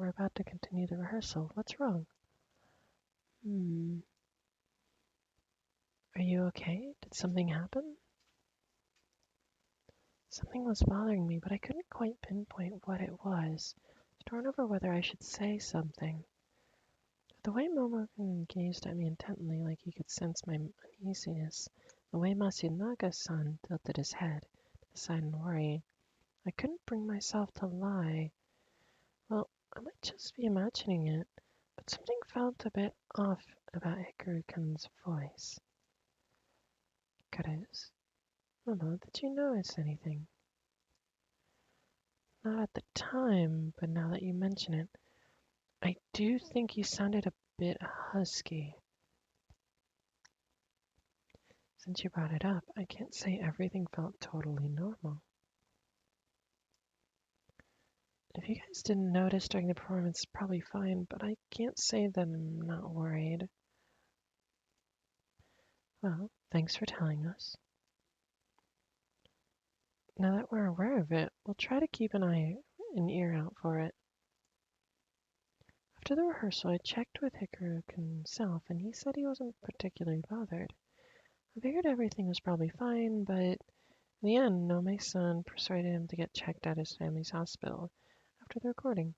about to continue the rehearsal. What's wrong? Are you okay? Did something happen? Something was bothering me, but I couldn't quite pinpoint what it was. Torn over whether I should say something. The way Momo gazed at me intently, like he could sense my uneasiness, the way Masunaga-san tilted his head, to sigh and worry, I couldn't bring myself to lie. Well, I might just be imagining it, but something felt a bit off about Hikaru-kun's voice. Hikaru's? Momo, did you notice anything? Not at the time, but now that you mention it, I do think you sounded a bit husky. Since you brought it up, I can't say everything felt totally normal. If you guys didn't notice during the performance, it's probably fine, but I can't say that I'm not worried. Well, thanks for telling us. Now that we're aware of it, we'll try to keep an ear out for it. After the rehearsal, I checked with Hikaru himself, and he said he wasn't particularly bothered. I figured everything was probably fine, but in the end, Nome-san persuaded him to get checked at his family's hospital after the recording.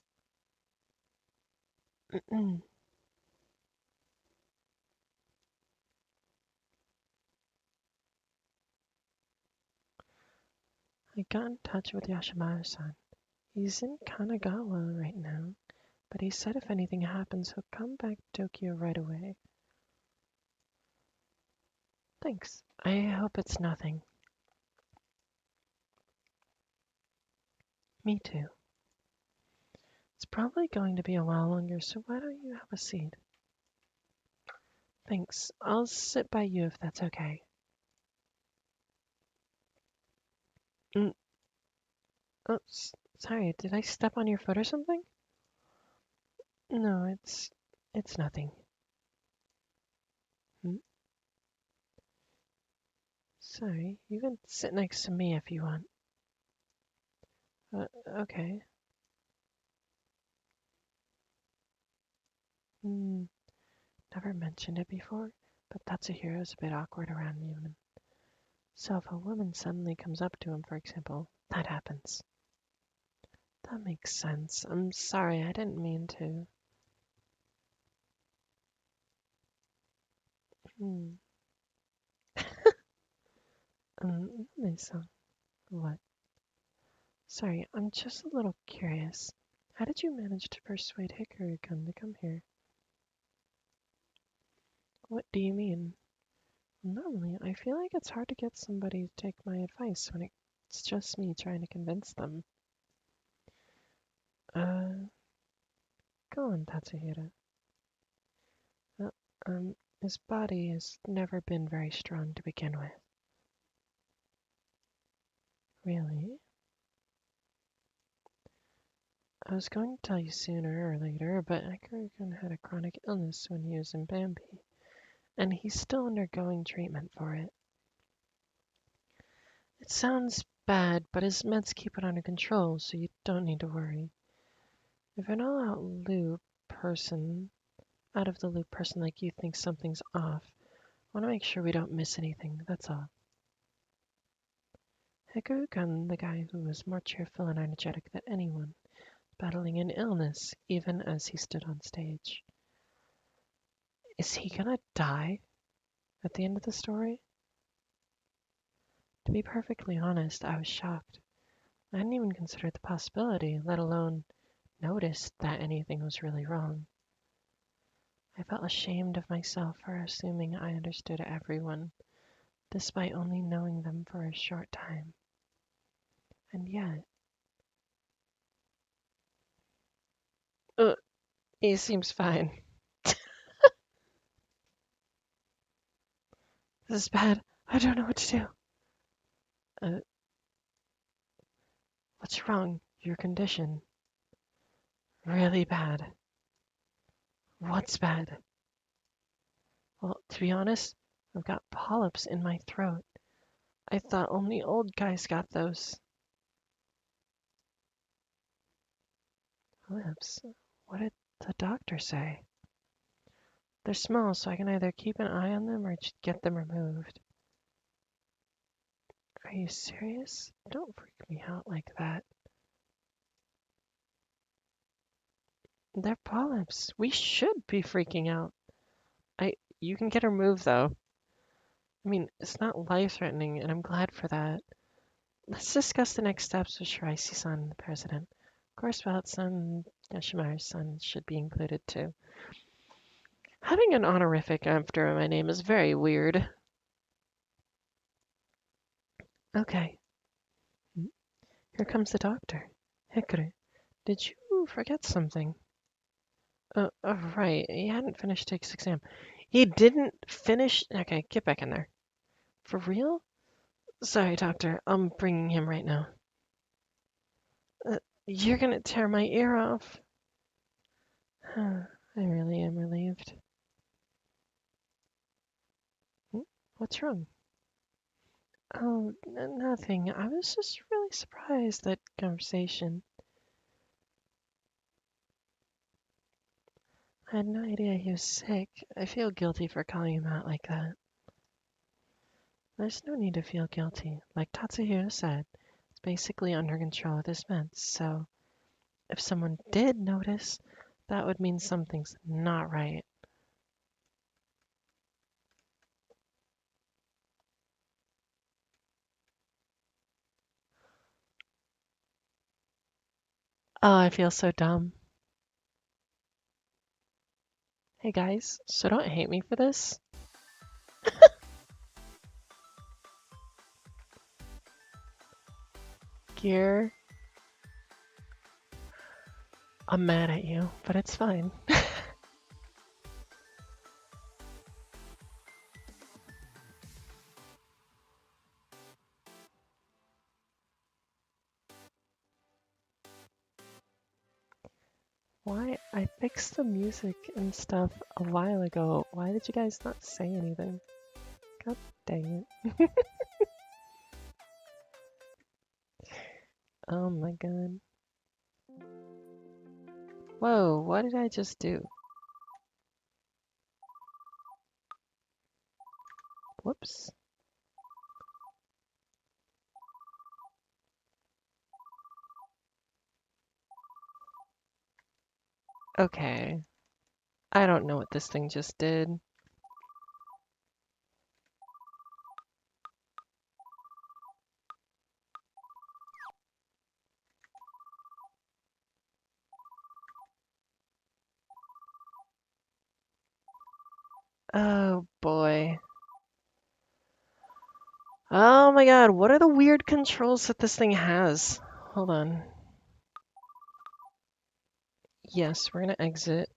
I got in touch with Yashimaru-san. He's in Kanagawa right now, but he said if anything happens, he'll come back to Tokyo right away. Thanks. I hope it's nothing. Me too. It's probably going to be a while longer, so why don't you have a seat? Thanks. I'll sit by you if that's okay. Oh, sorry, did I step on your foot or something? No, it's nothing. Sorry, you can sit next to me if you want. Okay. Never mentioned it before, but Tatsuhiro's a bit awkward around women. So if a woman suddenly comes up to him, for example, that happens. That makes sense. I'm sorry, I didn't mean to. Misa. What? Sorry, I'm just a little curious. How did you manage to persuade Hikaru-kun to come here? What do you mean? Normally, I feel like it's hard to get somebody to take my advice when it's just me trying to convince them. Go on, Tatsuhiro. His body has never been very strong to begin with. Really? I was going to tell you sooner or later, but Ekurigan had a chronic illness when he was in Bambi, and he's still undergoing treatment for it. It sounds bad, but his meds keep it under control, so you don't need to worry. If an out of the loop person like you thinks something's off, I want to make sure we don't miss anything, that's all. Hikurukan, the guy who was more cheerful and energetic than anyone, battling an illness even as he stood on stage. Is he gonna die at the end of the story? To be perfectly honest, I was shocked. I hadn't even considered the possibility, let alone noticed that anything was really wrong. I felt ashamed of myself for assuming I understood everyone, despite only knowing them for a short time. And yet... he seems fine. This is bad. I don't know what to do. What's wrong? Your condition. Really bad. What's bad? Well, to be honest, I've got polyps in my throat. I thought only old guys got those. Polyps? What did the doctor say? They're small, so I can either keep an eye on them or just get them removed. Are you serious? Don't freak me out like that. They're polyps. We should be freaking out. You can get removed though. I mean, it's not life-threatening, and I'm glad for that. Let's discuss the next steps with Shiraisi-san, the president. Of course, Belt-san and Yoshimaru-san should be included too. Having an honorific after my name is very weird. Okay. Here comes the doctor. Hikaru, did you forget something? Right. He hadn't finished his exam. He didn't finish? Okay, get back in there. For real? Sorry, doctor. I'm bringing him right now. You're gonna tear my ear off. I really am relieved. What's wrong? Oh, nothing. I was just really surprised that conversation. I had no idea he was sick. I feel guilty for calling him out like that. There's no need to feel guilty. Like Tatsuhiro said, it's basically under control with his meds, so if someone did notice, that would mean something's not right. Oh, I feel so dumb. Hey guys, so don't hate me for this. Gear. I'm mad at you, but it's fine. Why? I fixed the music and stuff a while ago. Why did you guys not say anything? God dang it. Oh my god. Whoa, what did I just do? Whoops. Okay. I don't know what this thing just did. Oh boy. Oh my god, what are the weird controls that this thing has? Hold on. Yes, we're gonna exit.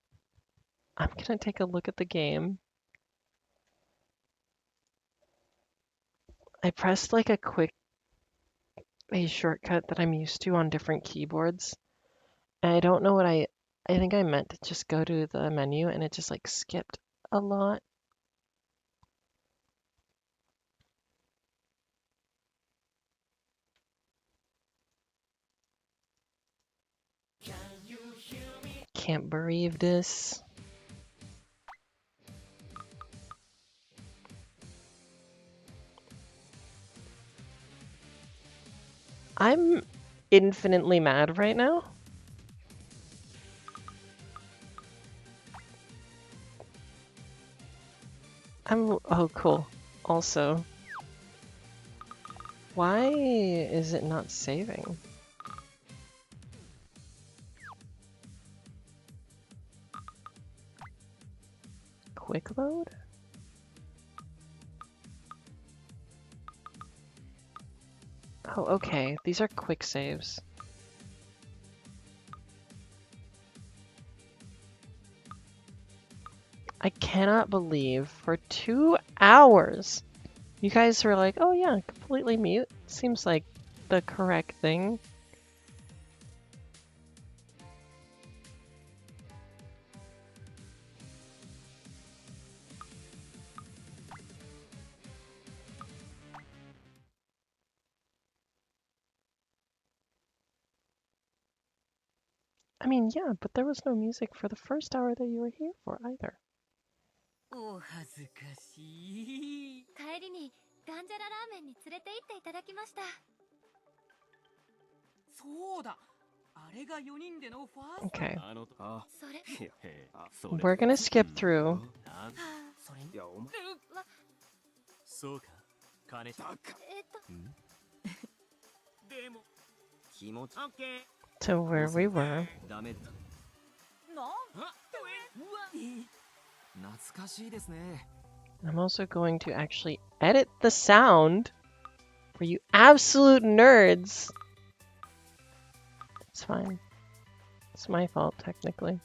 I'm gonna take a look at the game. I pressed like a quick a shortcut that I'm used to on different keyboards. And I don't know what I think I meant to just go to the menu and it just like skipped a lot. Can't believe this. I'm infinitely mad right now. Oh cool. Also, why is it not saving? Quick load? Oh, okay. These are quick saves. I cannot believe for 2 hours you guys were like, oh yeah, completely mute. Seems like the correct thing. I mean, yeah, but there was no music for the first hour that you were here for either. お恥ずかしい。帰りにガンジャララーメンに連れて行っていただきました。そうだ。あれが4人でのファースト。 Okay, あ、それいや、そ we're gonna skip through. それにいや、お前、そうか。金だかでも気持ちオッケー。 To where we were. ダメだ。なんうわ懐かしいですね。 I'm also going to actually edit the sound for you absolute nerds. It's fine. It's my fault, technically.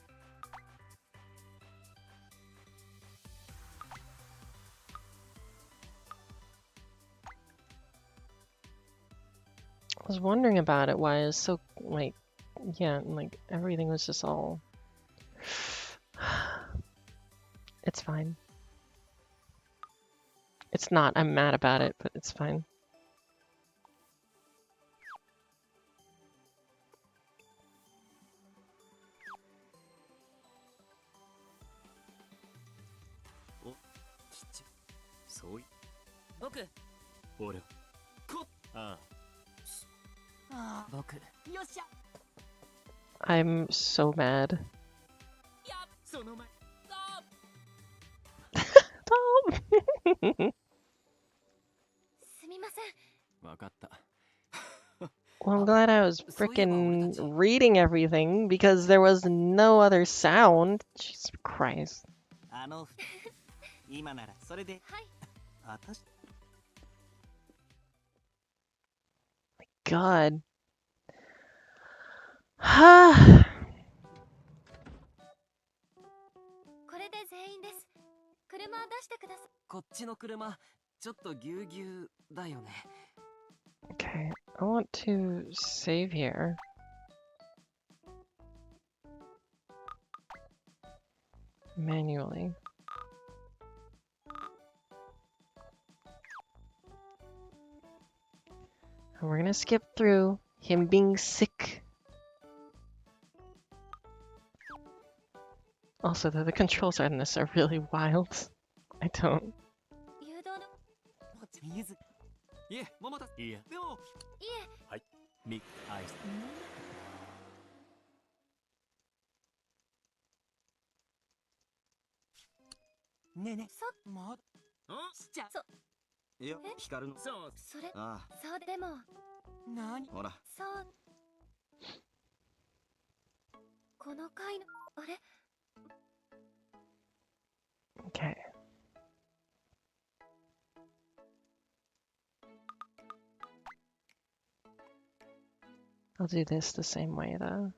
I was wondering about it, why it was so, like, yeah, like, everything was just all... It's fine. It's not, I'm mad about it, but it's fine. Oh, そうい僕俺こあああ僕よっしゃ I'm so mad. やっその前あ Tom! すみません。わかった。 Well, I'm glad I was frickin' reading everything because there was no other sound. Jesus Christ. あの今ならそれではい。私 God. これで全員です。車を出してください。こっちの車、ちょっとぎゅうぎゅうだよね。 Okay, I want to save here. Manually. And we're gonna skip through him being sick. Also, the controls on this are really wild. I don't. 誘導の水いえ、桃田。いやでもいえミアイスねえねそえましちゃいやえ、光の。そうそれあそうでも何あ、ほら。そうこの回のあれ Okay. I'll do this the same way though.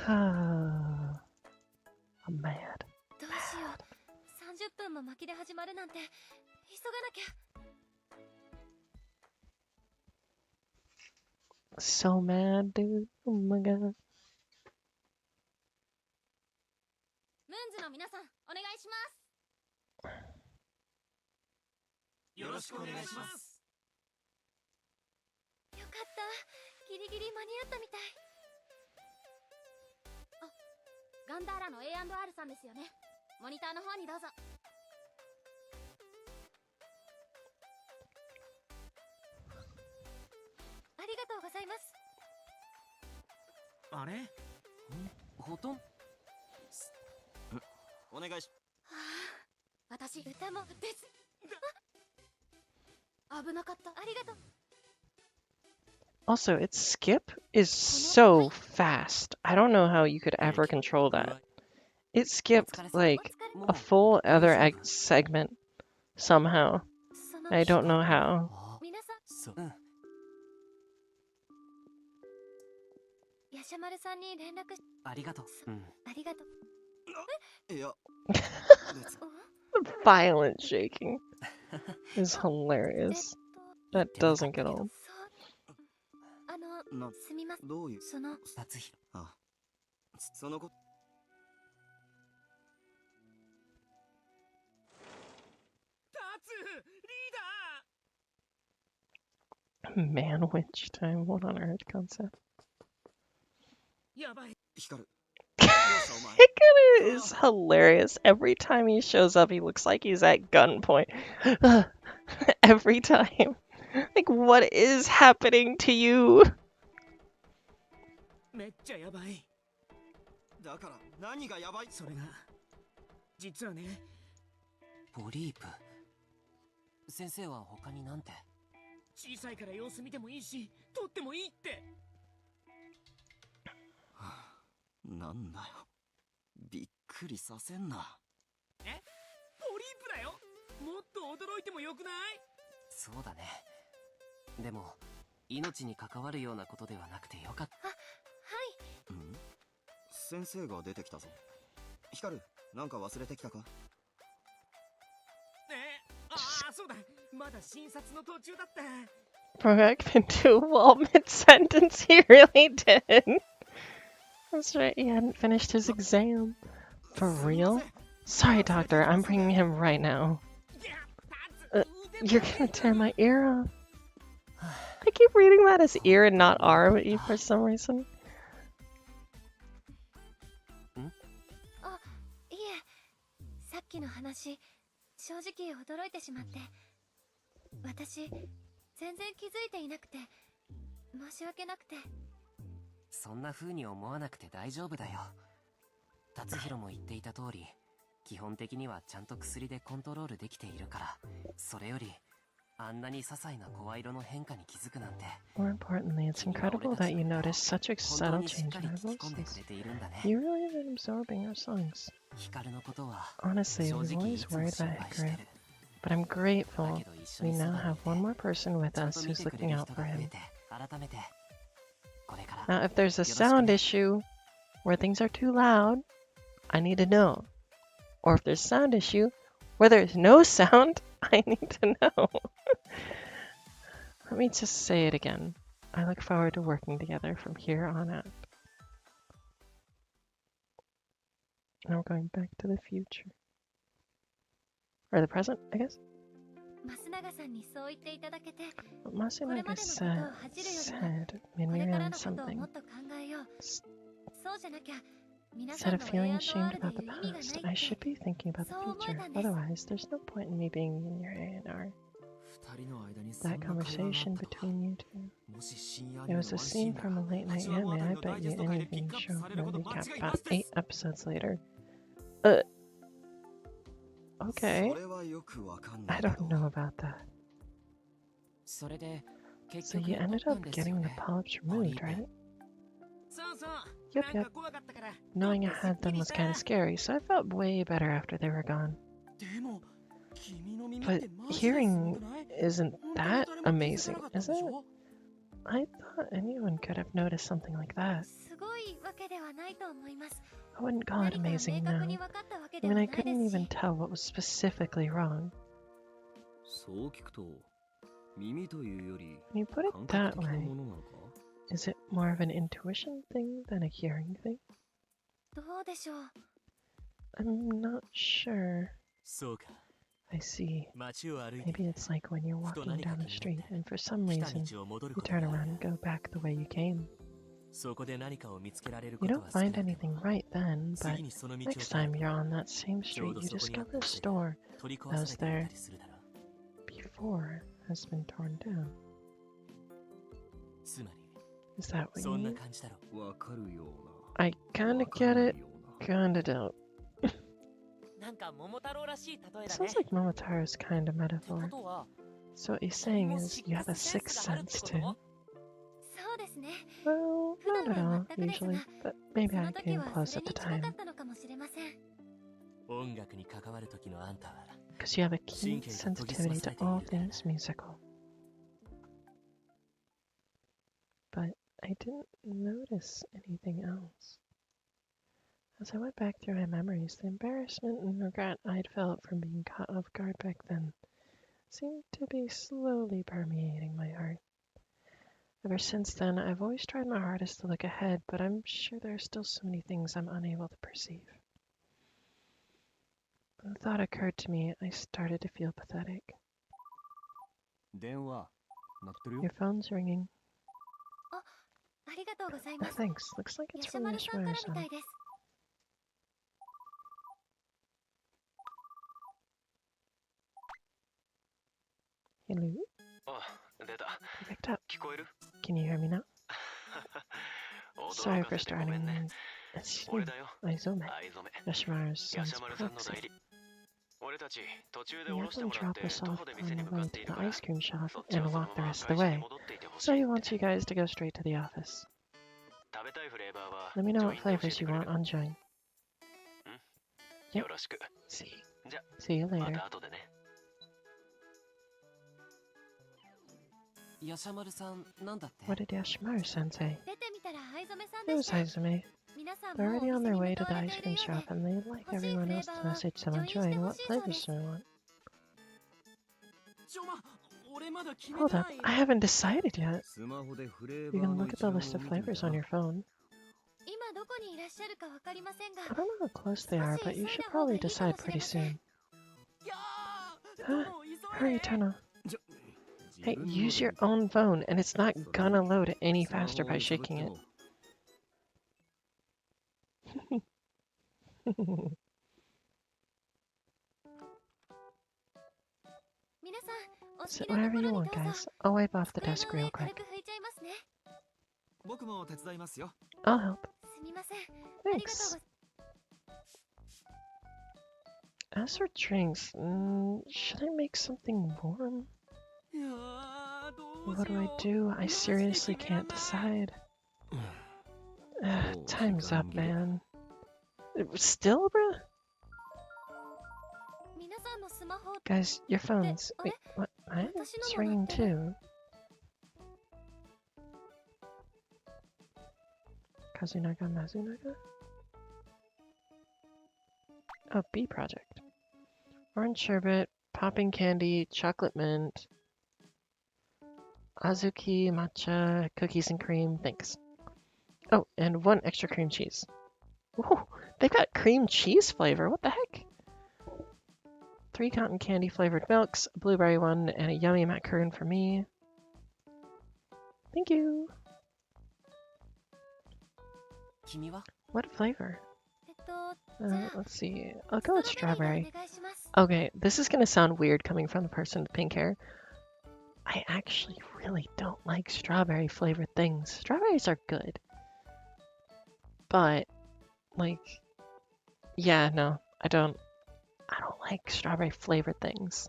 I'm mad. どうしよう。30分も巻きで始まるなんて急がなきゃ。 So mad, dude. Oh my god. ムーンズの皆さん、お願いします。よろしくお願いします。よかった。ギリギリ間に合ったみたい。あ、ガンダーラの A&R さんですよね。モニターの方にどうぞ。ありがとうございます。あれほとんお願いし。はあ、私歌もです。あ、危なかった。ありがとう。 Also, its skip is so fast. I don't know how you could ever control that. It skipped like a full other segment somehow. その I don't know how. 皆さん、そうヤシャマルさんに連絡し、ありがとう。ありがとう。いや、 Violent shaking is hilarious. That doesn't get old. な、すみません。どういう。その、達弘。あ、そのこ。タツリーダ Man witch time. What on earth concept? ーやばい。光る。どうしたお前。 Hikaru is hilarious. Every time he shows up, he looks like he's at gunpoint. Every time. Like, what is happening to you? めっちゃやばい。だから何がやばい。それが実はね、ポリープ。先生は他になんて。小さいから様子見てもいいし、取ってもいいって。なんだよ。びっくりさせんな。ポリープだよ。もっと驚いてもよくない？そうだね。でも命に関わるようなことではなくてよかった。はい。うん？先生が出てきたぞ。光る、なんか忘れてきたか？ああ、そうだ。まだ診察の途中だった。 Brock can do while mid-sentence. He really did. That's right, he hadn't finished his exam. For real? Sorry, doctor, I'm bringing him right now. You're gonna tear my ear off. I keep reading that as ear and not arm for some reason. あ、いえ。さっきの話、正直驚いてしまって。私、全然気づいていなくて、申し訳なくて。そんな風に思わなくて大丈夫だよ。達弘も言っていた通り、基本的にはちゃんと薬でコントロールできているから、それよりあんなに些細な声色の変化に気づくなんて。 More importantly, it's incredible that you notice such a 本当 subtle にしっ change か in り our 聞き込んでく voices. れているんだね。 You really been absorbing our songs. 光のことは Honestly, 正 we've 直い always つも worried 心 about 配して Hikaru, る。 but I'm だ grateful けど一緒 we にそ now ばに have いて one more person with ちゃんと us 見 who's てくれ looking る out 人 for が増え him. て、改めてこれから Now, if there's a よろしく sound ね。 issue where things are too loud, I need to know. Or if there's sound issue where there's no sound, I need to know. Let me just say it again. I look forward to working together from here on out. Now we're going back to the future. Or the present, I guess? 増永さんにそう言っていただけて、 But これ Masunaga までのことを said, 恥じるよりも、 made こ me れから realize のことを something. もっと考えよう。そうじゃなきゃ、皆 Instead さん of の feeling A&R ashamed で about い the る意味が past, ない I っ should て。 be thinking about the そう思え future. たんです。 Otherwise, there's no point in me being in your A&R. 二人の間にそん That な会話があ conversation ったとは。 between you two. もし深夜ア It ニメ was の a ワンシー scene ンが from a late night 8話 anime. あた I りのダ bet イジェ you スト回で anything ピックアップ show される no こと間 recap 違いな about しで 8 す。 episodes later. そ Okay. れはよくわかん I ないけ don't ど。 know about that. それで So 結局 you 取っ ended たん up ですよ getting the ね。 polyps ポリ removed, ープ。 right? そうそう。 Yep, なん yep. か怖かったから。 Knowing I ちょっとすっ had き them り was した。 kind of scary, so I felt way better after they were gone. でも、君の耳っ But てマジですご hearing くない？ isn't 本当に that 誰も気づか amazing, なかったん is でし it? ょ？ I thought anyone could have noticed something like that. すごいわけでではないと思います。 I wouldn't call it 何か明 amazing 確 now. に分かったわけ I では mean, な I いで couldn't す even し。 tell what was specifically wrong. そう聞くと、耳というより When you put it 感 that 覚的な way, ものなのか is it more of an intuition thing than a hearing thing? どうでしょう。 I'm not sure. そうか。 I see. 街を歩いて Maybe it's like when you're walking down the street and for some 来た reason 道を戻る you こと turn があ around る。 and go back the way you came. そこで何かを見つけられるこ You と don't は少 find なくと anything も right then, but 次にその道を next time you're on that same ちょう street, ど you そこにあっ discover た a 店が store 取り壊されていたりするだろう。 before has been torn down. つまり Is that what you そんな mean? 感じだろう。わかるよう I な。 kinda get it, kinda don't. なんか桃太郎らしい例え It だね。 sounds like Momotaro's kind of ってこ metaphor. とは、 So what you're 君 saying も is you have a シック sixth スセンスがあるって sense こ too. と？そうですね。 Well, 普 not 段 at は all, 全くですが、 usually, but maybe そ I の時 came は close それ at に the 近か time. ったのかもしれません。音楽に関わる時のあんたは Because you have a keen 神経が研ぎ澄ま sensitivity さ to れている all からな。 things musical. But I didn't notice anything else. As I went back through my memories, the embarrassment and regret I'd felt from being caught off guard back then seemed to be slowly permeating my heart. Ever since then, I've always tried my hardest to look ahead, but I'm sure there are still so many things I'm unable to perceive. When the thought occurred to me, I started to feel pathetic. 電話鳴ってるよ Your phone's ringing. ありがとうござい Oh, ます。 thanks. Looks like ヤ it's シャ from マルさんからみ Yoshimaru-san. たいです。 Hello? あ、出た。 You picked up. 聞こえる Can you hear me now? 驚 Sorry か for せてごめ starting. んね。 Excuse 俺 me. だよ。 Aizome. 藍染め。 Yoshimaru's ヤ son's シャマルさんの代 proxy. 理。俺たち途中で We 降ろ have して them もらっ drop て us 徒 off 歩で on 店に the 向か way って to い the るから ice cream shop そっちは and その walk ま the ま rest of 会 the 社に way. 戻っていてほし So い he って wants you guys to go straight to the office. 食べたいフレーバーは Let me know ジョ what インで教え flavors て you くれ want る on join. Yep. よろしく See. じゃ See you ま later. た後でねヤシャマルさんなんだって What did Yoshimaru-san say? 出てみたら藍染さん It で was した。 Aizome. 皆さん They're もお already on 店 their に way 向 to か the われ ice ている cream よう shop で、 and they'd like 欲しい everyone フレー else バ to ーは message them ジョ on インして join ほ what しいそうで flavors す。 they want. ちょ俺まだ決め Hold てな up, い。 I haven't decided yet. スマホでフレー You バー can の look at 一 the 覧を list 見 of てみ flavors た on ら your phone. 今どこにいらっしゃるかわかりませんが、 I don't know how close they are, but you should 少し急いだ方が probably いいか decide もしれ pretty ません。 soon. いやー、 Huh? どうも急い Hurry, で。 Tono. じゃ Hey, 自分の use your で own phone, and it's not それ gonna に load any スマホ faster を by 揺さぶっ shaking て it. も 皆さん、お好 Sit きなと wherever こ you ろに want, どうぞ。 guys. I'll wipe off the 机の desk 上 real 軽 quick. く拭いちゃいますね。僕も手伝いますよ。 I'll help. すみません。ありがとう Thanks. ご As for drinks, should I make something warm? いやー、どう What し do I よう。 do? I マジで seriously 決めらん can't ない。 decide. Time's up, 時間切れ。 man. Still, bruh? 皆さんのスマホ Guys, your phones. Wait, Wait, what? Mine? 私 It's のも鳴 ringing ってる。 too. Kazunaga Mazunaga? Oh, B project. Orange sherbet, popping candy, chocolate mint, azuki, matcha, cookies and cream, thanks. Oh, and 1 extra cream cheese. Ooh, they've got cream cheese flavor, what the heck? 3 cotton candy flavored milks, a blueberry one, and a yummy macaroon for me. Thank you. 君は What flavor? じゃあ Let's see. I'll ス go ト with ロベリー strawberry. でお願いします。 Okay, this is gonna sound weird coming from the person with pink hair. I actually really don't like strawberry flavored things. Strawberries are good. But, like, yeah, no, I don't like strawberry flavored things.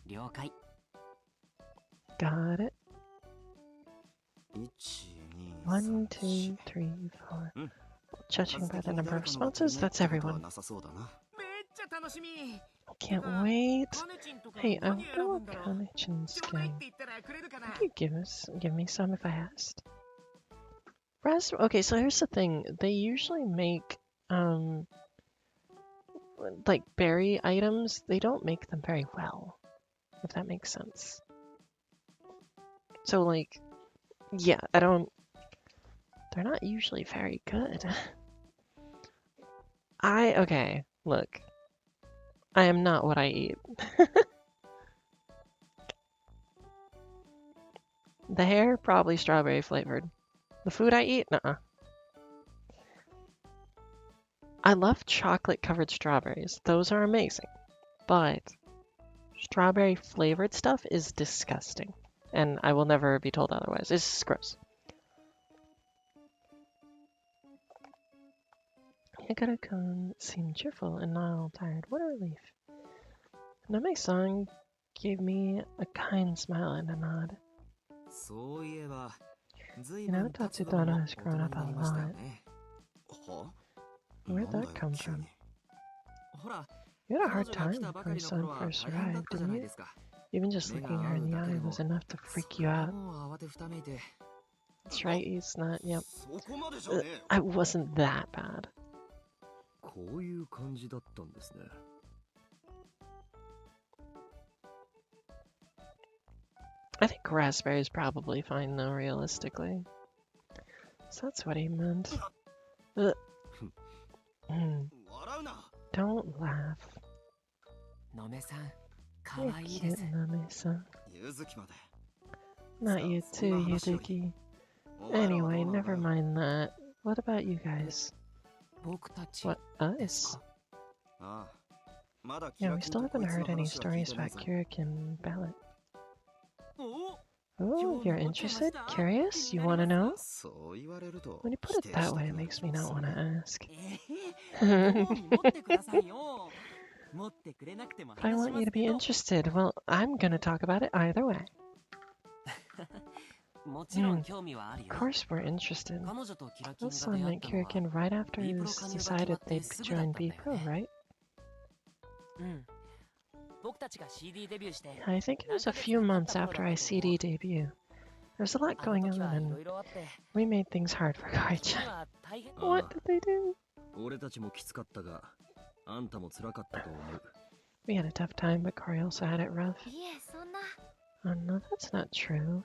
了解。 Got it. 1、2、 1, 2, 3, 4. Mm. Judging by the number of responses, that's ことは everyone. なさそうだな。めっちゃ楽しみ。Can't wait. カネチンとか Hey, I 何 wonder 選ぶ what んだろう。 Kanechin's ちょうだいっ getting. て言ったらくれるかな。 Could you give me some if I asked? Okay, so here's the thing. They usually make like berry items. They don't make them very well, if that makes sense. So like, yeah, they're not usually very good. Okay, look. I am not what I eat. The hair, probably strawberry flavored. The food I eat, nuh-uh. I love chocolate covered strawberries. Those are amazing. But strawberry flavored stuff is disgusting. And I will never be told otherwise. It's gross. Hikari-kun seemed cheerful and not all tired. What a relief. Name-san gave me a kind smile and a nod. そういえば、ずい You ぶ know, ん達殿も Tatsudana 大 has 人 grown に up な a りましたよ lot. ね。は Where'd that come from? ほら、 You had a 彼 hard 女が来 time たば when か your りの頃 son は first 大変だっ arrived, たじゃ didn't ない you? ですか。 Even just 目が looking her 合 in う the だけ eye でも was enough to そ freak you れ out. はもう慌てふためいて。 That's right, he's not, yep. そこまでじゃねえよ。 I wasn't that bad. こういう感じだったんですね。 I think raspberry's probably fine though, realistically. So that's what he meant. Mm. 笑うな。 Don't laugh. のめさん、か You're わいいで cute, す。 Nami-san. ゆずきまで。 Not you So, too, そんな話より。 Yuzuki. お前らはどう Anyway, なんだ never よ。 mind that. What about you guys? 僕たち What, です us? か。ああ。まだキ Yeah, ラ we キン still とこ haven't いつの heard any 話は聞い stories てねえ about ぞ。 Kirikin Ballot. お Oh, you're interested? Curious? You want to know? そう言われると When you put 否 it 定 that した way, く it なる makes 気 me が not す want る to ね。 ask. 興味持ってくださいよ。持ってくれなくても But I 話し want ま you す to be けど。 interested. Well, I'm gonna talk about it either way. もちろん興味はある Of よ。 course, we're interested. 彼女とキラキン This が son 出会っ met たのは、 Kirikin right after he B was Pro 加入が decided 決まって they'd すぐだっ join たん B だよ Pro, ね。 right? うん。僕たちが CD デビューして、 I think it was a few months after I CD debut. There's a lot あの going 時 on, はいろ and いろあって、 we made things hard for 君 Koi-chan. には大変。What did they do? 俺たちもきつかったが、あんたも辛かったと思う。 We had a tough time, but Kori also had it rough. いえそんな Oh no, that's not true.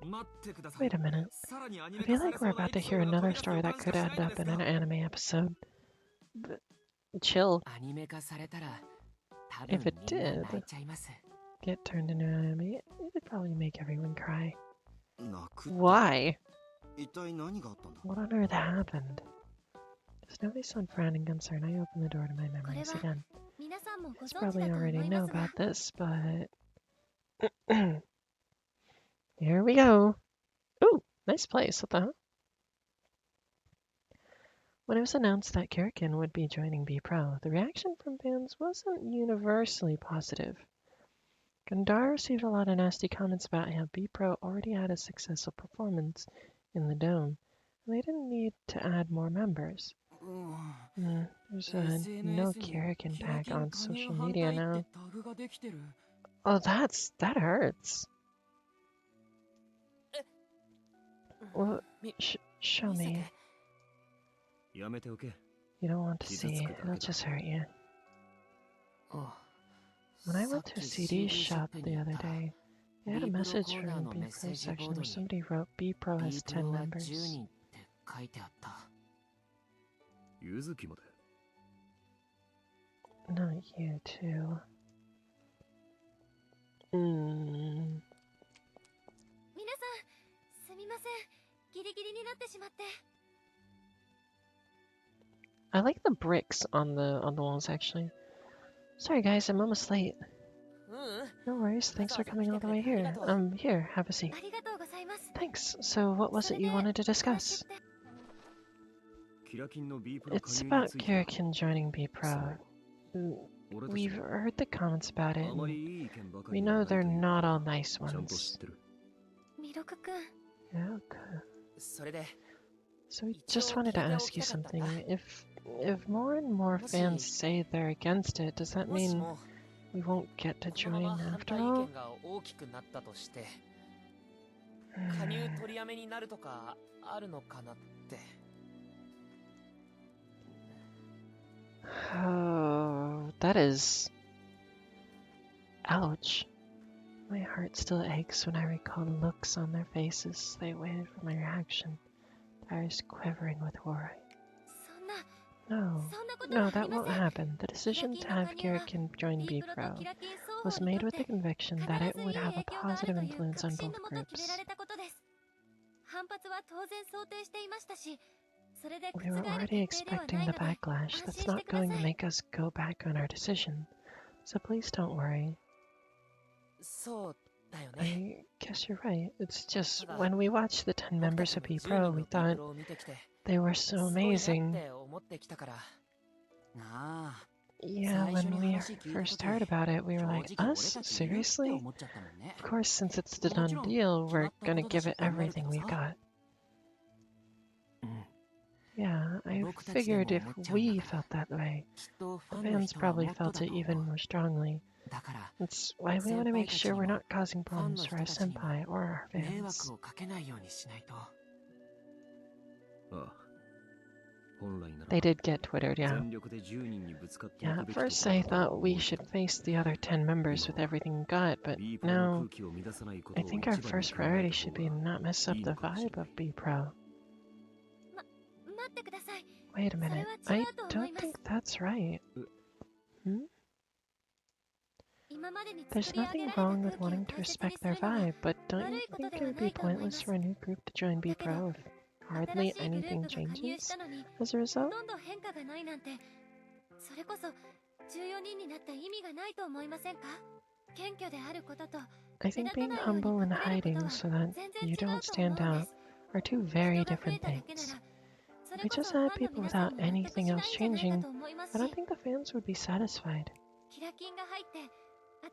待ってください。 Wait a minute. さらにアニ I メ feel 化され like そ we're うな about エ to ピソー hear ドが another 飛び出す story 予 that 感しか could しな end いん up です in が an anime episode. Chill. アニメ化されたら、多 If 分 it みんな did 泣いちゃいます。 get turned into an anime, it'd probably make everyone cry. 泣くって Why? 一体何があったんだ。 What on earth happened? Just noticed on frowning concern, I opened the door to my memories again. 皆さんもご You 存知だ probably と思 already い know ますが about this, but here we go. Ooh, nice place. What the hell? When it was announced that Kirikin would be joining B Pro, the reaction from fans wasn't universally positive. Gandar received a lot of nasty comments about how B Pro already had a successful performance in the Dome, and they didn't need to add more members. うん。 There's a no SNS に Kirikin キラ tag キン on 加入 social 反 media 対っ now. てタグができてる。 Oh, that hurts. Well, show 見せ me. て。やめておけ。 You don't want to 傷 see. つくだけだ。 It'll just hurt you. あ When I さっ went to き CD CD ショ shop ップ the に行 other ったら、 day, they had a B Pro message コーナー from の B メッセ Pro ージボ section ード where に somebody wrote B Pro B has プ 10 ロは10 members. 人って書いてあった。ゆずきまで。 Not you too. 皆さんすみませんギリギリになってしまって I like the bricks on the walls actually. Sorry guys, I'm almost late. ううん。 No worries, thanks for coming all the way here. Here, have a seat. ありがとうございます Thanks. So what was it you wanted to discuss? キラキンの B プロ It's 加入に about ついては。 Kirikin joining B そ Pro. う。俺たち We've heard the comments about it. あま And りいい意見ばか we りは know ないとい they're う not か all nice ちゃんと知っ ones. てる。弥勒くん Yeah, okay. それで、 So we just wanted to ask you something. If if more and more fans say they're against it, does that もし mean も we won't get to このま join ま反 after 対意 all? 見が大きくなったとして加入取りやめになるとかあるのかなって。 Oh, that is... Ouch. My heart still aches when I recall the looks on their faces. They waited for my reaction, their eyes quivering with worry. そんな No, そんなことは no, あ that りま won't せん。 happen. The decision to have Kirakin join B ビプロ Pro とキラキン双 was 方に made とっ with the て conviction 必 that it ずいい would have a 影響があ positive るという influence 確 on 信 both のもと決めら groups. れたことです。反発は当然想定していましたし、それで覆 We る were 決 already 定では expecting ない the ので backlash. 安 That's 心して not くだ going さ to い。 make us go back on our decision. So please don't worry. そうだよね。 I guess you're right. It's just ただ when we watched the 10 僕た members ち of も B 10 Pro, 人 we のビ thought プロを見てきて they were す so ごいなっ amazing. て思ってきたから。なあ Yeah, when we 最初に話聞いた first 時 heard about it, we were 正 like, 直俺 us? たちいるって Seriously? 思っちゃったもんね Of course, since it's the もち done ろん deal, 決ま we're ったこ gonna とだ give し it 考えるけ everything ど we've さ got. Yeah, I 僕たちで figured も if 思っちゃうん we だから felt that way, きっとフ the ァンの fans 人は probably もっと felt だ it と思 even う more strongly. だから That's why we want to make sure we're not causing problems for our senpai or our 迷 fans. 惑をかけないようにしないとああ本来なら They did get Twittered, yeah. 全力で10人にぶつかってい Yeah, く at べきとこ first ろ I だと思 thought う we け should ど face the other 10 members with everything we got, but B プロの now 空気を乱さないこと I を think 一 our 番に first 考え priority た should 方 be が not mess い up い the のかもしれ vibe な of い B Pro. 待ってください。 Wait a minute, それは I 違うと思い don't ます。 think that's right. Hmm? 今までに There's 作り上げ nothing られた wrong 空 with 気を wanting to 大切 respect にす their るのは vibe, but don't 悪 you いこと think で it は would な be いと思いま pointless す。 for a new group to join B だけど Pro if 新 hardly しいグルー anything プが加入 changes したのに as a ほ result? とんど変化がないなんて、それこそ14人になった意味がないと思いませんか？謙虚であることと I think being humble and hiding so that you don't stand out are two very 人が増 different えただけな things. ら、そ If れ we こそ just ファ had ンの people 皆さ without んも納得 anything しな else いんじゃないか changing, と思います I don't し、 think the fans would be satisfied. キラキンが入って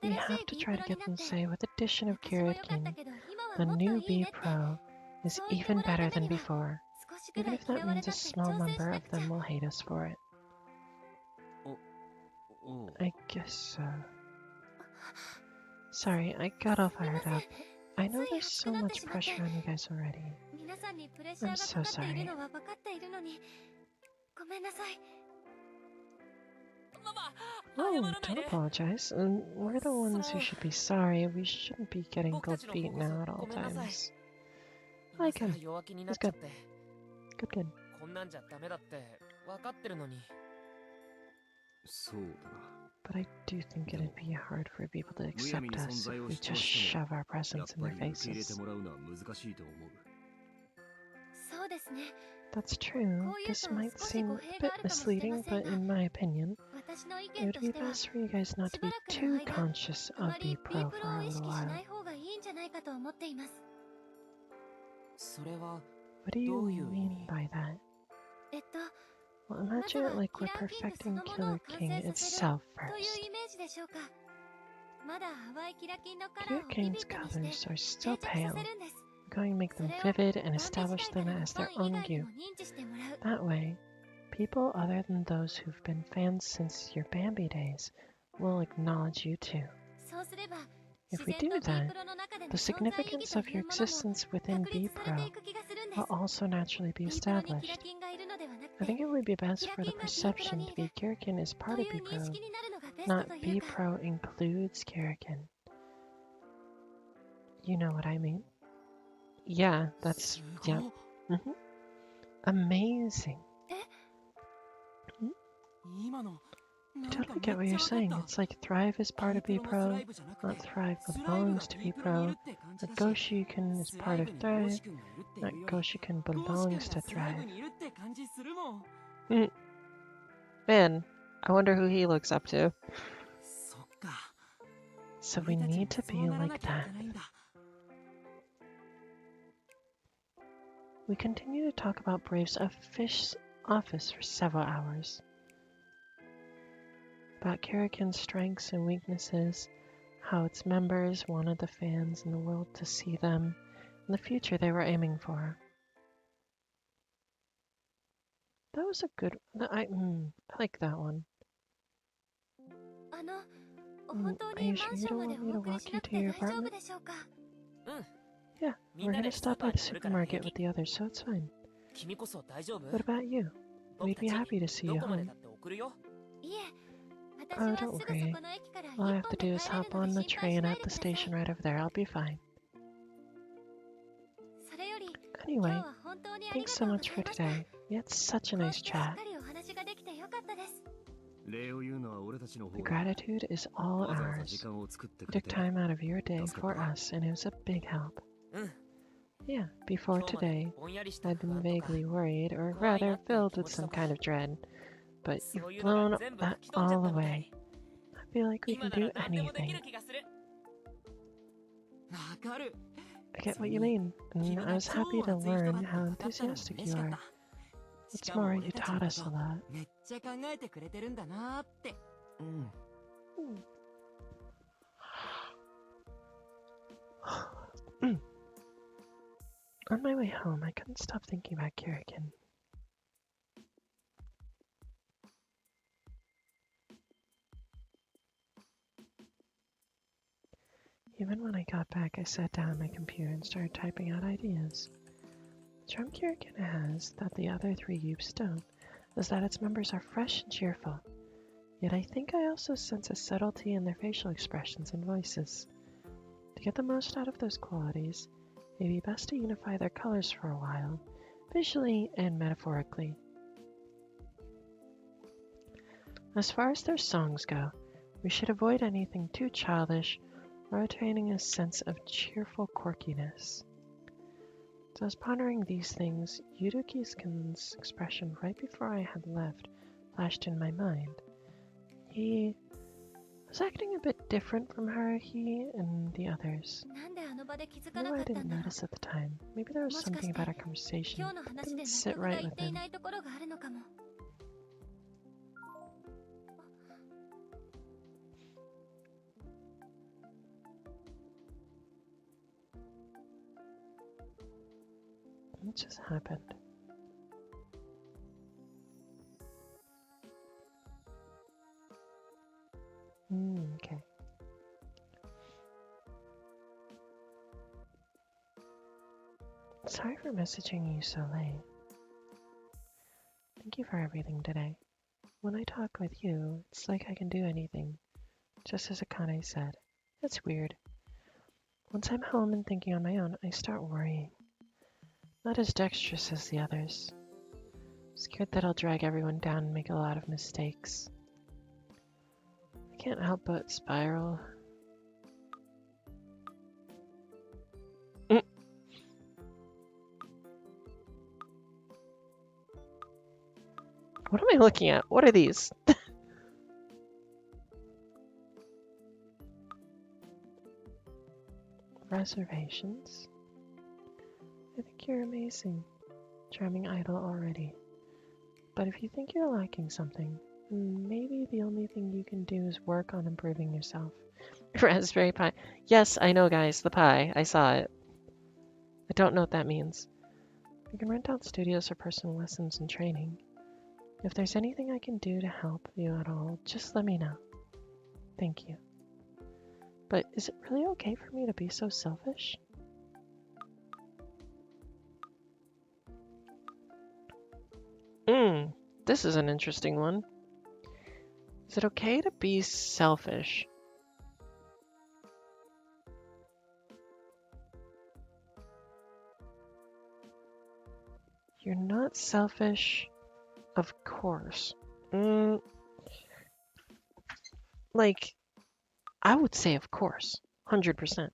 We 新 have しい to B プ try ロ to に get な them っ to て、 say with addition of 昔も良かった Kirikin, けど今は the もっと new いい B ねって Pro is そう言っても even らう better ため than には before, 少しくら even い if that 嫌われ means た a って small 挑戦し number な of くちゃ。 them will hate us for it. おう I guess so. Sorry, I got all すみま fired せん。 up. I know つい there's 熱 so くなって much しまって、 pressure on you guys already. 皆さんにプレッシャー I'm が so かかっている sorry. のは分かっているのに、ごめんなさい。ママ、 Oh, 謝らない don't で。 apologize. We're the ones who should be sorry. We shouldn't be getting 僕た cold ちの feet 方こそ now at all ごめんなさい。 times. 今 I can. 更弱気になっちゃって。 Good, good. こんなんじゃダメだって分かってるのに。そうだな But I do think it'd be hard for people to むやみ accept に存 us 在 if を we 主張 just しても shove our やっ presence in ぱ their り受け入れて faces. もらうのは難しいと思うそうですね。 That's true. こういう This と might 少し seem 語 a 弊 bit があるかもしれ misleading, ません but が、 in my opinion, 私の意 it 見 would と be しては、 best for you guys not し to ば be らく too の間、 conscious あ of まり B B Pro プ for ロを a 意 little 識し while. ない方がいいんじゃないかと思っています。それは What do you どういう意 mean 味？ by that? えっと、 Well, まず imagine は it like キ we're ラーキングそ perfecting のものを Killer 完 King 成させる itself という first. イメージでしょうか。まだ淡いキラキンのカラー Killer をビビ King's ッドにして colors are 定 still 着さ pale. せるんです。 We're going to make そ them れを vivid and バンビ時 establish 代か them らの as ファ their ン以 own 外に view. も認知してもらう。 That way, people other than those who've been fans since your Bambi days will acknowledge you too. そうすれば、 If 自 we 然 do と B that, プロの中での the 存在意義 significance と of い your うものも existence within 確 B 立されて Pro いく気がするんで will す。 also naturally be B プロにキラ established. キンがいるのではなく I て、 think it would be best キラ for キ the ンが B プロ perception に to い be る Kirikin is と part い of う B 認 Pro, 識になるのがベスト not とい B うか、 Pro includes Kirikin. You know what I mean? Yeah, that's す yeah. ごっ hmm Amazing. 今の I なんか totally get what めっ you're ちゃ saying. 分かった It's like Thrive is part of B ビプロのスラ Pro, イブじゃなく not て Thrive スライブ belongs が to B B プロにいる Pro, って感じ that だし Goshiken is スラ part イ of ブにゴーシ Thrive, 君がいるってい that うより Goshiken ゴーシ君 belongs が to スライブ Thrive. にいるって感じするもん Man, I wonder who he looks up to. そっか So we 俺たち need も to そ be うなら like なきゃい that. けないんだ We continue to talk about Brave's office for several hours. About Kirikin's strengths and weaknesses, how its members wanted the fans in the world to see them, and the future they were aiming for. That was a good. I like that one. 本当 Are に you マ sure ン you ション don't まで want お me to 送り walk し you なく to て your 大丈夫 apartment? でしょうか？ Yeah, み we're んな gonna でスー stop パー by the に寄るから supermarket 平 with 気。 the others, so it's fine. 君こそ大丈夫？ What about you? 僕 We'd た be ち happy to see ど you こまでだ home. って送るよ。いえ、私 Oh, は don't すぐ worry. そこの駅から All I 一 have 本 to で do is 帰れる hop の on で the 心配し train ない at で the ください。 station right over there. I'll be fine. それより、今日 Anyway, は本当にあり thanks が so とうご much ざ for いました。 today. Yeah, it's such a こう nice してしっ chat. かりお話ができてよかったです。 礼を言うのは俺たちの The 方だ。 gratitude is all わざわざ時 ours. 間を作って You くれ took て time out of your day 助かっ for た。 us, and it was a big help. うん。 Yeah, before 今日まで today, ぼんやりした I'd 不 been 安とか vaguely worried, or 怖いな rather って filled 気 with 持ちと some か kind of dread. But そう you've いうのが blown 全部 that 吹き飛んじゃっ all たみた away. い。 I feel like we 今 can なら do 何でもでき anything. る気がする。わかる。 I get what you mean, 君 and I が was 超 happy to 熱い人だ learn って how 分かったのも enthusiastic 嬉 you しかっ are. た。し What's かも more, 俺 you たちの taught こ us a と lot. めっちゃ考えてくれてるんだなーって。うん。On my way home, I couldn't stop thinking about Kirikin. Even when I got back, I sat down at my computer and started typing out ideas. The charm Kirikin has that the other three youths don't is that its members are fresh and cheerful. Yet I think I also sense a subtlety in their facial expressions and voices. To get the most out of those qualities, it may be best to unify their colors for a while, visually and metaphorically. As far as their songs go, we should avoid anything too childish or attaining a sense of cheerful quirkiness. As I was pondering these things, Yudoki-san's expression right before I had left flashed in my mind. He was acting a bit different from Haruhi and the others. なんであの場で気づ I かな know か I ったん didn't だろう。 notice at the time. Maybe there was もしか something して about our conversation 今日の that 話で didn't 納 sit 得が right いっ with てい him. ないところがあるのかも。What just happened? Okay. Sorry for messaging you so late. Thank you for everything today. When I talk with you, it's like I can do anything, just as Akane said. It's weird. Once I'm home and thinking on my own, I start worrying. Not as dexterous as the others. Scared that I'll drag everyone down and make a lot of mistakes. I can't help but spiral. What am I looking at? What are these? Reservations? I think you're amazing. Charming idol already. But if you think you're lacking something, maybe the only thing you can do is work on improving yourself. Raspberry pie. Yes, I know, guys, the pie. I saw it. I don't know what that means. You can rent out studios for personal lessons and training. If there's anything I can do to help you at all, just let me know. Thank you. But is it really okay for me to be so selfish? This is an interesting one. Is it okay to be selfish? You're not selfish, of course. Like, I would say of course, 100%.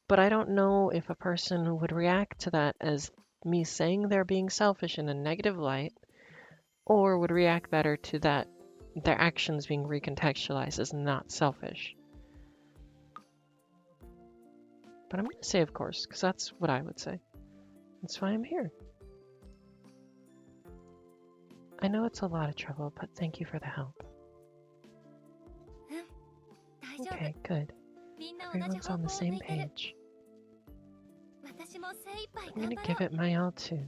But I don't know if a person would react to that as me saying they're being selfish in a negative light, or would react better to that their actions being recontextualized as not selfish. But I'm going to say of course, because that's what I would say. That's why I'm here. I know it's a lot of trouble, but thank you for the help. Okay, good. Everyone's on the same page. I'm gonna give it my all too.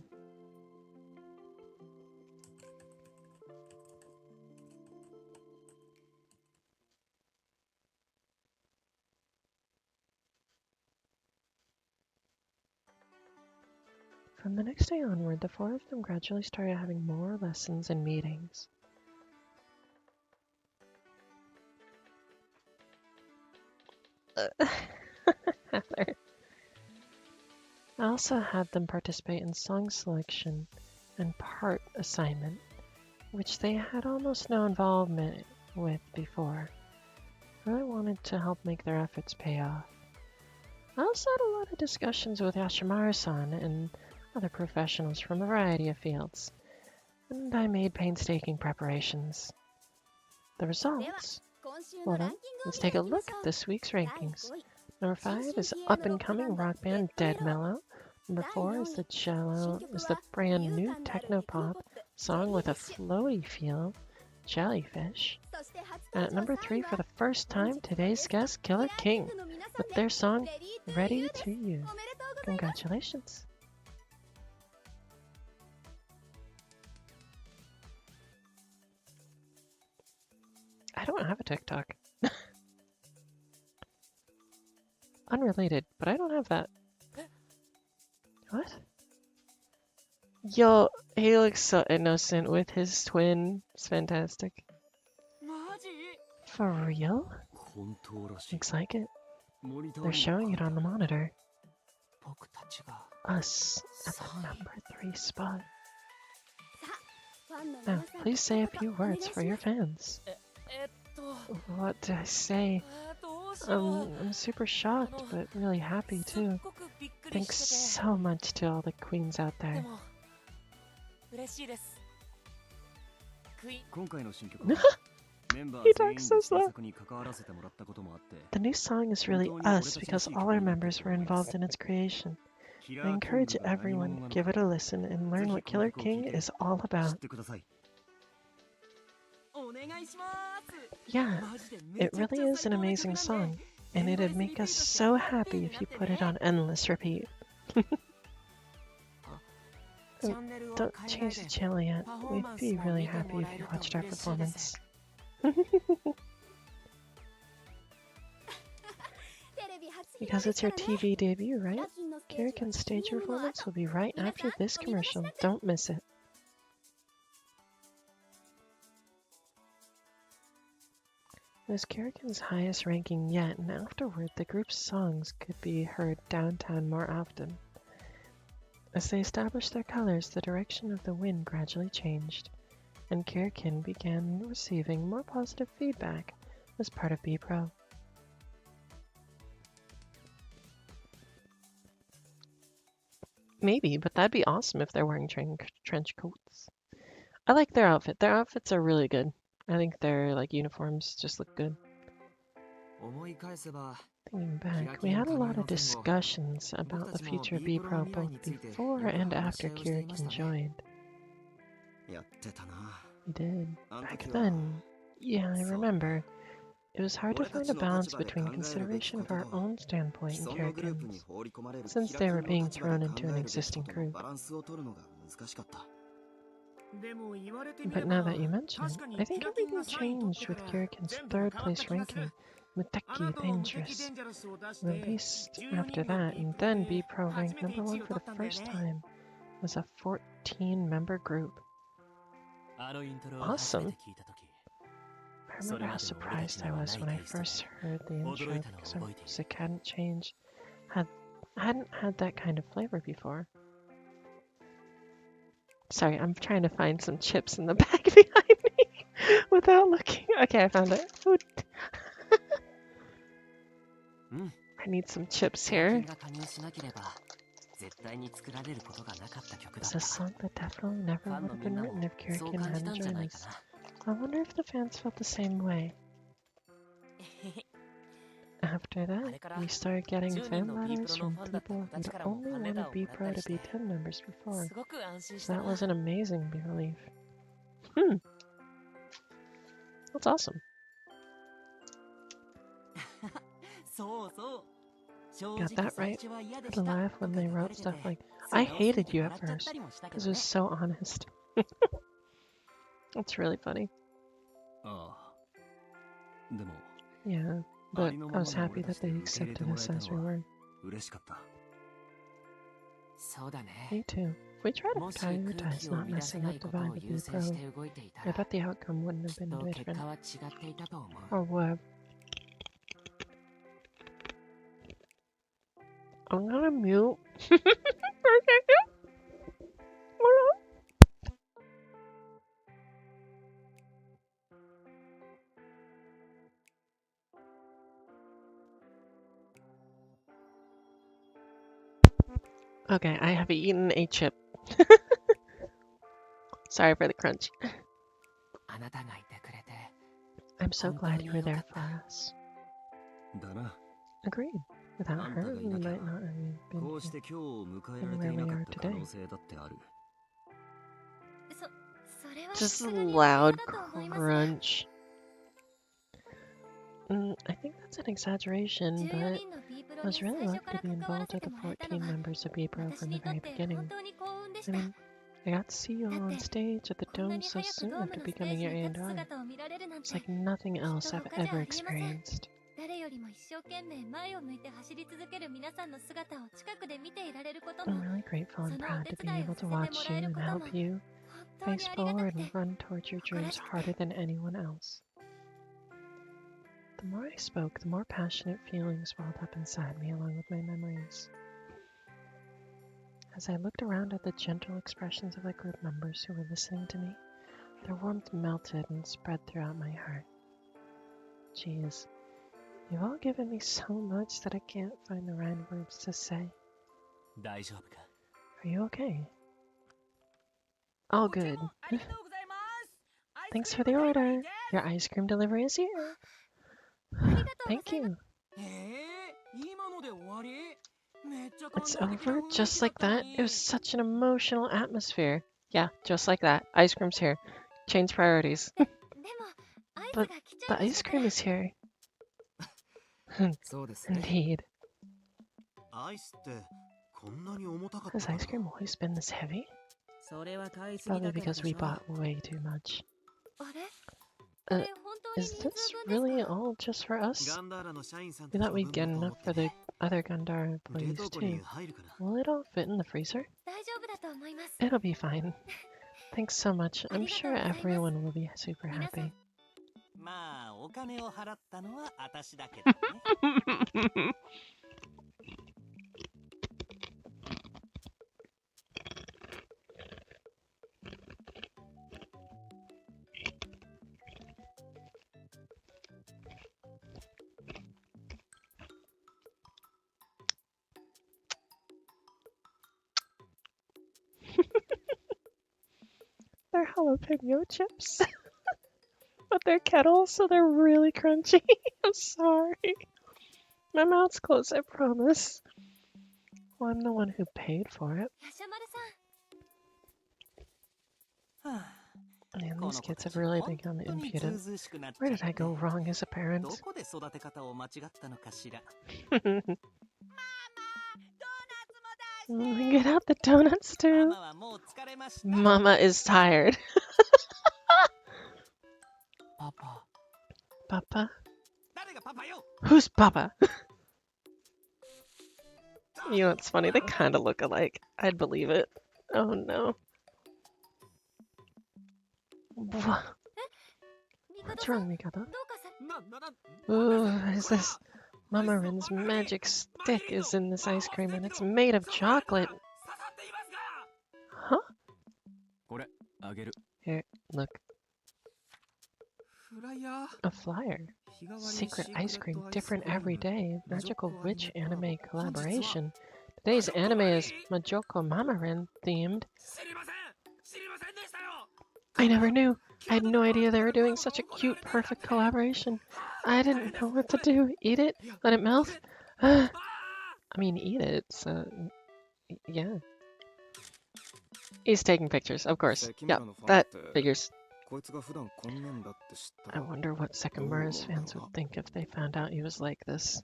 From the next day onward, the four of them gradually started having more lessons and meetings. Heather. I also had them participate in song selection and part assignment, which they had almost no involvement with before. I really wanted to help make their efforts pay off. I also had a lot of discussions with Yashimaru-san and other professionals from a variety of fields, and I made painstaking preparations. The results? Well then, let's take a look at this week's rankings. Number 5 is up-and-coming rock band Dead Mellow. Number 4 is the brand new techno-pop song with a floaty feel, Jellyfish. And at number 3, for the first time, today's guest, Killer King, with their song Ready to You. Congratulations. I don't have a TikTok. Unrelated, but I don't have that. What? Yo, he looks so innocent with his twin. It's fantastic. For real? Looks like it. They're showing it on the monitor. Us at the number 3 spot. Now, please say a few words for your fans. What did I say? I'm super shocked, but really happy too. Thanks so much to all the queens out there. He talks so slow. The new song is really us because all our members were involved in its creation. I encourage everyone to give it a listen and learn what Killer King is all about. Yeah, it really is an amazing song, and it'd make us so happy if you put it on endless repeat. Don't change the channel yet. We'd be really happy if you watched our performance. Because it's your TV debut, right? Kirikin's stage performance will be right after this commercial. Don't miss it. It was Kirikin's highest ranking yet, and afterward the group's songs could be heard downtown more often. As they established their colors, the direction of the wind gradually changed, and Kirikin began receiving more positive feedback as part of B-Pro. Maybe, but that'd be awesome if they're wearing trench coats. I like their outfit. Their outfits are really good. I think their uniforms just look good. Thinking back, we had a lot of discussions about the future of B-Pro both before and after Kirikin joined. We did. Back then, yeah, I remember. It was hard to find a balance between consideration of our own standpoint and Kirikin's, since they were being thrown into an existing group. But now that you mention it, I think everything changed with Kirikin's 3rd place ranking, Muteki Dangerous, released after that, and then B-Pro ranked number 1 for the first time as a 14-member group. Awesome! I remember how surprised I was when I first heard the intro because our music hadn't changed. I hadn't had that kind of flavor before. Sorry, I'm trying to find some chips in the bag behind me without looking. Okay, I found it. Food. I need some chips here. It's a song that definitely never would have been written if Kirikin hadn't joined us. I wonder if the fans felt the same way. After that, we started getting fan letters from people who'd only wanted B-Pro to be 10 members before. So that was an amazing relief. That's awesome. Got that right. I'd laugh when they wrote stuff like, I hated you at first, because it was so honest. That's really funny. Yeah, but I was happy that they accepted us as we were. そうだね。 Me too. If we try to もし空気 prioritize を not 乱さ messing な up い the ことを vibe of 優 the 先し pro, て動いていた I ら、 bet the outcome wouldn't き have っ been と結 different. 果は違っていたと思う。 Or would. I'm gonna mute. Okay, I have eaten a chip. Sorry for the crunch. あなたがいてくれて I'm so glad you were there for us. だな。 Agreed. Without あんた her, がい we なきゃ might not have been こうし here. て今日を迎えられていなかった可能性だってある。それは Just さすがに loud 大げさだと思いますが crunch. I think that's an exaggeration, 14 but 人の B プ I ロに was 最 really 初 lucky から to be 関わら involved せ with て the もらえた 14 のは members of B Pro 私 from the にとっ very て beginning. 本当に幸運でし I た。 mean, I got to see you all on stage at the こんな dome に so 早く soon ドーム after のステー becoming ジ your に A&R. 立つ姿を見られるなん It's て like nothing else I've 他じゃ ever ありえません。 experienced. 誰よりも一生懸命前を向いて走り続ける皆さんの姿を近くで見ていられることも I'm really grateful and そのお proud 手 to be 伝いを able させ to ても watch ら you える and ことも help you 本当に face ありがた forward く and て run towards your 誇ら dreams しくて harder than anyone else. The more I spoke, the more passionate feelings welled up inside me along with my memories. As I looked around at the gentle expressions of the group members who were listening to me, their warmth melted and spread throughout my heart. Geez, you've all given me so much that I can't find the right words to say. 大丈夫か？ Are you okay? All good. ありがとうございます。 Thanks for the order. Your ice cream delivery is here. ありがとうございます。 Thank you. 今ので終わり？めっちゃ It's 感動的な over 雰囲 just 気だっ like たの that. に。 It was such an emotional atmosphere. Yeah, just like that. Ice cream's here. Change priorities. でもアイスが But 来ち the ゃいま ice したか cream ら。 is here. そうですね。 Indeed. アイスってこんなに重たかった Has かな ice cream always been this heavy? それは買いすぎ Probably だからで because し we ょ。 bought way too much. あれこ Uh, れ本当に is 人 this 数分 really ですか？ all just for us? ガンダーラの社員さんた We ち thought の we'd 分 get もと思 enough っ for て the ね other Gundar 冷 employees 凍庫に too. 入るかな Will it all fit in the freezer? 大丈夫だと思います。 It'll be fine. Thanks so much. I'm sure ありがとうございます。 everyone will be super 皆さん happy. まあお金を払ったのは私だけどね。They're jalapeno chips. But they're kettles, so they're really crunchy. I'm sorry. My mouth's closed, I promise. Well, I'm the one who paid for it. ヤシャマルさん。はあ Man, こ these の子 kids た have ち really 本 become 当に impudent. ずうずうしくなっち Where ゃっ did て I go wrong as a ど parent? こで育て方を間違ったのかしら。 Get out the donuts マ too. マはもう疲れました。 Mama is tired. パパ。 Papa? 誰がパパよ。 Who's Papa? You know, it's funny. They kind of look alike. I'd believe it. Oh no. Wha- ミカド What's さん、 wrong, Mikado? どうかさ。 Ooh, is this Mama Rin's magic stick is in this ice cream and it's made of chocolate. Huh? これあげる。 Here, look. フライヤー。 A flyer. Secret ice cream, different every day. Magical witch anime collaboration. Today's anime is Majoko Mamarin themed. 知りません。知りませんでしたよ。 I never knew. I had no idea they were doing such a cute, perfect collaboration. I didn't know what to do. Eat it? Let it melt? I mean, eat it, so... Yeah. He's taking pictures, of course. Yep, that figures. こいつが普段こんなんだって知った I ら wonder what Sekimura's fans would think if they found out he was like this.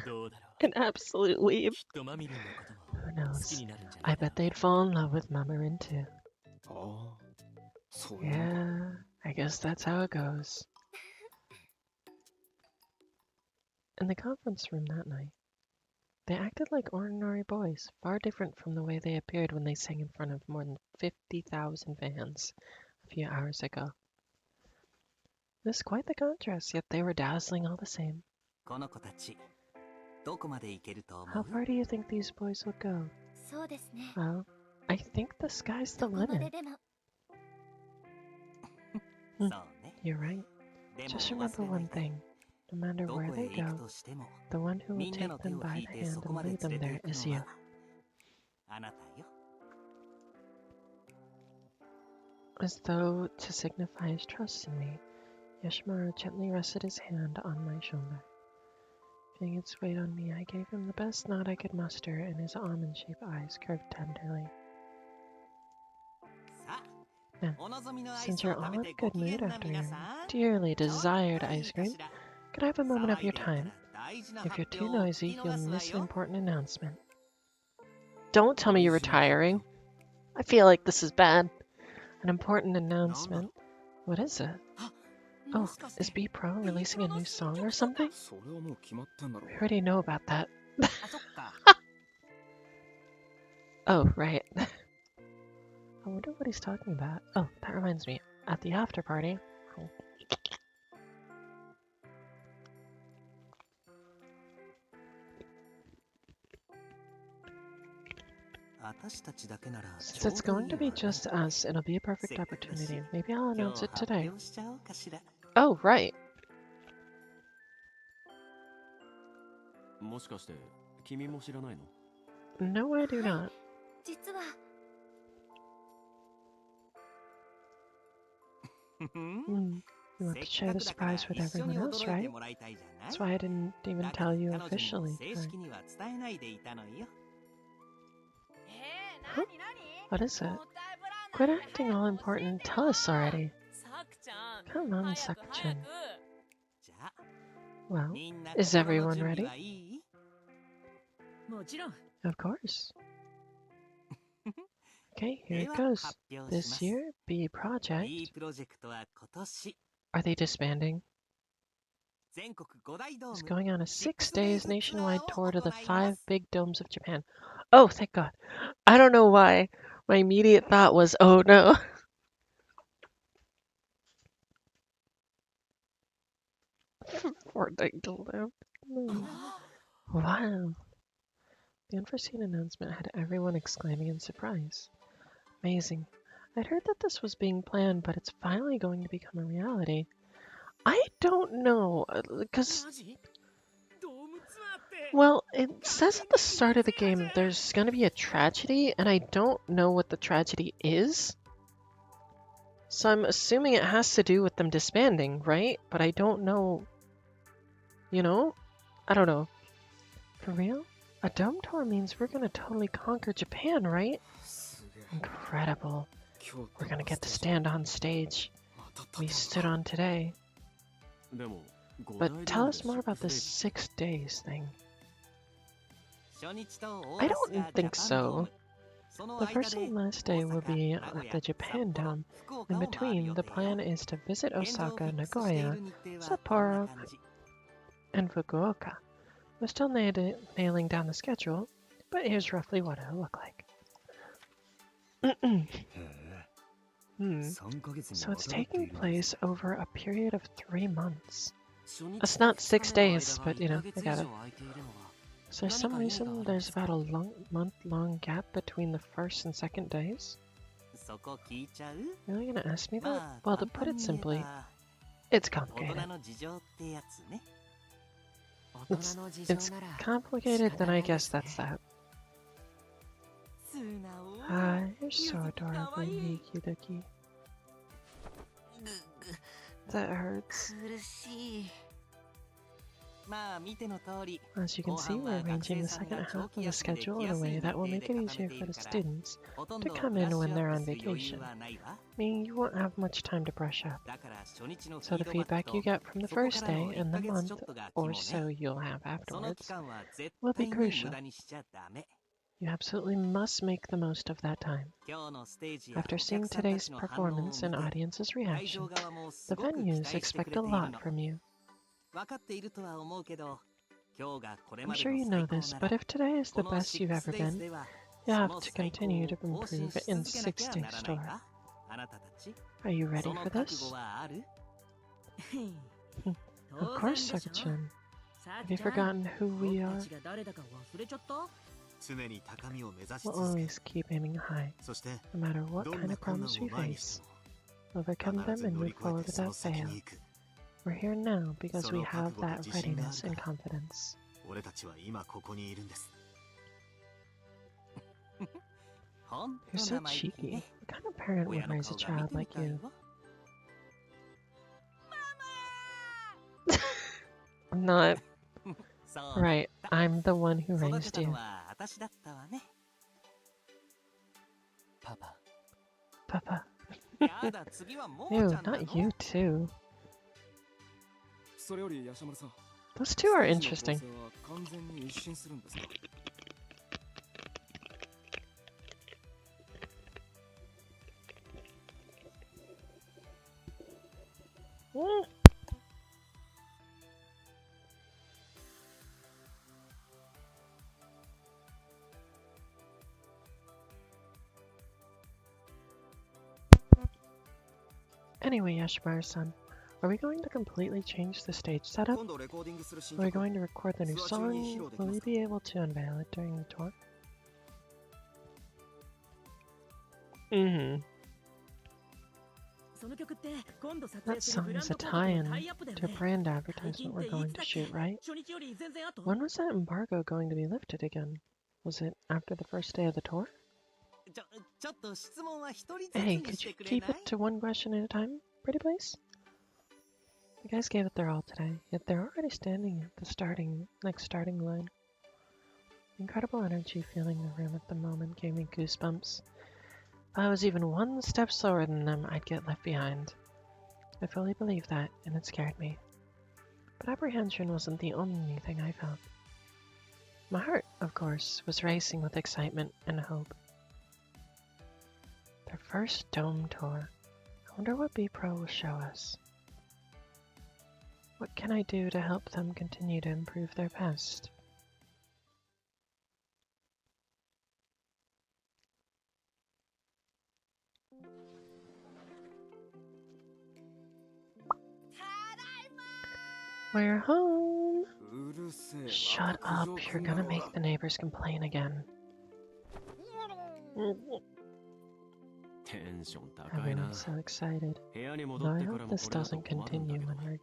どうだろ An absolute weeb. う。きっとマミリンのことも Who 好 knows? きになるんじゃな I いか bet they'd fall in love with Mamarin too. ああそういうの Yeah, I guess that's how it goes. In the conference room that night, They acted like ordinary boys, far different from the way they appeared when they sang in front of more than 50,000 fans a few hours ago. It was quite the contrast, yet they were dazzling all the same. この子たちどこまで行けると思 How う far do you think these boys will go? そうですね。 Well, I think the sky's the どこまで limit. でも。そうね You're right. でも Just 忘 remember れな one いで thing. No matter どこ where へ they 行く go, としても the one who み will んなの take 手 them を by 引い the て hand そこ and まで lead 連 them れて there 行く is の you. はあなたよ As though to signify his trust in me, Yoshimaru gently rested his hand on my shoulder. Feeling its weight on me, I gave him the best nod I could muster, and his almond-shaped eyes curved tenderly. さ Yeah. あお望みのアイ Since スを you're 食 all べ in てご good 機嫌 mood な after 皆 your さん dearly ちょっ desired とい ice いか cream, しら could I have a moment of 騒い your でいたら time? 大事な If 発 you're 表 too を noisy, 聞き you'll 逃すわ miss an よ important announcement. Don't tell me you're retiring. I feel like this is bad. An important announcement. What is it? も Oh, しかし is て B Pro releasing a new song or something? それはもう決まってんだろ We already know about that. あそっか Oh, right. I wonder what he's talking about. Oh, that reminds me. At the after party. 私たちだけなら Since it's going to be just us, it'll be a perfect opportunity. Maybe I'll 今 announce 日 it 発 today. 表しちゃおうかしら Oh, right. もしかして君も知らないの No, I do not. 実は Hmm. You want to share the surprise with everyone else, right? That's why I didn't even tell you officially. 正式には伝えないでいたのよ Huh? What is it? Quit acting all important. Tell us already. さくちゃん Come on, 早く Saku-chan. 早く じゃあ Well, みんな is 心の everyone 準備 ready? はいいもちろん Of course. Okay, here で it は goes. 発表しま This す year, B B Project. プロジェクトは今年 Are they disbanding? 全国5大ドー Is ム going on a 6 days nationwide tour to the 5 行います big domes of Japan. Oh, thank God. I don't know why. My immediate thought was, oh no. Poor thing to live. No. Wow. The unforeseen announcement had everyone exclaiming in surprise. Amazing. I'd heard that this was being planned, but it's finally going to become a reality. I don't know, because マジドームツアーって well, it says at the start of the game that there's going to be a tragedy, and I don't know what the tragedy is. So I'm assuming it has to do with them disbanding, right? But I don't know. You know? I don't know. For real? A dome tour means we're going to totally conquer Japan, right? すげえ Incredible. 今日 We're going to get to stand on stage. また We 建 stood 物 on today. でも But tell us more about this 6 days thing. 初日とオ I ーラス don't が think ジャパンドー so. ムその The 間 first で and last 大 day will 阪 be 名 at 古 the 屋 Japan 札幌 Dome. 福岡 In を回る between, 予 the 定 plan よ is to visit 現状 Osaka, フィックスしてい Nagoya, る日程はこんな Sapporo, 感じ and Fukuoka. We're still nailing down the schedule, but here's roughly what it'll look like. へえ Hmm. 3ヶ月に So わ it's たるってい taking るんだ place over a period of 3 months. 初日 That's not 6 2日目の days, 間が but you know, 1 I ヶ月 got 以 it. 上空いているのは So for some Nani ka reason,意味があるん there's ですか？ about a month-long gap between the first and second days. そこ聞いちゃう Really gonna ask me that? まあ Well, to 簡 put 単 it に言え simply, ば it's 大 complicated. 人の事情ってやつね 大人の事情 It's なら complicated, then I guess 仕方ないですね。 that's that. 素直 Ah, you're so Yuzuki adorably kawaii. Yuki-Duki. That hurts. 苦しいまあ見ての通り As you can see, we're arranging the second half of the schedule in a way that will make it easier for the students, ほとん to ど come ブラッ in シュ when アッ they're プ on する余裕 vacation, はないわ meaning you won't have much time to brush up. だから初日のフ So ィ the ードバッ feedback ク you と get from the そこ first からの day and 1 the ヶ月 month ちょっとが or 肝 so ね you'll have その afterwards 期間は絶 will be 対に crucial. 無駄にしちゃダメ You absolutely must make the most of that time. 今日のステージや After お seeing 客さんた today's ちの反応を見 performance and て audience's 会 reaction, 場側もす the ごく期 venues 待してく expect れ a ている lot の from you. 分かっているとは思うけど I'm sure you know this, but if today is the best you've ever been, you have to continue to improve in 6-day store. Are you ready for this? Of course, Saka-chan. Have you forgotten who we are? We'll always keep aiming high, no matter what kind of problems we face. Overcome them and move forward without fail. We're here now because we have that readiness and confidence. You're so cheeky. What kind of parent would raise a child like you? I'm not. Right, I'm the one who raised you. Papa. Ew, not you too. Those two are interesting. Anyway, Yashimaru-san, are we going to completely change the stage setup? Are we going to record the new song? Will we be able to unveil it during the tour? That song is a tie-in to a brand advertisement we're going to shoot, right? When was that embargo going to be lifted again? Was it after the first day of the tour? Hey, could you keep it to one question at a time, pretty please? The guys gave it their all today, yet they're already standing at the starting line. Incredible energy filling the room at the moment gave me goosebumps. If I was even one step slower than them, I'd get left behind. I fully believed that, and it scared me. But apprehension wasn't the only thing I felt. My heart, of course, was racing with excitement and hope. Their first dome tour. I wonder what B-Pro will show us. What can I do to help them continue to improve their best? We're home! Shut up, you're gonna make the neighbors complain again. Everyone's so excited. Though I hope this doesn't continue when we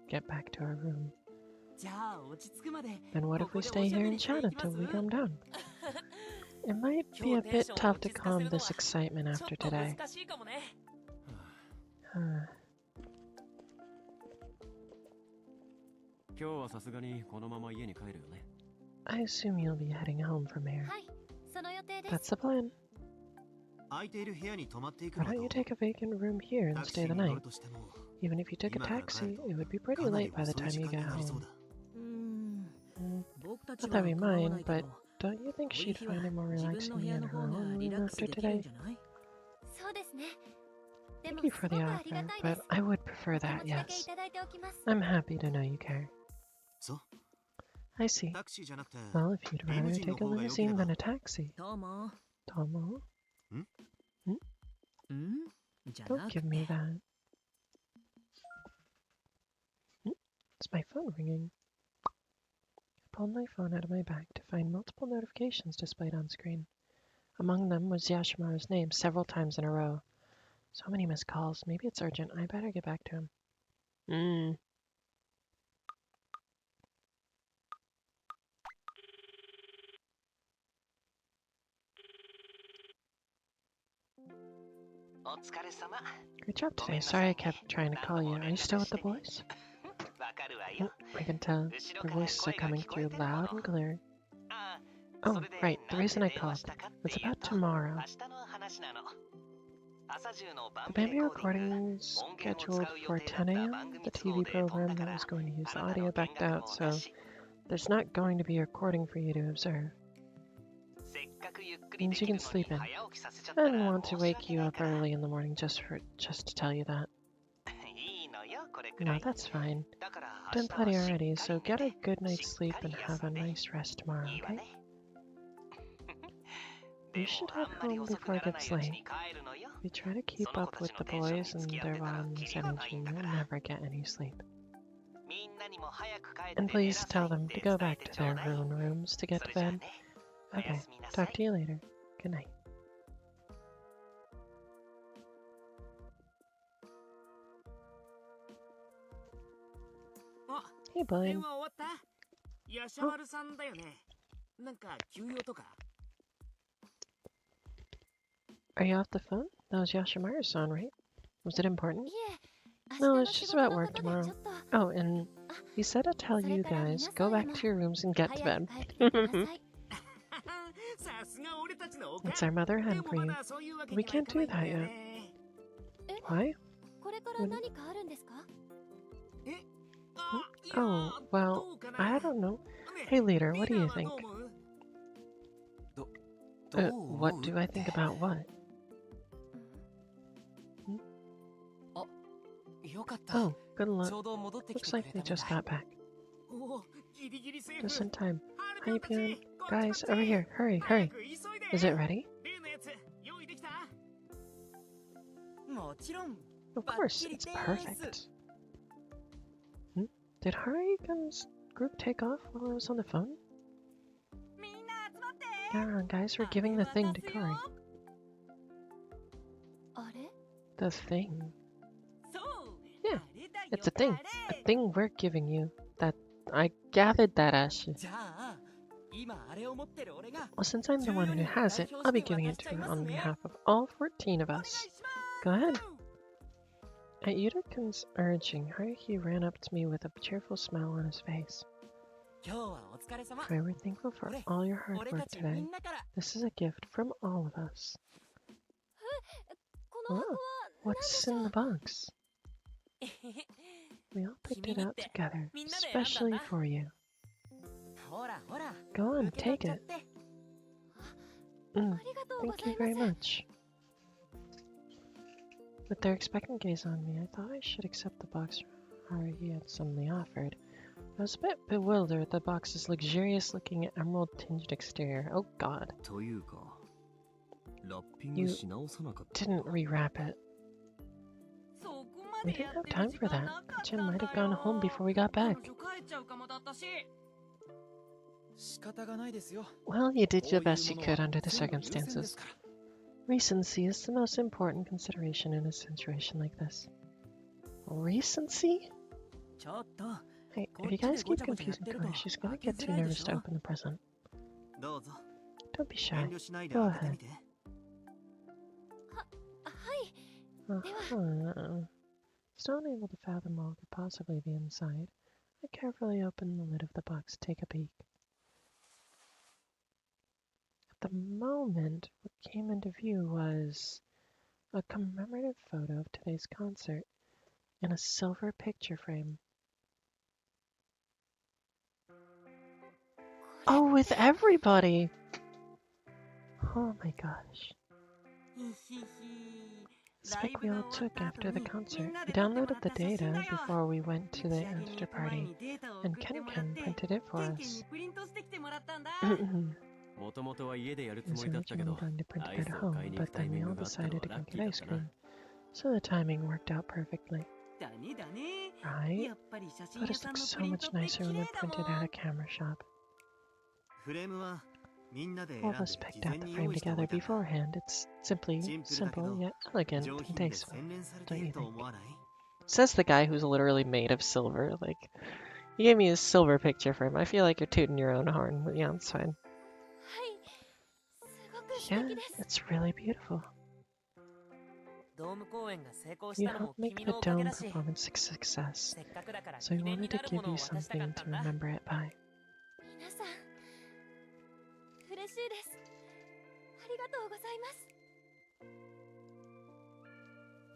get back to our room. Then what if we stay here and chat until we calm down? It might be a bit tough to calm this excitement after today. I assume you'll be heading home from here. That's the plan. Why don't you take a vacant room here and stay the night? Even if you took a taxi, it would be pretty late by the time you get home. Not that we mind, but don't you think she'd find it more relaxing in her own room after today? Thank you for the offer, but I would prefer that, yes. I'm happy to know you care. I see. Well, if you'd rather take a limousine than a taxi. Tomo? Don't give me that. It's my phone ringing. I pulled my phone out of my bag to find multiple notifications displayed on screen. Among them was Yashimaru's name several times in a row. So many missed calls. Maybe it's urgent. I better get back to him. Great job today. Sorry I kept trying to call you. Are you still with the boys? I can tell. The voices are coming through loud and clear. Oh, right. The reason I called was about tomorrow. The Bambi recording is scheduled for 10 a.m. The TV program that was going to use the audio backed out, so there's not going to be a recording for you to observe. Means you can sleep in. I didn't want to wake you up early in the morning just to tell you that. No, that's fine. been plenty already, so get a good night's sleep and have a nice rest tomorrow, okay? You should head home before it gets late. If you try to keep up with the boys and they're all in this energy, you'll never get any sleep. And please tell them to go back to their own rooms to get to bed. Okay, talk to you later. Good night. Hey, bud. 電話終わったヤシャマルさんだよね。なんか急用とか Are you off the phone? That was Yoshimaru-san, right? Was it important? いえ、 No, 明 it's 日 just の about 仕事の work ことで tomorrow. ちょっと Oh, and he said to tell you guys, go back to your rooms and get to 早 bed. く帰ってください。さすが俺たちのおか It's our mother で hen も for ま you. だそういうわけ We にはい can't かない do んだ that よ yet. ね Why? これから何かあるんですか？えあいや Oh, well, どうかな I don't know. ね Hey, leader, リ what ー do ダ you ーは think? どう思う What do I think about what? よかった。 Oh, good ち luck. ょうど戻ってき Looks てく like れ they たみ just たい。 got back. おおギリギリセーフ Just in time. ハル Hi, ピョンたち Pion. こっちこ Guys, っち over here. Hurry, 早 hurry. く急いで Is it ready? 例のやつ用意できたもちろん Of course, it's perfect. Did Harui's group take off while I was on the phone? みんな集まって Yeah, guys, we're giving the thing to Kari. あれ？ The thing. そう Yeah, あれだよ It's a thing. あ A れ thing we're giving you. That I gathered that Ash. じゃあ今あれを持ってる俺が Well, since I'm the one who has it, I'll be giving it to on behalf of all 14 of お願い us. します Go ahead. At Yudakun's urging, Haruhi ran up to me with a cheerful smile on his face. 今日はお疲れ様 We're thankful for all your hard 俺 work たちみ today. んなから This is a gift from all of us. この Oh, 箱は何で what's しょ in う the box? We all picked it out together, especially for you. ほらほら Go on, 受け取っ take ちゃっ it. て Mm, ありがとうご thank ざ you いま very す。 much. With their expectant gaze on me, I thought I should accept the box Haruhi had suddenly offered. I was a bit bewildered at the box's luxurious-looking emerald-tinged exterior. Oh god. というかラッピングし直さなかった Didn't rewrap it. そこま We でや didn't っ have てる time 時 for 間 that. なかったん Kachan だ might よ have gone home before we got 彼 back. 女帰っちゃうかもだったし仕方がないですよ Well, you did こ the ういう best you もの could は under the 全部優先で circumstances. すから Recency is the most important consideration in a situation like this. Recency? ちょっと Hey, if こっ you ちで guys ご keep ちゃごちゃやっ confusing てる Kari, と she's gonna 開け get づ too らいで nervous し to ょ open the present. どうぞ Don't be 遠 shy. 慮しないで Go 開けてみてはい。 Uh-huh. Still unable to fathom what could possibly be inside, I carefully opened the lid of the box to take a peek. At the moment, what came into view was a commemorative photo of today's concert in a silver picture frame. Oh, with everybody! Oh my gosh. ひひひ This pic we all took after the concert. We downloaded the data before we went to the after party, and Ken printed it for ケンケン us. にプリントしてきてもらったんだ We もともとは家でやるつ were もりだったけ originally ど going to print ア it イ at スを買 home, いに行 but くタイ then ミ we ン all グがあったの decided は to ラ go ッキ get ーだ ice ったな cream. So the timing worked out perfectly. だねだね Right? やっぱり写真 But 屋 it さん looks の so プリン much トって nicer 綺 when 麗 they're だも printed at a ん camera shop. フレームはみんなで選 All ん of で us 事 picked 前 out the に frame 用意してお together いたんだ beforehand. It's simply シンプルだけ simple ど yet elegant 上 and 品で tasteful. 洗練されて Don't い you ると think? 思わない Says the guy who's literally made of silver. Like, you gave me a silver picture frame. I feel like you're tooting your own horn. But yeah, it's fine. はい。すごく素 Yeah, 敵です。 it's really beautiful. ドーム公演が成功し You たのも helped make 君 the のおかげ dome だし performance a success, せっかくだから so 記 we 念に wanted な to るも give のを you 渡したか something った to んだ remember it by. 皆さん、嬉しいです。ありがとうございます。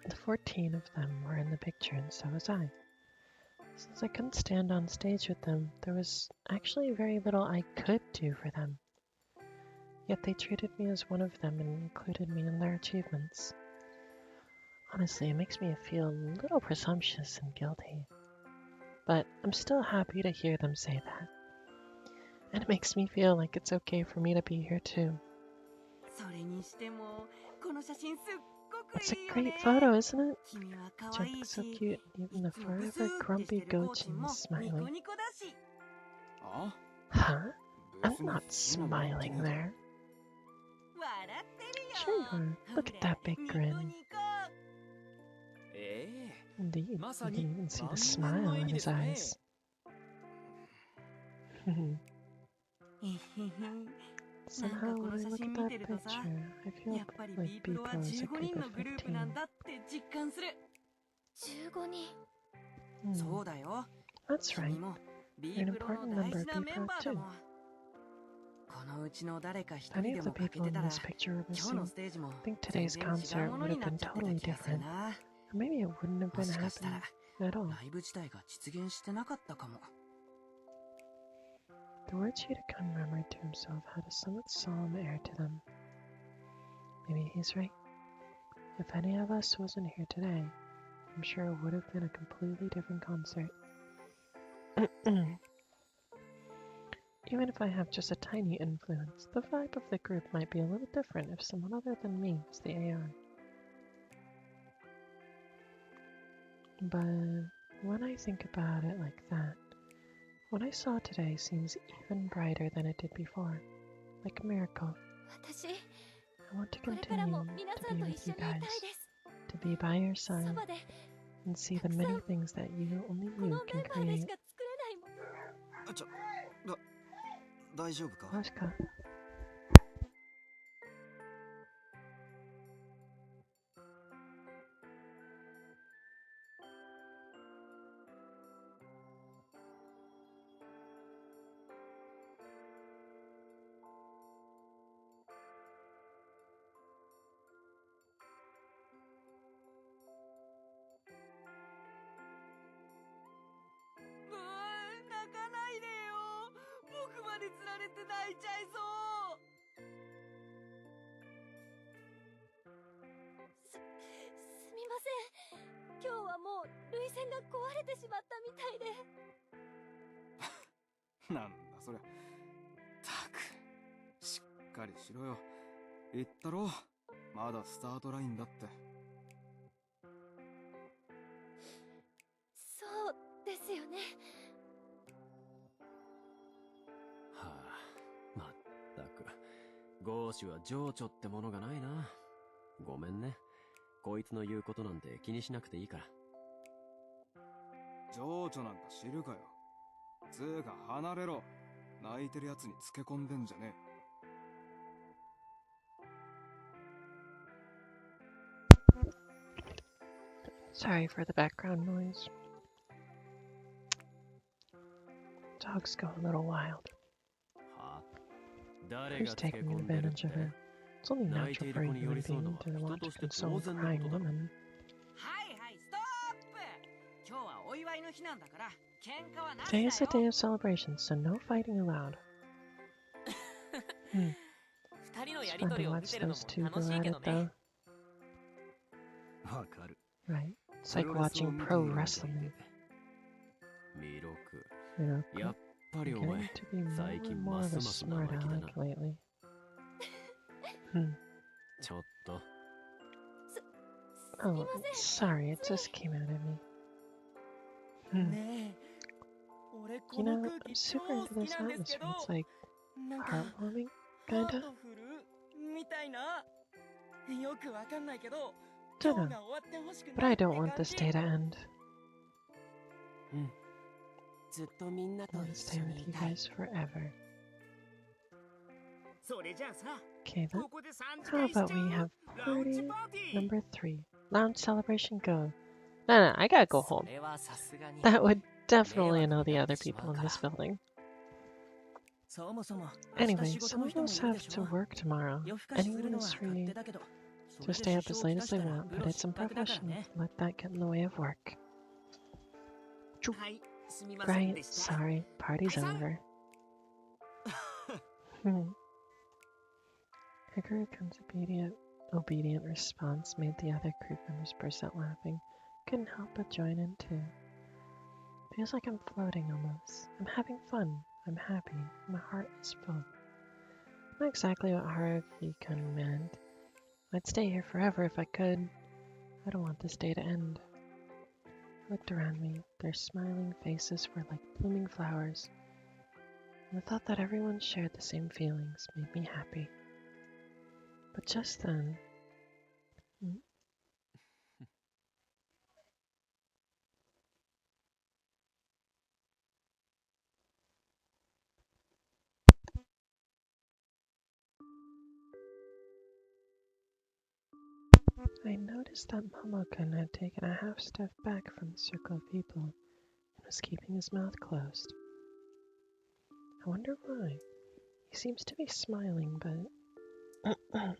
The 14 of them were in the picture, and so was I. Since I couldn't stand on stage with them, there was actually very little I could do for them. Yet they treated me as one of them and included me in their achievements. Honestly, it makes me feel a little presumptuous and guilty. but I'm still happy to hear them say that. And it makes me feel like it's okay for me to be here too. それにしてもこの写真すっごく It's a いいよ great ね photo, isn't it? 君は可 Jeff 愛い looks so し cute. い Even the つもブス forever ーってし grumpy てるコー Gochin チンも is ニコ smiling. ニコだし あ Huh? 別 I'm に not そんな笑って smiling ねえだろ there. 笑ってるよ Sure you are. Look at that big ニコ grin. ニコ Indeed, you まさ can に even see the 満面 smile の笑 in みで his すね eyes. いひひ Somehow, この when I 写 look 真 at 見 that てるとさ picture, I feel やっぱり like B B プロは Pro is a 15 group 人 of のグループなん 15. だって実感する15人 Hmm, そうだよ that's 君 right. も B You're an プロの important 大 member 事 of な B メ Pro ンバーだ too. もんこのうちの誰か一 If 人 any で of the も欠け people て in たら this picture were 今日の missing, ステージも I think 全 today's 然違う concert もの would に have なっ been ちゃってた totally 気がする different. な Or maybe it wouldn't have も been しかしたら happening at all. ライブ自体が実現してなかったかも The words Hidakun murmured to himself had a somewhat solemn air to them. Maybe he's right. If any of us wasn't here today, I'm sure it would have been a completely different concert. Even if I have just a tiny influence, the vibe of the group might be a little different if someone other than me was the AR. But when I think about it like that, what I saw today seems even brighter than it did before, like a miracle. 私 I want to これからも continue 皆 to さん be と with 一緒 you にいたい guys, です to be by your そ side, ばで and see the many things that only こ you の can メンバーでし create. か作れないもん大丈夫か Washka. 泣かないでよ僕まで釣られて泣いちゃいそうすみません今日はもう涙腺が壊れてしまったみたいでなんだそれたくしっかりしろよ言ったろまだスタートラインだってそうですよねはあ、まったく。ゴーシュは情緒ってものがないな。ごめんね。こいつの言うことなんて気にしなくていいから。情緒なんか知るかよ。つうか離れろ。泣いてるやつにつけ込んでんじゃねえ。Sorry for the background noise. Dogs go a little wild. はあ、誰 Who's がつけ taking 込んでるっ advantage て of it? It's only 泣いて natural い for る a 子に寄 human り添う being のは to 人 want と to して console 当 a 然の crying ことだろ。 woman. はいはいストップ今日はお祝いの日なんだから喧嘩はなしだ Today よ is a day of celebration, so no fighting allowed. 二人の It's やり fun とり to を見 watch てるの those も two 楽 go しい at け it どね though. わかる Right. It's like watching pro wrestling. 弥勒。 You know, やっぱり I'm お前 getting to be more 最 and 近 more ま of す a ます smart 生意気だな aleck lately. ちょっと Oh, sorry, it just came out of me. ねえ俺 You この know, 空 I'm 気超 super 好 into き this なんですけ atmosphere. ど It's like なんか heartwarming, ハー kinda. トフルみたいなよくわかんないけど Dunno. 今日が終わってほしく But ない I って don't 感 want this じ day to end. うんずっとみんな I と want to 一 stay 緒 with にい you たい guys forever. それじゃあさ Okay, then. ここで3時 How 間しちゃ about we う have ラウンジ party パーティー number 3? Lounge celebration go. No, I gotta go そ home. れはさすがに That would definitely 迷惑 annoy the になっ other てしま people う in から this building. そもそも明日 Anyway, 仕事 some の of 人も us いる have でし to ょ work tomorrow. 夜更かしする Anyone のは is 勝 free 手だけどそ to れ stay で up 支 as 障を late き as た they したら want, プ but ロ it's 失格だから unprofessional ね to let that get in the way of work. はいすみません Right, でした sorry, party's Hi-san. over. Hikarukun's obedient response made the other crew members burst out laughing. Couldn't help but join in too. Feels like I'm floating almost. I'm having fun. I'm happy. My heart is full. Not exactly what Haruki-kun meant. I'd stay here forever if I could. I don't want this day to end. I looked around me. Their smiling faces were like blooming flowers. And the thought that everyone shared the same feelings made me happy. But just then... I noticed that Momo-kun had taken a half step back from the circle of people and was keeping his mouth closed. I wonder why. He seems to be smiling, but... Now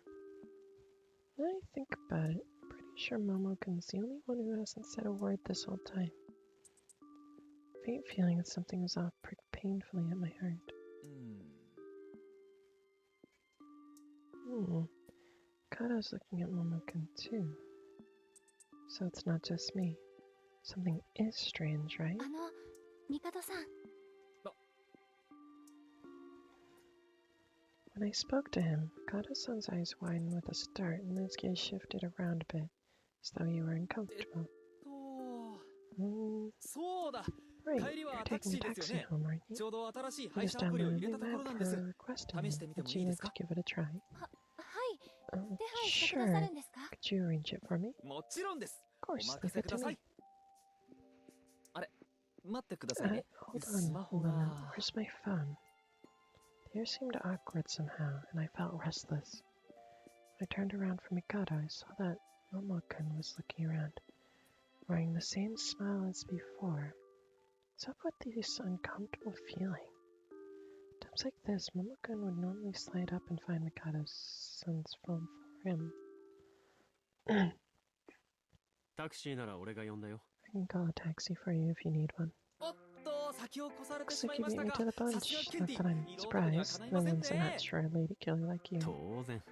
I think about it, I'm pretty sure Momo-kun's the only one who hasn't said a word this whole time. Faint feeling that something was off pricked painfully at my heart. Kato's looking at Momo-kun too. So it's not just me. Something is strange, right? 帝さん When I spoke to him, Kato-san's eyes widened with a start and his gaze shifted around a bit, as though he were uncomfortable. Right, you're taking a taxi home, aren't you? I just downloaded a new map for requesting it. Would you like to give it a try? はい手配してくだ Sure. さるんですか Could you arrange it for me? もちろんです Of course, leave it to me. 待ってくださいね Hold on a moment. Where's my phone? The air seemed awkward somehow, and I felt restless. When I turned around from Mikado, I saw that Momo-kun was looking around, wearing the same smile as before. What's up with this uncomfortable feeling? Times like this, Momo-kun would normally slide up and find Mikado-san's phone for him. タクシーなら俺が呼んだよ。 I can call a taxi for you if you need one. おっと先を越されて Looks しま like い you まし beat た me が to the さ punch. すがケ Not ンティ that I'm 色のことには surprised. かない No ません one's a ね match for a lady killer like you. 当然。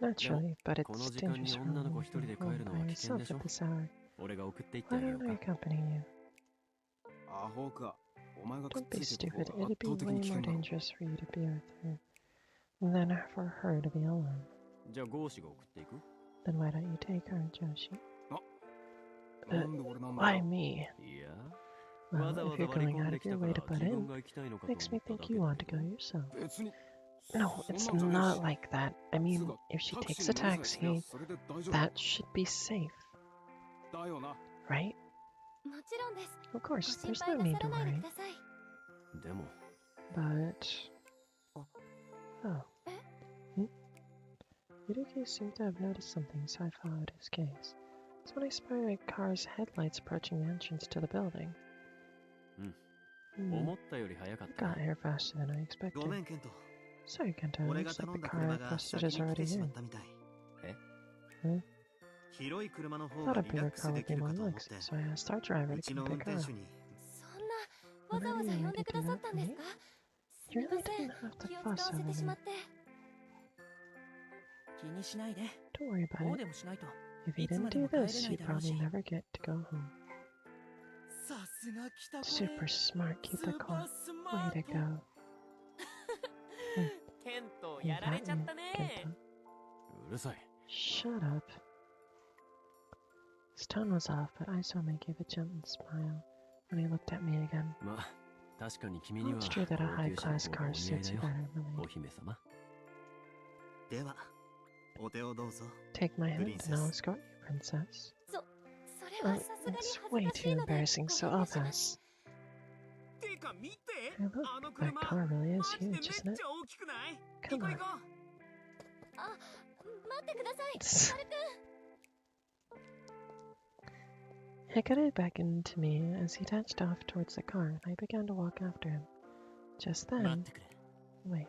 Naturally, but この it's 時間に dangerous for a 女の woman 子 to 一人 be で帰 home るの by は危険 herself でし at ょ。 this hour. 俺が送って行って Why あげよ don't う I か。 accompany you? アホかお前がくっ Don't be ついてる stupid. 方が It'd 圧 be 倒的 way に危 more 険だろ dangerous for you to be with her than for her to be alone. じゃあゴーシが送っていく？ Then why don't you take her, Joshi? なんで俺なんだ Why よ me? いや、 Well, わざ if わざ you're 割り going 込ん out で of きた your か way ら to butt 自 in, 分が行きたいのかと思 makes っ me ただ think け you だ want け to ど。 go yourself. 別に No, そん it's なんじゃねえ not し like that. I mean, if she タク takes シ a ー乗りさえすりゃ taxi, それで大丈夫 that should be safe, だよな right? もちろんです Of ご course, 心 there's 配 no な need さ to らないで worry. ください でも、 But... Oh. Yuruki seemed to have noticed something, so I followed his gaze. That's when I spotted a car's headlights approaching the entrance to the building. 思ったより早かったね。 Got here faster than I ご expected. めんケント Sorry, Kento, 俺 it が looks 頼 like ん the だ car 車 I が requested 先 is に来 already てしまっ here. たみたい Huh? 広い車の方 Thought が a リラ bigger ックス car で would き be る more かと思っ relaxed, て so I asked our driver う to ち keep の the 運転 car. 手にそんなわざわざ呼んでくださったんですかす You みま really せん didn't have to 気を使わ fuss せ over てし me. まって気にしないで Don't worry こう about で it. もしないと If you いつ didn't まで do も帰れ this, ない you'd だろう probably し never get to go home. さすが来たこ Super smart, keep ス the ーパー car. スマ Way ー to ト go. ケント You やられ got ちゃっ me, たね Kento. うるさい。 Shut up. His tone was off, but Aisome gave a gentle smile when he looked at me again. まあ、確かに君に Well, は it's true that a 高級車の high-class 方がお car 似合い suits だ you よ。 better, お Millie. 姫様。ではお手をどうぞ Take my hand and I'll Princess. escort you, princess. それは Oh, さすがに it's 恥 way ずかし too いので embarrassing, ご so 遠 I'll 慮します pass. てか見て Hey, look, あの that 車 car really マ is ジでめっ huge, ち isn't it? ゃ大きくない行 Come こう on. 行こあ待ってくださいマルくん He got beckoned to me as he dashed off towards the car, and I began to walk after him. Just う待っ then, てくれ wait.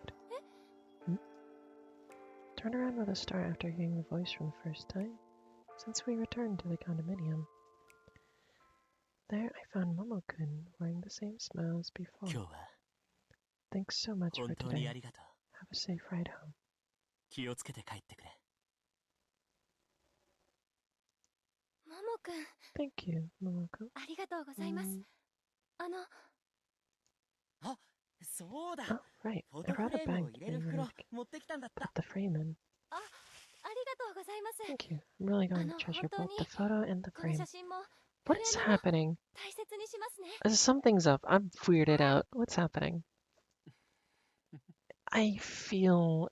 Turned around with a start after hearing the voice from the first time, since we returned to the condominium. There I found Momo-kun wearing the same smile as 今 before. 日は Thanks so much for 本当にあ today. りがとう Have a safe ride home. 気をつけて帰ってくれももくん Thank you, Momo-kun. ありがとうございますあ、そうだ。 Oh, right. フォ I トフ brought a レーム bag を入 that れ we る were 袋 going to 持ってきたんだっ put た。 the frame in. ありがとうございます。 Thank you. I'm really going to 本 treasure 当 both に the photo and the この frame. 写真も What フレ is ームも happening? 大切にしますね。 Something's up. I'm weirded out. What's happening? I feel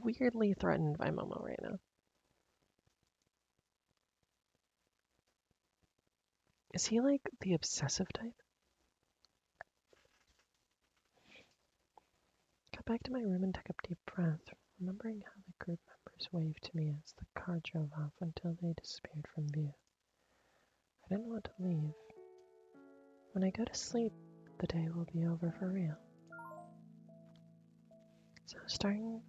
weirdly threatened by Momo right now. Is he like the obsessive type? Got back to my room and took a deep breath, remembering how the group members waved to me as the car drove off until they disappeared from view. I didn't want to leave. When I go to sleep, the day will be over for real. So staring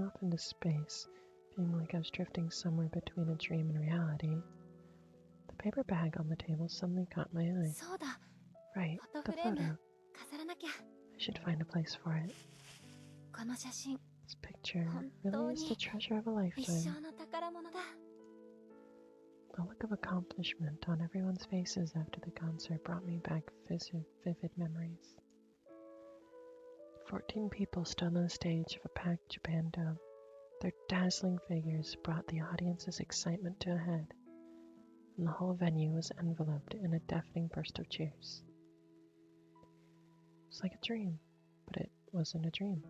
off into space, feeling like I was drifting somewhere between a dream and reality, the paper bag on the table suddenly caught my eye. そうだ。 Right, フォト the フレーム photo. 飾らなきゃ。 I should find a place for it. この写真 This picture 本当 really is the に treasure of a 一 lifetime. 生の宝物だ。 The look of accomplishment on everyone's faces after the concert brought me back vivid memories. 14 people stood on the stage of a packed Japan dome. Their dazzling figures brought the audience's excitement to a head, and the whole venue was enveloped in a deafening burst of cheers. It was like a dream, but it wasn't a dream.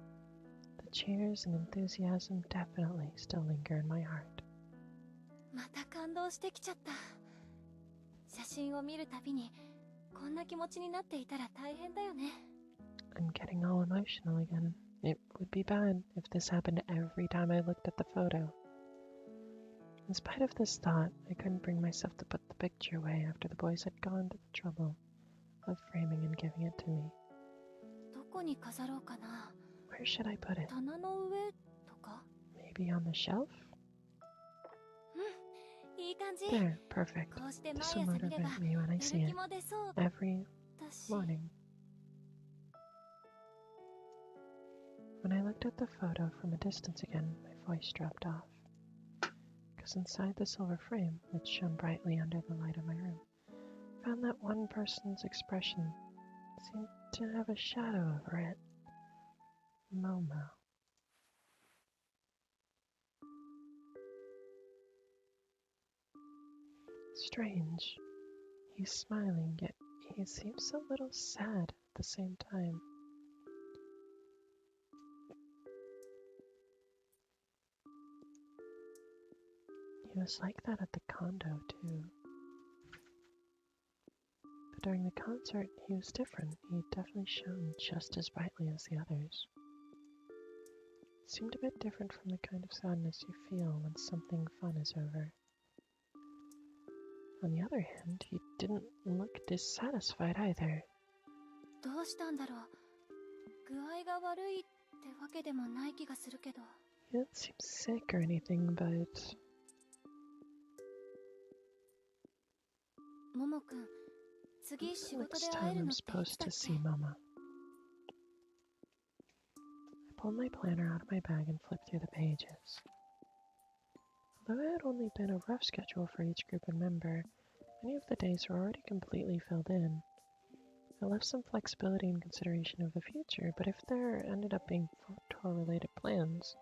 The cheers and enthusiasm definitely still linger in my heart. また感動してきちゃった。写真を見るたびにこんな気持ちになっていたら大変だよね。 I'm getting all emotional again. It would be bad if this happened every time I looked at the photo. In spite of this thought, I couldn't bring myself to put the picture away after the boys had gone to the trouble of framing and giving it to me. どこに飾ろうかな。 Where should I put it? 棚の上とか。 Maybe on the shelf? いい感じ。 There, perfect. こうして毎 This will 朝見れば motivate me when I や see る気 it も出そう every だし。 morning. When I looked at the photo from a distance again, my voice dropped off. Because inside the silver frame, which shone brightly under the light of my room, I found that one person's expression seemed to have a shadow over it. Momo. Strange. He's smiling, yet he seems a little sad at the same time. He was like that at the condo, too. But during the concert, he was different. He definitely shone just as brightly as the others. Seemed a bit different from the kind of sadness you feel when something fun is over. On the other hand, he didn't look dissatisfied either. どうしたんだろう。具合が悪いってわけでもない気がするけど。 He didn't seem sick or anything, but ももくん、次仕 the 事で next 会え time るの I'm っていつ supposed だ to っ see け？ Mama. I pulled my planner out of my bag and flipped through the pages. Although it had only been a rough schedule for each group and member, many of the days were already completely filled in. I left some flexibility and consideration of the future, but if there ended up being photo-related plans,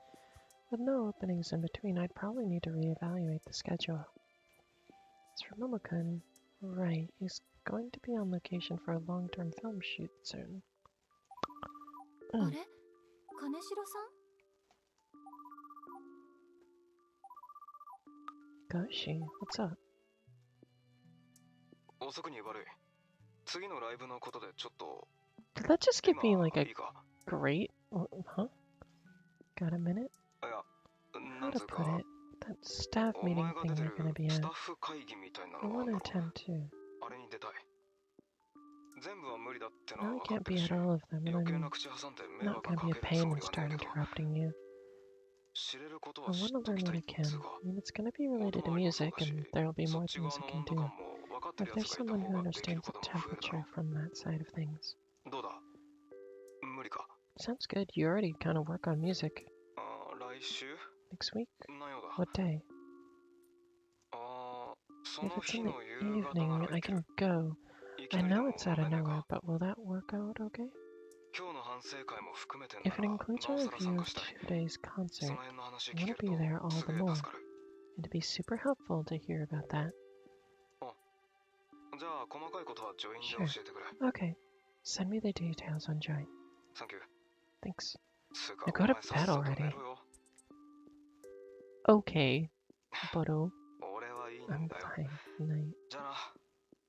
with no openings in between, I'd probably need to reevaluate the schedule. As for Momokun, right, he's going to be on location for a long-term film shoot soon. あれ？金城さん？ Goshi, what's up? 遅くに悪い。次のライブのことでちょっと Did that just give me 今 like a いいか？ great... huh? Got a minute? いや、な How ん to つう put か it? That staff お meeting 前が thing 出て we're る gonna be ス at. タッフ会議みたいな I のがあ want る to だろ attend too. あれに出たい。全部は無理だっての Now は I 分かっ can't てる be し、 at all of them, and 余計 I'm な口挟んで迷 not 惑 gonna か be け a るつ pain も and りはね start えけど、 interrupting you. 知れること I は知 want っ to と learn きた what い I っ can. つうか。 I mean, it's gonna be お related 泊 to まりもそう music, だし、 and there'll be そ more っち側 things の I can 温度 do. 感も分かって But る if や there's つがいた someone 方 who ができる understands こ the とも増えるだろ temperature from that side of things. う。どうだ？無理か。 Sounds good. You already kind of work on music. ああ、来週 Next week? なようだ。 What day? ああ、そ If の it's 日 in the の夕方な evening, ら I 行ける。 can go. 行なりで know も it's out 問 of 題ない nowhere, か。 but will that work out okay? 今日の反省会も含めてな If it ら includes な a おさら review 参 of 加したい。 today's そ concert, の辺の話 I 聞 want け to る be と there all す the げえ more, 助かる。 and to be super helpful to hear about that. じゃあ細かいことはジョインで Sure. 教えてくれ。 Okay, send me the details on join. サンキュー。 Thanks. つうか Now お go to 前さっ bed さと already. 寝ろよ。 Okay, Bodo, 俺はいい I'm んだよ。 fine. Night. じゃあな。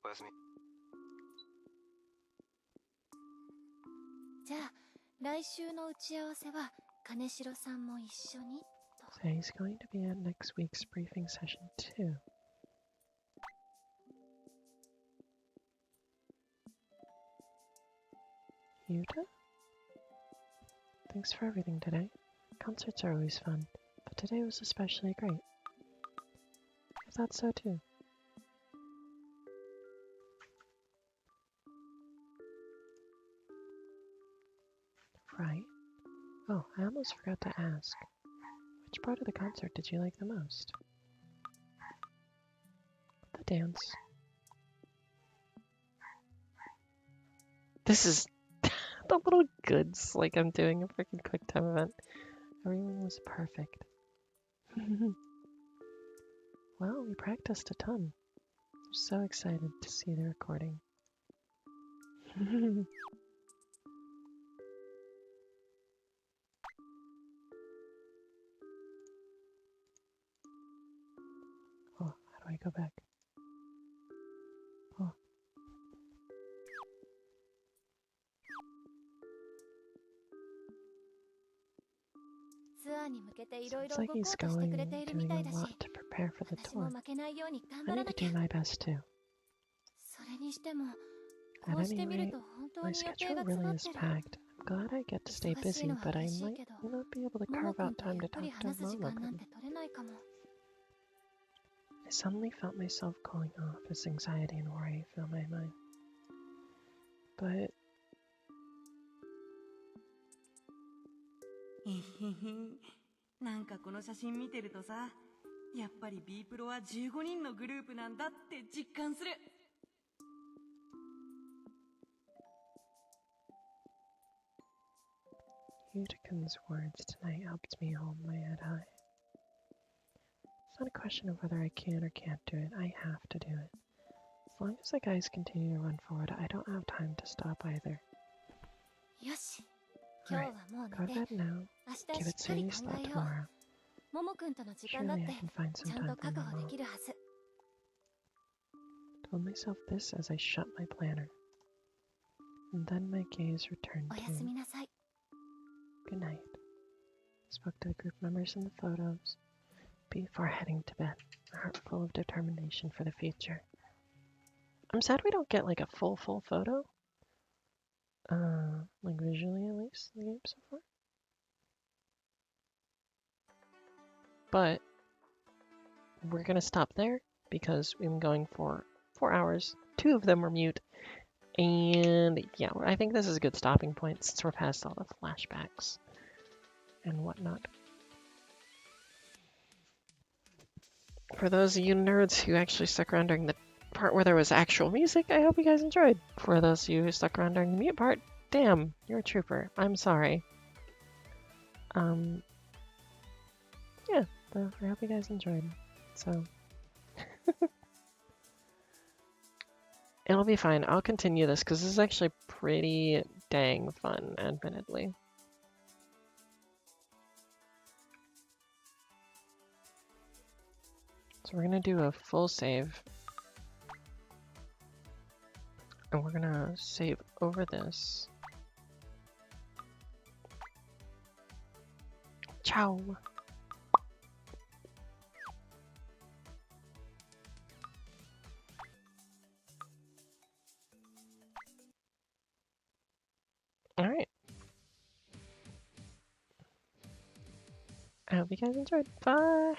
おやすみ。じゃあ来週の打ち合わせは金城さんも一緒にと。 So he's going to be at next week's briefing session too. Yuta? Thanks for everything today. Concerts are always fun, but today was especially great. I thought so too. Right. Oh, I almost forgot to ask. Which part of the concert did you like the most? The dance. This is the little goods, like I'm doing a freaking quick time event. Everyone was perfect. Well, we practiced a ton. I'm so excited to see the recording. Oh, how do I go back? Oh. ツアーに向けていろい Sounds ろ like 動こ he's うとしてくれ going ているみ doing た a いだし、 lot to prepare for the 私も tour. 負けないように頑 I 張ら need な to きゃ。 do my best too. それにしても At こうして any みる rate, と本当 my に予定 schedule が詰 really まっ is てる。 packed. I'm glad I get to stay 忙しい busy, のは but I 嬉しい might けど、 not be able to もも carve くん out とゆ time っ to くり talk to 話す時 Mama 間なん Kun. て取れないかも。 I suddenly felt myself cooling off as anxiety and worry filled my mind. But なんかこの写真見てるとさ、やっぱり B プロは15人のグループなんだって実感する。 Yutakun's words tonight helped me hold my head high. It's not a question of whether I can or can't do it. I have to do it. As long as the guys continue to run forward, I don't have time to stop either. よし、今日 Alright, はもう go 寝 to て、 bed now. 明 Give 日し it っかり考 serious thought えよ tomorrow. う。ももくんとの時間だっ Surely て I can find ち some ゃん time と for 確保で Momo. きるはず。 Told myself this as I shut my planner. And then my gaze returned おやす to みなさい。 good night. Spoke to the group members in the photos before heading to bed, a heart full of determination for the future. I'm sad we don't get like a full photo. Like visually at least in the game so far. But we're gonna stop there because we've been going for 4 hours. 2 of them were mute. And yeah, I think this is a good stopping point since we're past all the flashbacks and whatnot. For those of you nerds who actually stuck around during the part where there was actual music, I hope you guys enjoyed. For those of you who stuck around during the mute part, damn, you're a trooper. I'm sorry. Yeah, I hope you guys enjoyed. So, it'll be fine. I'll continue this because this is actually pretty dang fun, admittedly. So we're gonna do a full save. And we're gonna save over this. Ciao! Alright. I hope you guys enjoyed. Bye!